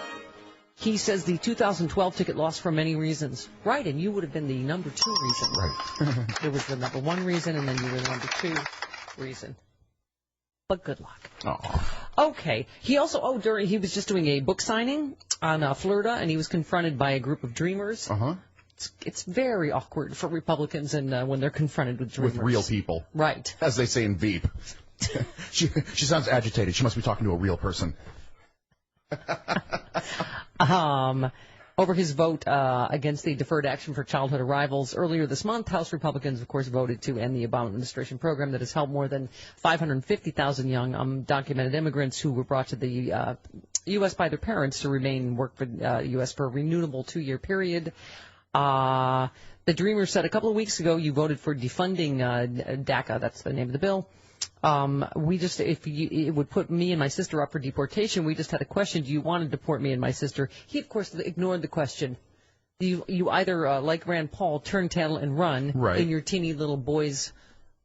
Speaker 1: He says the 2012 ticket lost for many reasons. Right, and you would have been the number 2 reason.
Speaker 2: Right.
Speaker 1: There was the number 1 reason, and then you were the number 2 reason. But good luck.
Speaker 2: Aww.
Speaker 1: Okay. He also, he was just doing a book signing on Florida, and he was confronted by a group of dreamers.
Speaker 2: Uh-huh.
Speaker 1: It's very awkward for Republicans and when they're confronted with dreamers.
Speaker 2: With real people.
Speaker 1: Right.
Speaker 2: As they say in Veep. She sounds agitated. She must be talking to a real person.
Speaker 1: Over his vote against the Deferred Action for Childhood Arrivals earlier this month, House Republicans, of course, voted to end the Obama administration program that has helped more than 550,000 young undocumented immigrants who were brought to the U.S. by their parents to remain and work for the U.S. for a renewable 2-year period. The Dreamers said a couple of weeks ago you voted for defunding DACA. That's the name of the bill. It would put me and my sister up for deportation. We just had a question. Do you want to deport me and my sister? He, of course, ignored the question. You either, like Rand Paul, turn tail and run in your teeny little boy's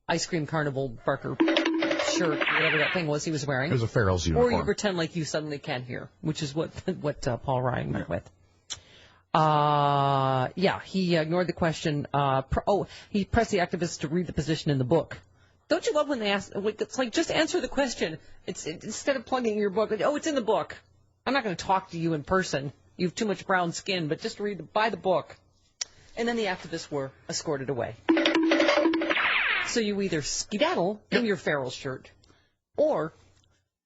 Speaker 1: ice cream carnival Barker shirt, whatever that thing was he was wearing.
Speaker 2: It was a Farrell's uniform.
Speaker 1: Or you pretend like you suddenly can't hear, which is what Paul Ryan went with. He ignored the question. He pressed the activists to read the position in the book. Don't you love when they ask? It's like, just answer the question. Instead of plugging your book. It's in the book. I'm not going to talk to you in person. You have too much brown skin, but just buy the book. And then the activists were escorted away. So you either skedaddle in your Farrell shirt, or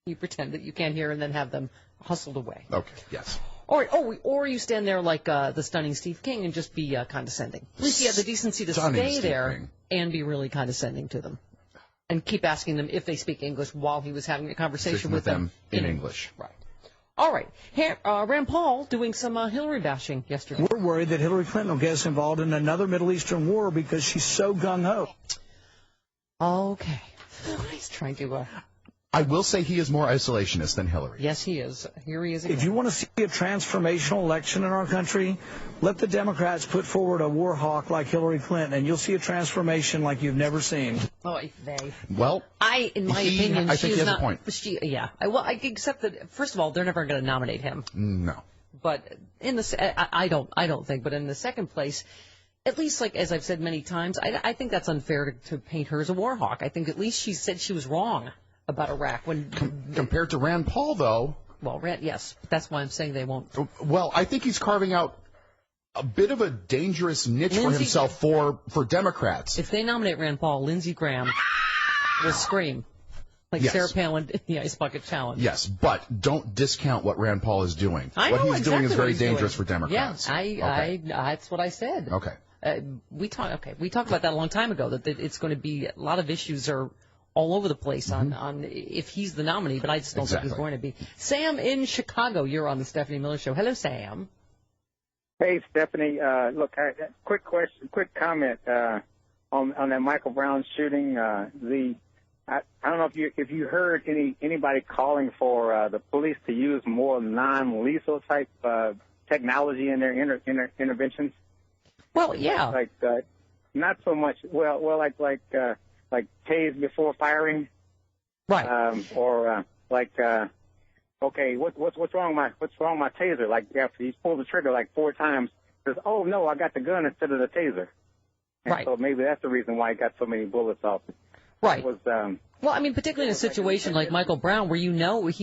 Speaker 1: you pretend that you can't hear and then have them hustled away.
Speaker 2: Okay. Yes.
Speaker 1: Or you stand there like the stunning Steve King and just be condescending. At least you have the decency to stay there and be really condescending to them. And keep asking them if they speak English while he was having a conversation with them
Speaker 2: in English.
Speaker 1: Right. All right. Rand Paul doing some Hillary bashing yesterday.
Speaker 11: We're worried that Hillary Clinton will get us involved in another Middle Eastern war because she's so gung-ho.
Speaker 1: Okay. He's trying to...
Speaker 2: I will say he is more isolationist than Hillary.
Speaker 1: Yes, he is. Here he is again.
Speaker 11: If you want to see a transformational election in our country, let the Democrats put forward a war hawk like Hillary Clinton, and you'll see a transformation like you've never seen.
Speaker 1: Oh, they.
Speaker 2: Well,
Speaker 1: in my opinion,
Speaker 2: I think he has a point.
Speaker 1: Except that, first of all, they're never going to nominate him.
Speaker 2: No.
Speaker 1: But I don't think. But in the second place, at least, like as I've said many times, I think that's unfair to paint her as a war hawk. I think at least she said she was wrong about Iraq when
Speaker 2: compared to Rand Paul, though.
Speaker 1: Well, yes, that's why I'm saying they won't.
Speaker 2: Well, I think he's carving out a bit of a dangerous niche for himself for Democrats.
Speaker 1: If they nominate Rand Paul, Lindsey Graham will scream like Sarah Palin in the Ice Bucket Challenge.
Speaker 2: Yes, but don't discount what Rand Paul is doing. What he's doing is very dangerous for Democrats.
Speaker 1: Yeah, that's what I said.
Speaker 2: Okay.
Speaker 1: We talked about that a long time ago. That it's going to be a lot of issues are all over the place on if he's the nominee, but I just don't think he's going to be. Sam in Chicago, you're on the Stephanie Miller Show. Hello, Sam.
Speaker 12: Hey, Stephanie. Look, quick question, quick comment on that Michael Brown shooting. I don't know if you heard anybody calling for the police to use more non-lethal type technology in their interventions.
Speaker 1: Well, yeah.
Speaker 12: Like not so much. Well, like tase before firing,
Speaker 1: right?
Speaker 12: Okay, what's wrong with my taser? Like after he's pulled the trigger like 4 times, says, "Oh no, I got the gun instead of the taser." And
Speaker 1: right.
Speaker 12: So maybe that's the reason why he got so many bullets off.
Speaker 1: Right.
Speaker 12: Well,
Speaker 1: I mean, particularly in a situation like Michael Brown, where he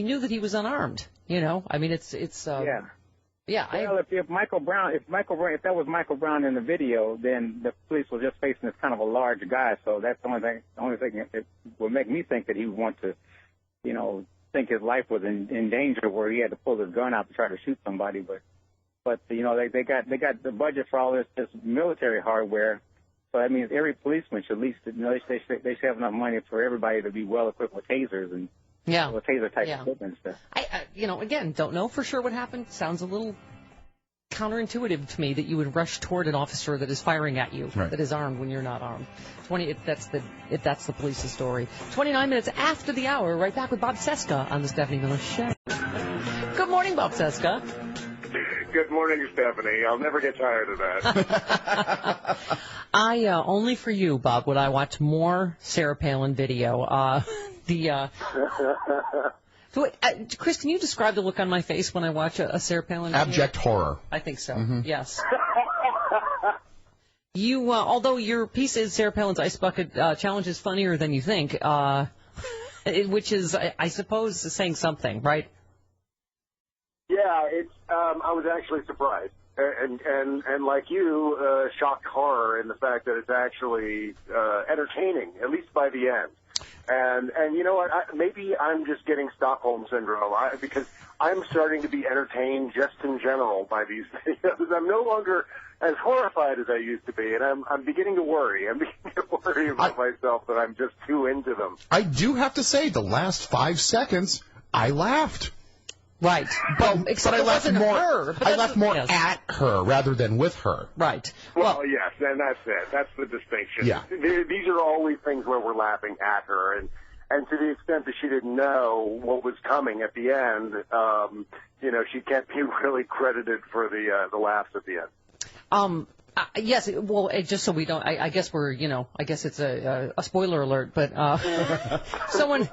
Speaker 1: knew that he was unarmed. I mean, it's
Speaker 12: yeah.
Speaker 1: Yeah.
Speaker 12: Well, if that was Michael Brown in the video, then the police were just facing this kind of a large guy. So that's the only thing that would make me think that he would want to, think his life was in danger, where he had to pull his gun out to try to shoot somebody. But they got the budget for all this military hardware. So that means every policeman should at least, they should have enough money for everybody to be well equipped with tasers and.
Speaker 1: Yeah.
Speaker 12: Taser type equipment stuff.
Speaker 1: Again, don't know for sure what happened. Sounds a little counterintuitive to me that you would rush toward an officer that is firing at you,
Speaker 2: Right.
Speaker 1: that is armed when you're not armed. That's the police's story. 29 minutes after the hour, right back with Bob Cesca on the Stephanie Miller Show. Good morning, Bob Cesca.
Speaker 13: Good morning, Stephanie. I'll never get tired of that.
Speaker 1: Only for you, Bob, would I watch more Sarah Palin video. Chris, can you describe the look on my face when I watch a Sarah Palin video?
Speaker 2: Abject horror.
Speaker 1: I think so, yes. You, although your piece is Sarah Palin's Ice Bucket Challenge is funnier than you think, which is, I suppose, saying something, right?
Speaker 13: Yeah, it's. I was actually surprised, and like you, shocked horror in the fact that it's actually entertaining, at least by the end. And you know what? Maybe I'm just getting Stockholm syndrome because I'm starting to be entertained just in general by these videos. I'm no longer as horrified as I used to be, and I'm beginning to worry. I'm beginning to worry about myself that I'm just too into them.
Speaker 2: I do have to say, the last 5 seconds, I laughed.
Speaker 1: Right,
Speaker 2: but I laughed more. I laughed more
Speaker 1: yes.
Speaker 2: at her rather than with her.
Speaker 1: Right.
Speaker 13: Well, yes, and that's it. That's the distinction.
Speaker 2: Yeah.
Speaker 13: These are always things where we're laughing at her, and to the extent that she didn't know what was coming at the end, she can't be really credited for the laughs at the end.
Speaker 1: Yes, well, just so we don't, I guess we're, I guess it's a spoiler alert, but someone,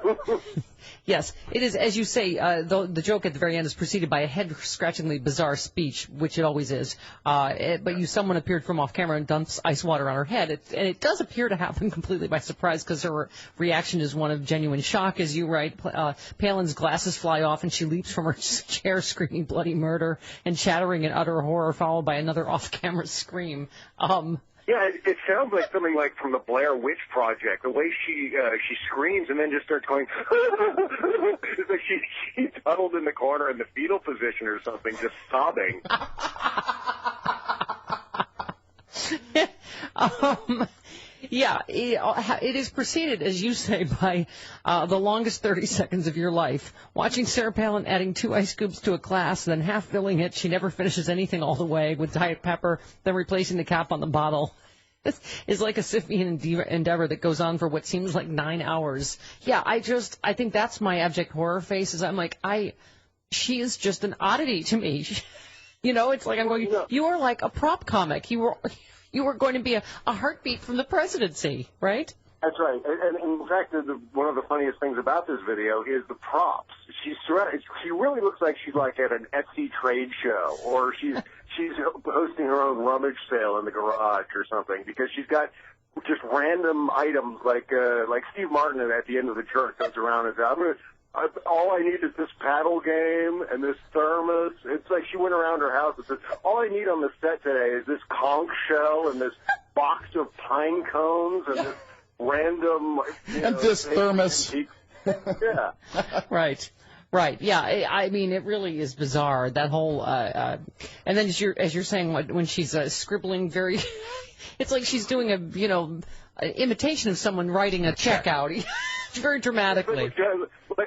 Speaker 1: yes, it is, as you say, the joke at the very end is preceded by a head-scratchingly bizarre speech, which it always is, but someone appeared from off camera and dumps ice water on her head, and it does appear to happen completely by surprise, because her reaction is one of genuine shock, as you write. Palin's glasses fly off, and she leaps from her chair screaming bloody murder and chattering in utter horror, followed by another off-camera scream.
Speaker 13: Yeah, it sounds like something like from the Blair Witch Project. The way she screams and then just starts going, it's like she's huddled in the corner in the fetal position or something, just sobbing.
Speaker 1: Yeah, it is preceded, as you say, by the longest 30 seconds of your life. Watching Sarah Palin adding 2 ice scoops to a glass, then half filling it. She never finishes anything all the way with Diet Pepper, then replacing the cap on the bottle. Is like a Sisyphean endeavor that goes on for what seems like 9 hours. Yeah, I think that's my abject horror face, is I'm like, she is just an oddity to me. It's like I'm going, you are like a prop comic. You were going to be a heartbeat from the presidency, right?
Speaker 13: That's right. And in fact, one of the funniest things about this video is the props. She really looks like she's like at an Etsy trade show, or she's hosting her own rummage sale in the garage or something, because she's got just random items like Steve Martin at the end of the church goes around and says, all I need is this paddle game and this thermos. It's like she went around her house and said, all I need on the set today is this conch shell and this box of pine cones and this random...
Speaker 2: and this thermos.
Speaker 13: Yeah.
Speaker 1: Right. Yeah, I mean, it really is bizarre, that whole, and then as you're saying, when she's scribbling very, it's like she's doing an imitation of someone writing a check out, very dramatically.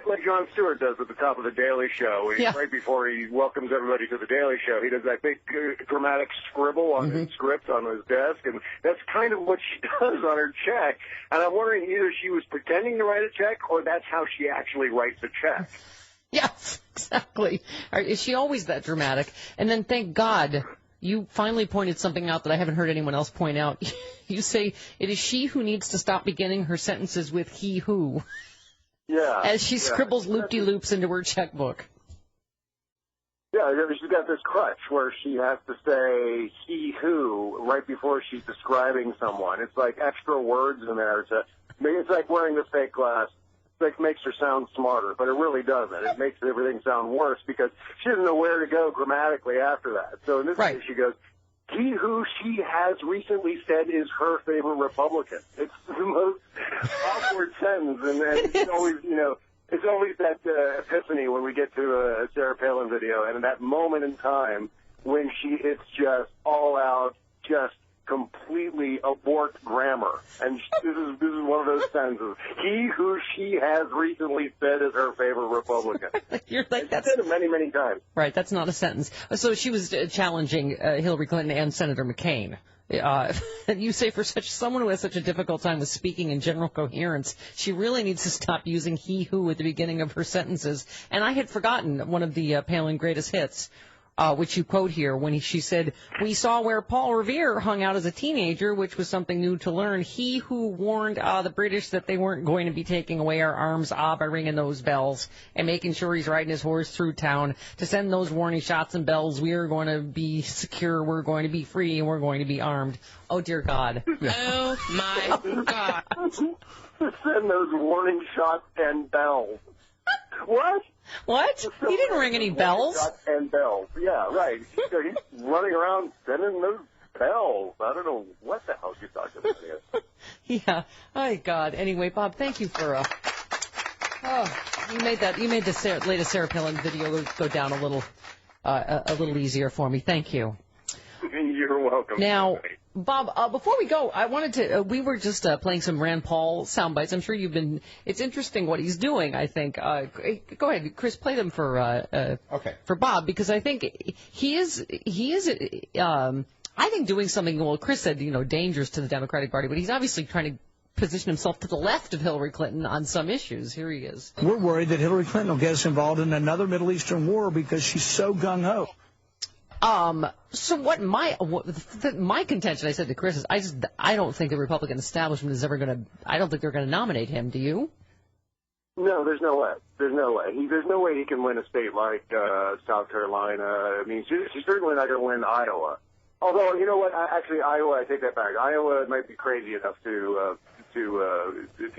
Speaker 13: Like Jon Stewart does at the top of the Daily Show. Right before he welcomes everybody to the Daily Show, he does that big dramatic scribble on his script on his desk, and that's kind of what she does on her check. And I'm wondering either she was pretending to write a check, or that's how she actually writes a check.
Speaker 1: Yes, exactly. Is she always that dramatic? And then, thank God, you finally pointed something out that I haven't heard anyone else point out. You say it is she who needs to stop beginning her sentences with he who.
Speaker 13: Yeah.
Speaker 1: As she scribbles loop-de-loops into her checkbook.
Speaker 13: Yeah, she's got this crutch where she has to say he who right before she's describing someone. It's like extra words in there. It's like wearing the fake glass. It makes her sound smarter, but it really doesn't. It makes everything sound worse because she doesn't know where to go grammatically after that. So in this case, she goes, he who she has recently said is her favorite Republican. It's the most awkward sentence, and it's always, it's always that epiphany when we get to a Sarah Palin video, and in that moment in time when it's just all out, just completely abort grammar. And this is one of those sentences. He who she has recently said is her favorite Republican.
Speaker 1: You're like, that's
Speaker 13: said it many, many times.
Speaker 1: Right, that's not a sentence. So she was challenging Hillary Clinton and Senator McCain. You say for someone who has such a difficult time with speaking in general coherence, she really needs to stop using he who at the beginning of her sentences. And I had forgotten one of the Palin greatest hits, which you quote here, when she said, "We saw where Paul Revere hung out as a teenager, which was something new to learn. He who warned the British that they weren't going to be taking away our arms by ringing those bells and making sure he's riding his horse through town to send those warning shots and bells. We are going to be secure, we're going to be free, and we're going to be armed." Oh, dear God.
Speaker 22: Oh, my God.
Speaker 13: Send those warning shots and bells. What?
Speaker 1: What? He didn't ring any bells.
Speaker 13: Shots and bells. Yeah, right. He's running around sending those bells. I don't know what the hell she's talking about here.
Speaker 1: Yeah. Oh, God. Anyway, Bob, thank you for... you made the latest Sarah Palin video go down a little easier for me. Thank you.
Speaker 13: You're welcome.
Speaker 1: Now, Bob, before we go, I wanted to, we were just playing some Rand Paul sound bites. I'm sure it's interesting what he's doing, I think. Go ahead, Chris, play them for Bob, because I think he is, I think doing something, well, Chris said, dangerous to the Democratic Party, but he's obviously trying to position himself to the left of Hillary Clinton on some issues. Here he is.
Speaker 11: We're worried that Hillary Clinton will get us involved in another Middle Eastern war because she's so gung-ho.
Speaker 1: So what my contention, I said to Chris, is I don't think the Republican establishment is ever going to, I don't think they're going to nominate him. Do you?
Speaker 13: No, there's no way. There's no way. There's no way he can win a state like South Carolina. I mean, she's certainly not going to win Iowa. Although, you know what? Actually, Iowa, I take that back. Iowa might be crazy enough to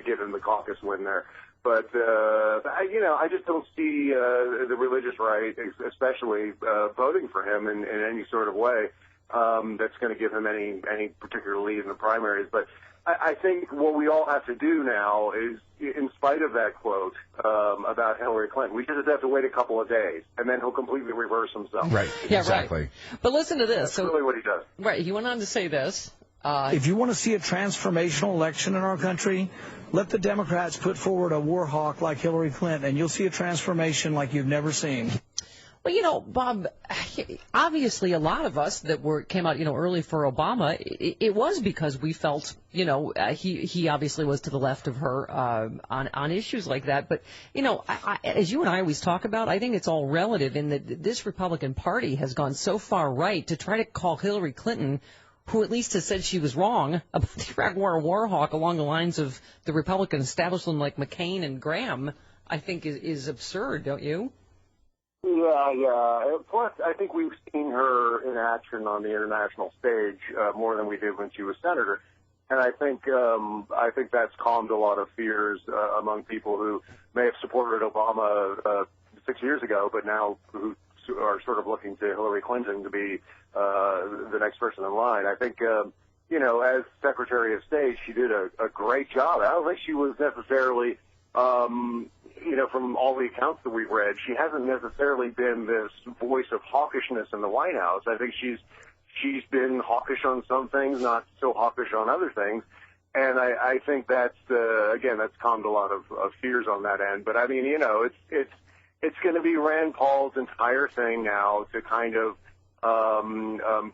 Speaker 13: give him the caucus win there. But, I just don't see the religious right, especially voting for him in any sort of way that's going to give him any particular lead in the primaries. But I think what we all have to do now is, in spite of that quote about Hillary Clinton, we just have to wait a couple of days, and then he'll completely reverse himself.
Speaker 2: Right,
Speaker 1: yeah,
Speaker 2: exactly.
Speaker 1: Right. But listen to this.
Speaker 13: That's really what he does.
Speaker 1: Right, he went on to say this.
Speaker 11: If you want to see a transformational election in our country, let the Democrats put forward a war hawk like Hillary Clinton, and you'll see a transformation like you've never seen.
Speaker 1: Well, Bob, obviously a lot of us that came out, early for Obama, it was because we felt, he obviously was to the left of her on issues like that. But, as you and I always talk about, I think it's all relative in that this Republican Party has gone so far right to try to call Hillary Clinton, who at least has said she was wrong about the Iraq War, a war hawk along the lines of the Republican establishment like McCain and Graham, I think is absurd, don't you?
Speaker 13: Yeah. Plus, I think we've seen her in action on the international stage more than we did when she was senator, and I think that's calmed a lot of fears among people who may have supported Obama 6 years ago, but now who are sort of looking to Hillary Clinton to be the next person in line. I think, as Secretary of State, she did a great job. I don't think she was necessarily, from all the accounts that we've read, she hasn't necessarily been this voice of hawkishness in the White House. I think she's been hawkish on some things, not so hawkish on other things. And I think that's calmed a lot of fears on that end. But I mean, it's going to be Rand Paul's entire thing now to kind of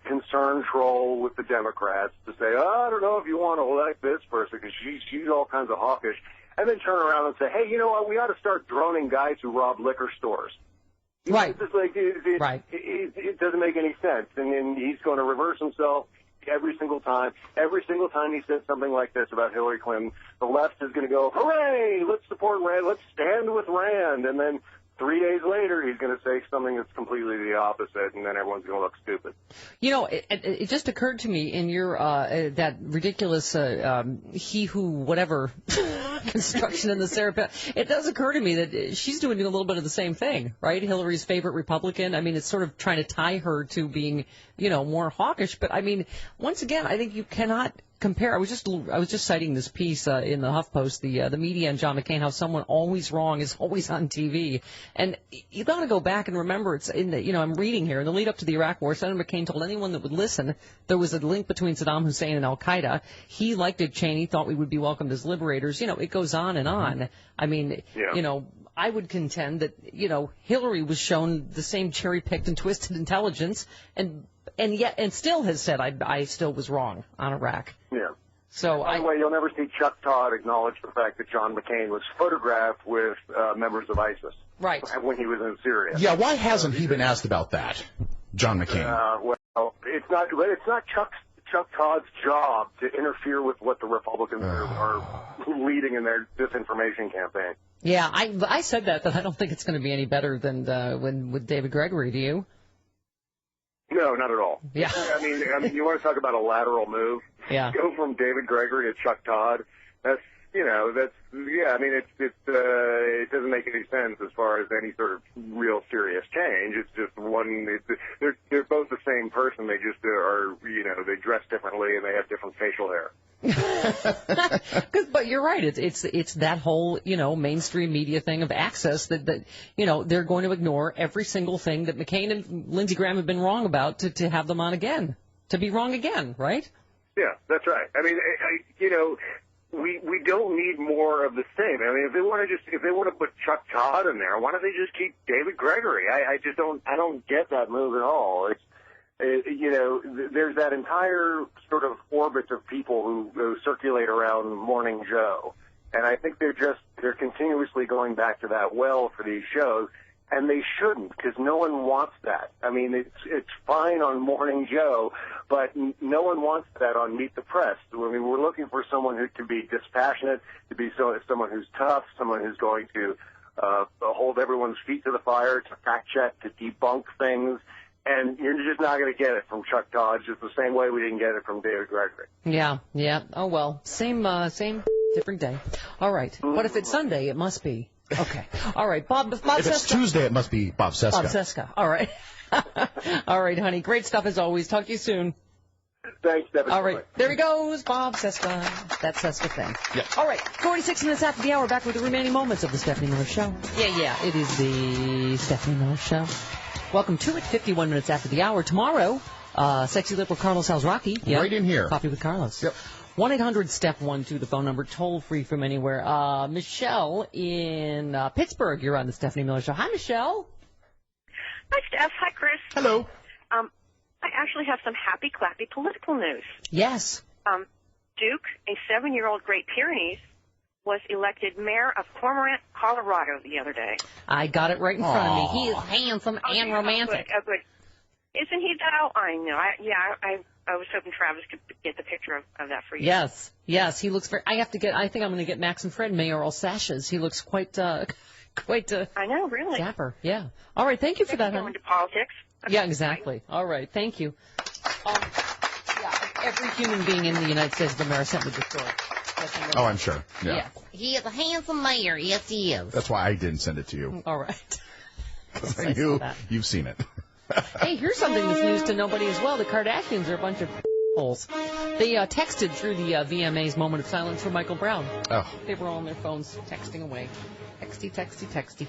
Speaker 13: concern troll with the Democrats to say, I don't know if you want to elect this person because she's all kinds of hawkish, and then turn around and say, hey, you know what, we ought to start droning guys who rob liquor stores.
Speaker 1: Right.
Speaker 13: It's just like, it doesn't make any sense, and then he's going to reverse himself every single time. Every single time he says something like this about Hillary Clinton, the left is going to go, hooray, let's support Rand, let's stand with Rand, and then 3 days later, he's going to say something that's completely the opposite, and then everyone's going to look stupid.
Speaker 1: It just occurred to me in your that ridiculous he who whatever construction in the Sarah. It does occur to me that she's doing a little bit of the same thing, right? Hillary's favorite Republican. I mean, it's sort of trying to tie her to being, more hawkish. But I mean, once again, I think you cannot compare. I was just citing this piece in the HuffPost, the media and John McCain, how someone always wrong is always on TV, and you got to go back and remember it's in the I'm reading here in the lead up to the Iraq War. Senator McCain told anyone that would listen there was a link between Saddam Hussein and Al Qaeda. He liked Dick Cheney, thought we would be welcomed as liberators. It goes on and on. I mean, I would contend that Hillary was shown the same cherry-picked and twisted intelligence, and still has said I still was wrong on Iraq.
Speaker 13: Yeah.
Speaker 1: So
Speaker 13: by the way, you'll never see Chuck Todd acknowledge the fact that John McCain was photographed with members of ISIS.
Speaker 1: Right.
Speaker 13: When he was in Syria.
Speaker 2: Yeah. Why hasn't he been asked about that, John McCain?
Speaker 13: Well, it's not Chuck Todd's job to interfere with what the Republicans are leading in their disinformation campaign.
Speaker 1: Yeah, I said that I don't think it's going to be any better than with David Gregory. Do you?
Speaker 13: No, not at all.
Speaker 1: Yeah.
Speaker 13: I mean, you want to talk about a lateral move?
Speaker 1: Yeah.
Speaker 13: Go from David Gregory to Chuck Todd. I mean, it doesn't make any sense as far as any sort of real serious change. It's just they're both the same person. They just they dress differently and they have different facial hair.
Speaker 1: But you're right. It's that whole mainstream media thing of access that they're going to ignore every single thing that McCain and Lindsey Graham have been wrong about to have them on again, to be wrong again, right?
Speaker 13: Yeah, that's right. I mean, we don't need more of the same. I mean, if they want to put Chuck Todd in there, why don't they just keep David Gregory? I don't get that move at all. There's that entire sort of orbit of people who circulate around Morning Joe, and I think they're continuously going back to that well for these shows, and they shouldn't, because no one wants that. I mean, it's fine on Morning Joe, but no one wants that on Meet the Press. I mean, we're looking for someone who can be dispassionate, to be someone who's tough, someone who's going to hold everyone's feet to the fire, to fact check, to debunk things. And you're just not going to get it from Chuck Todd, just the same way we didn't get it from David Gregory.
Speaker 1: Yeah. Oh, well, same, different day. All right. But if it's Sunday, it must be. Okay. All right. Bob
Speaker 2: if
Speaker 1: Seska.
Speaker 2: It's Tuesday, it must be Bob Seska.
Speaker 1: Bob Seska. All right. All right, honey. Great stuff as always. Talk to you soon.
Speaker 13: Thanks, Devin.
Speaker 1: All right. There he goes, Bob Seska. That Seska thing.
Speaker 2: Yeah.
Speaker 1: All right. 46 minutes after the hour, back with the remaining moments of the Stephanie Miller Show. Yeah. It is the Stephanie Miller Show. Welcome to it. 51 minutes after the hour. Tomorrow, sexy liberal Carlos Alzraki. Yeah.
Speaker 2: Right in here.
Speaker 1: Coffee with Carlos.
Speaker 2: Yep.
Speaker 1: 1-800-STEPH-1-2, the phone number, toll free from anywhere. Michelle in Pittsburgh, you're on the Stephanie Miller Show. Hi, Michelle.
Speaker 14: Hi, Steph. Hi, Chris.
Speaker 2: Hello.
Speaker 14: I actually have some happy, clappy political news.
Speaker 1: Yes.
Speaker 14: Duke, a 7-year-old Great Pyrenees, was elected mayor of Cormorant, Colorado the other day.
Speaker 1: I got it right in front of me. He is handsome and romantic.
Speaker 14: Oh, good. Isn't he, though? I know. I was hoping Travis could get the picture of that for you.
Speaker 1: Yes. He looks very. I think I'm going to get Max and Fred mayoral sashes. He looks quite. I
Speaker 14: know, really.
Speaker 1: Dapper. Yeah. All right. Thank you for that,
Speaker 14: honey. Go into politics.
Speaker 1: Yeah, exactly. All right. Thank you. Every human being in the United States of America sent me the story.
Speaker 2: Oh, I'm sure. Yeah.
Speaker 3: He is a handsome mayor. Yes, he is.
Speaker 2: That's why I didn't send it to you.
Speaker 1: All right.
Speaker 2: Because I knew you've seen it.
Speaker 1: Hey, here's something that's news to nobody as well. The Kardashians are a bunch of holes. They texted through the VMA's moment of silence for Michael Brown.
Speaker 2: Oh.
Speaker 1: They were on their phones texting away. Texty.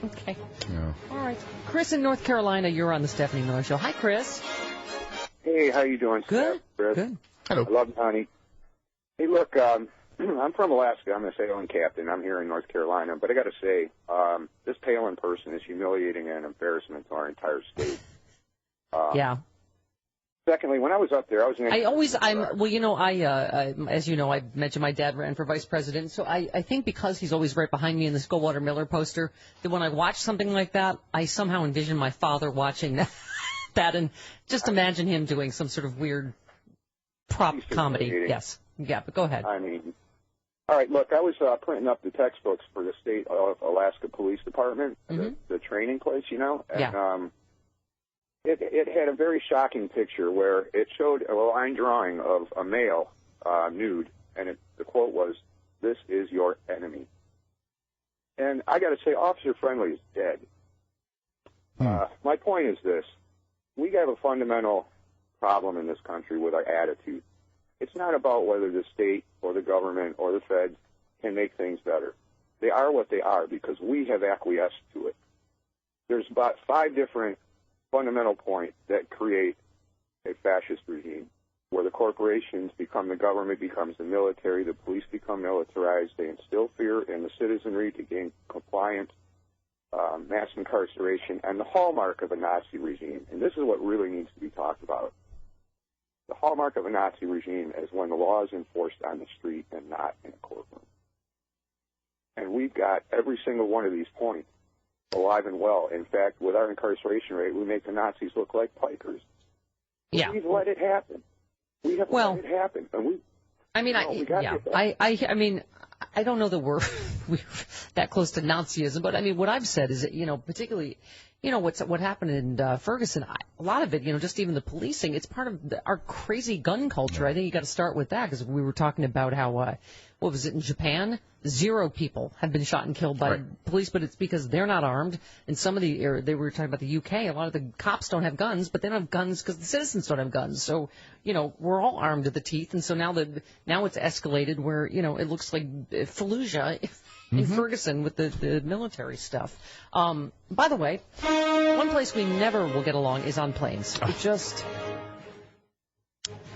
Speaker 1: Okay.
Speaker 2: Yeah.
Speaker 1: All right. Chris in North Carolina, you're on the Stephanie Miller Show. Hi, Chris.
Speaker 15: Hey, how you doing?
Speaker 1: Good.
Speaker 15: Chris?
Speaker 1: Good.
Speaker 15: Hello. I love you, honey. Hey, look, I'm from Alaska. I'm a sailing captain. I'm here in North Carolina. But I got to say, this Palin person is humiliating and embarrassment to our entire state.
Speaker 1: Yeah.
Speaker 15: Secondly, when I was up there, I was in...
Speaker 1: as you know, I mentioned my dad ran for vice president, so I think because he's always right behind me in this Goldwater Miller poster, that when I watch something like that, I somehow envision my father watching that and just imagine him doing some sort of weird prop comedy. Yes. Yeah, but go ahead.
Speaker 15: I mean, all right, look, I was printing up the textbooks for the state of Alaska Police Department, the training place, and it had a very shocking picture where it showed a line drawing of a male nude, and the quote was, "This is your enemy." And I got to say, Officer Friendly is dead. My point is this. We have a fundamental problem in this country with our attitude. It's not about whether the state or the government or the feds can make things better. They are what they are because we have acquiesced to it. There's about 5 different fundamental points that create a fascist regime, where the corporations become the government, becomes the military, the police become militarized, they instill fear in the citizenry to gain compliance, mass incarceration, and the hallmark of a Nazi regime, and this is what really needs to be talked about. The hallmark of a Nazi regime is when the law is enforced on the street and not in a courtroom. And we've got every single one of these points alive and well. In fact, with our incarceration rate, we make the Nazis look like pikers.
Speaker 1: Yeah.
Speaker 15: We've let it happen. We have let it happen. And
Speaker 1: I mean, I mean, I don't know that we're that close to Nazism, but I mean, what I've said is that, you know, particularly, you know, what happened in Ferguson, a lot of it, you know, just even the policing, it's part of our crazy gun culture. I think you got to start with that because we were talking about how, what was it, in Japan? 0 people have been shot and killed by police, but it's because they're not armed. And some of they were talking about the UK, a lot of the cops don't have guns, but they don't have guns because the citizens don't have guns. So, you know, we're all armed to the teeth. And so now it's escalated where, you know, it looks like Fallujah in Ferguson with the military stuff. By the way, one place we never will get along is on planes. We just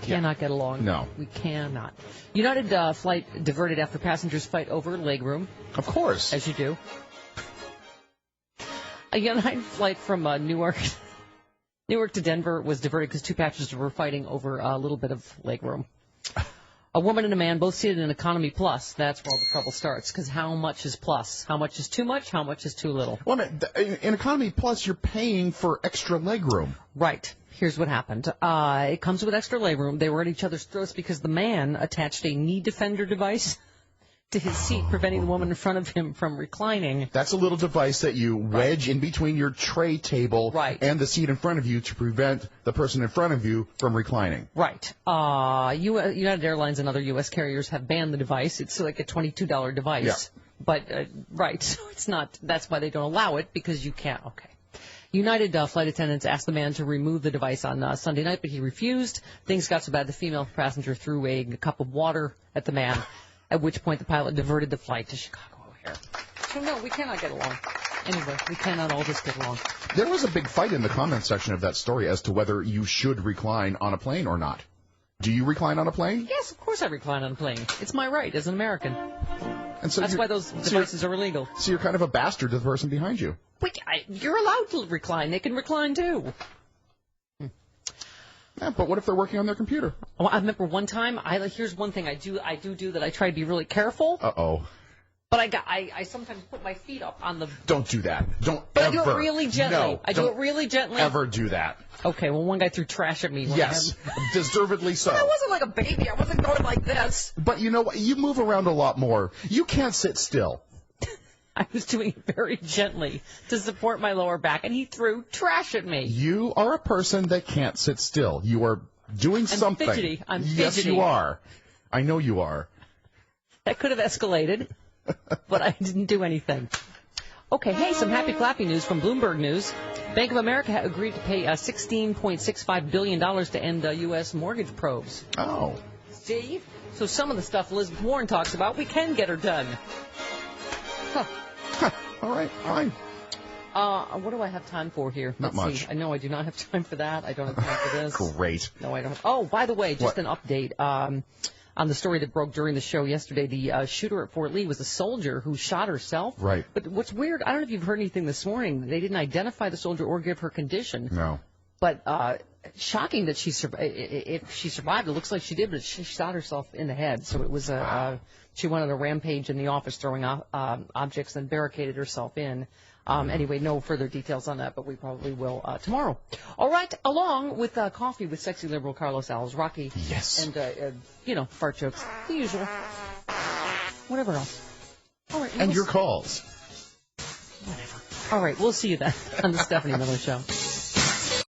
Speaker 1: cannot get along.
Speaker 2: No.
Speaker 1: We cannot. United flight diverted after passengers fight over legroom.
Speaker 2: Of course.
Speaker 1: As you do. A United flight from Newark to Denver was diverted because 2 passengers were fighting over a little bit of legroom. A woman and a man both seated in economy plus. That's where all the trouble starts. Because how much is plus? How much is too much? How much is too little?
Speaker 2: Well, in economy plus, you're paying for extra legroom.
Speaker 1: Right. Here's what happened. It comes with extra legroom. They were at each other's throats because the man attached a knee defender device to his seat, preventing the woman in front of him from reclining.
Speaker 2: That's a little device that you wedge in between your tray table and the seat in front of you to prevent the person in front of you from reclining.
Speaker 1: Right. United Airlines and other U.S. carriers have banned the device. It's like a $22 device.
Speaker 2: Yeah.
Speaker 1: But, right, so it's not, that's why they don't allow it, because you can't, okay. United flight attendants asked the man to remove the device on Sunday night, but he refused. Things got so bad the female passenger threw a cup of water at the man, at which point the pilot diverted the flight to Chicago O'Hare. So, no, we cannot get along. Anyway, we cannot all just get along.
Speaker 2: There was a big fight in the comments section of that story as to whether you should recline on a plane or not. Do you recline on a plane?
Speaker 1: Yes, of course I recline on a plane. It's my right as an American.
Speaker 2: And so
Speaker 1: that's why those devices are illegal.
Speaker 2: So you're kind of a bastard to the person behind you.
Speaker 1: Wait, you're allowed to recline. They can recline, too.
Speaker 2: Yeah, but what if they're working on their computer?
Speaker 1: Oh, I remember one time, here's one thing I do that I try to be really careful.
Speaker 2: Uh-oh.
Speaker 1: But I sometimes put my feet up on the...
Speaker 2: Don't do that. Don't
Speaker 1: but
Speaker 2: ever.
Speaker 1: I do it really gently.
Speaker 2: No,
Speaker 1: I do it really gently.
Speaker 2: Ever do that.
Speaker 1: Okay, well, one guy threw trash at me.
Speaker 2: Yes, deservedly so.
Speaker 1: But I wasn't like a baby. I wasn't going like this.
Speaker 2: But you know what? You move around a lot more. You can't sit still.
Speaker 1: I was doing it very gently to support my lower back, and he threw trash at me.
Speaker 2: You are a person that can't sit still. You are doing something.
Speaker 1: Fidgety. I'm fidgety.
Speaker 2: Yes, you are. I know you are.
Speaker 1: That could have escalated, but I didn't do anything. Okay, hey, some happy clappy news from Bloomberg News. Bank of America agreed to pay $16.65 billion to end U.S. mortgage probes.
Speaker 2: Oh.
Speaker 1: See? So some of the stuff Elizabeth Warren talks about, we can get her done. Huh.
Speaker 2: All right, fine.
Speaker 1: What do I have time for here?
Speaker 2: Not
Speaker 1: Let's
Speaker 2: much.
Speaker 1: See. I know I do not have time for that. I don't have time for this.
Speaker 2: Great.
Speaker 1: No, I don't have... Oh, by the way, just an update on the story that broke during the show yesterday. The shooter at Fort Lee was a soldier who shot herself.
Speaker 2: Right.
Speaker 1: But what's weird, I don't know if you've heard anything this morning. They didn't identify the soldier or give her condition.
Speaker 2: No.
Speaker 1: But shocking that if she survived, it looks like she did, but she shot herself in the head. So it was she went on a rampage in the office, throwing objects, and barricaded herself in. Anyway, no further details on that, but we probably will tomorrow. All right, along with Coffee with Sexy Liberal Carlos Alves,
Speaker 2: yes,
Speaker 1: and fart jokes, the usual, whatever else. All right,
Speaker 2: and your calls.
Speaker 1: Whatever. All right, we'll see you then on the Stephanie Miller Show.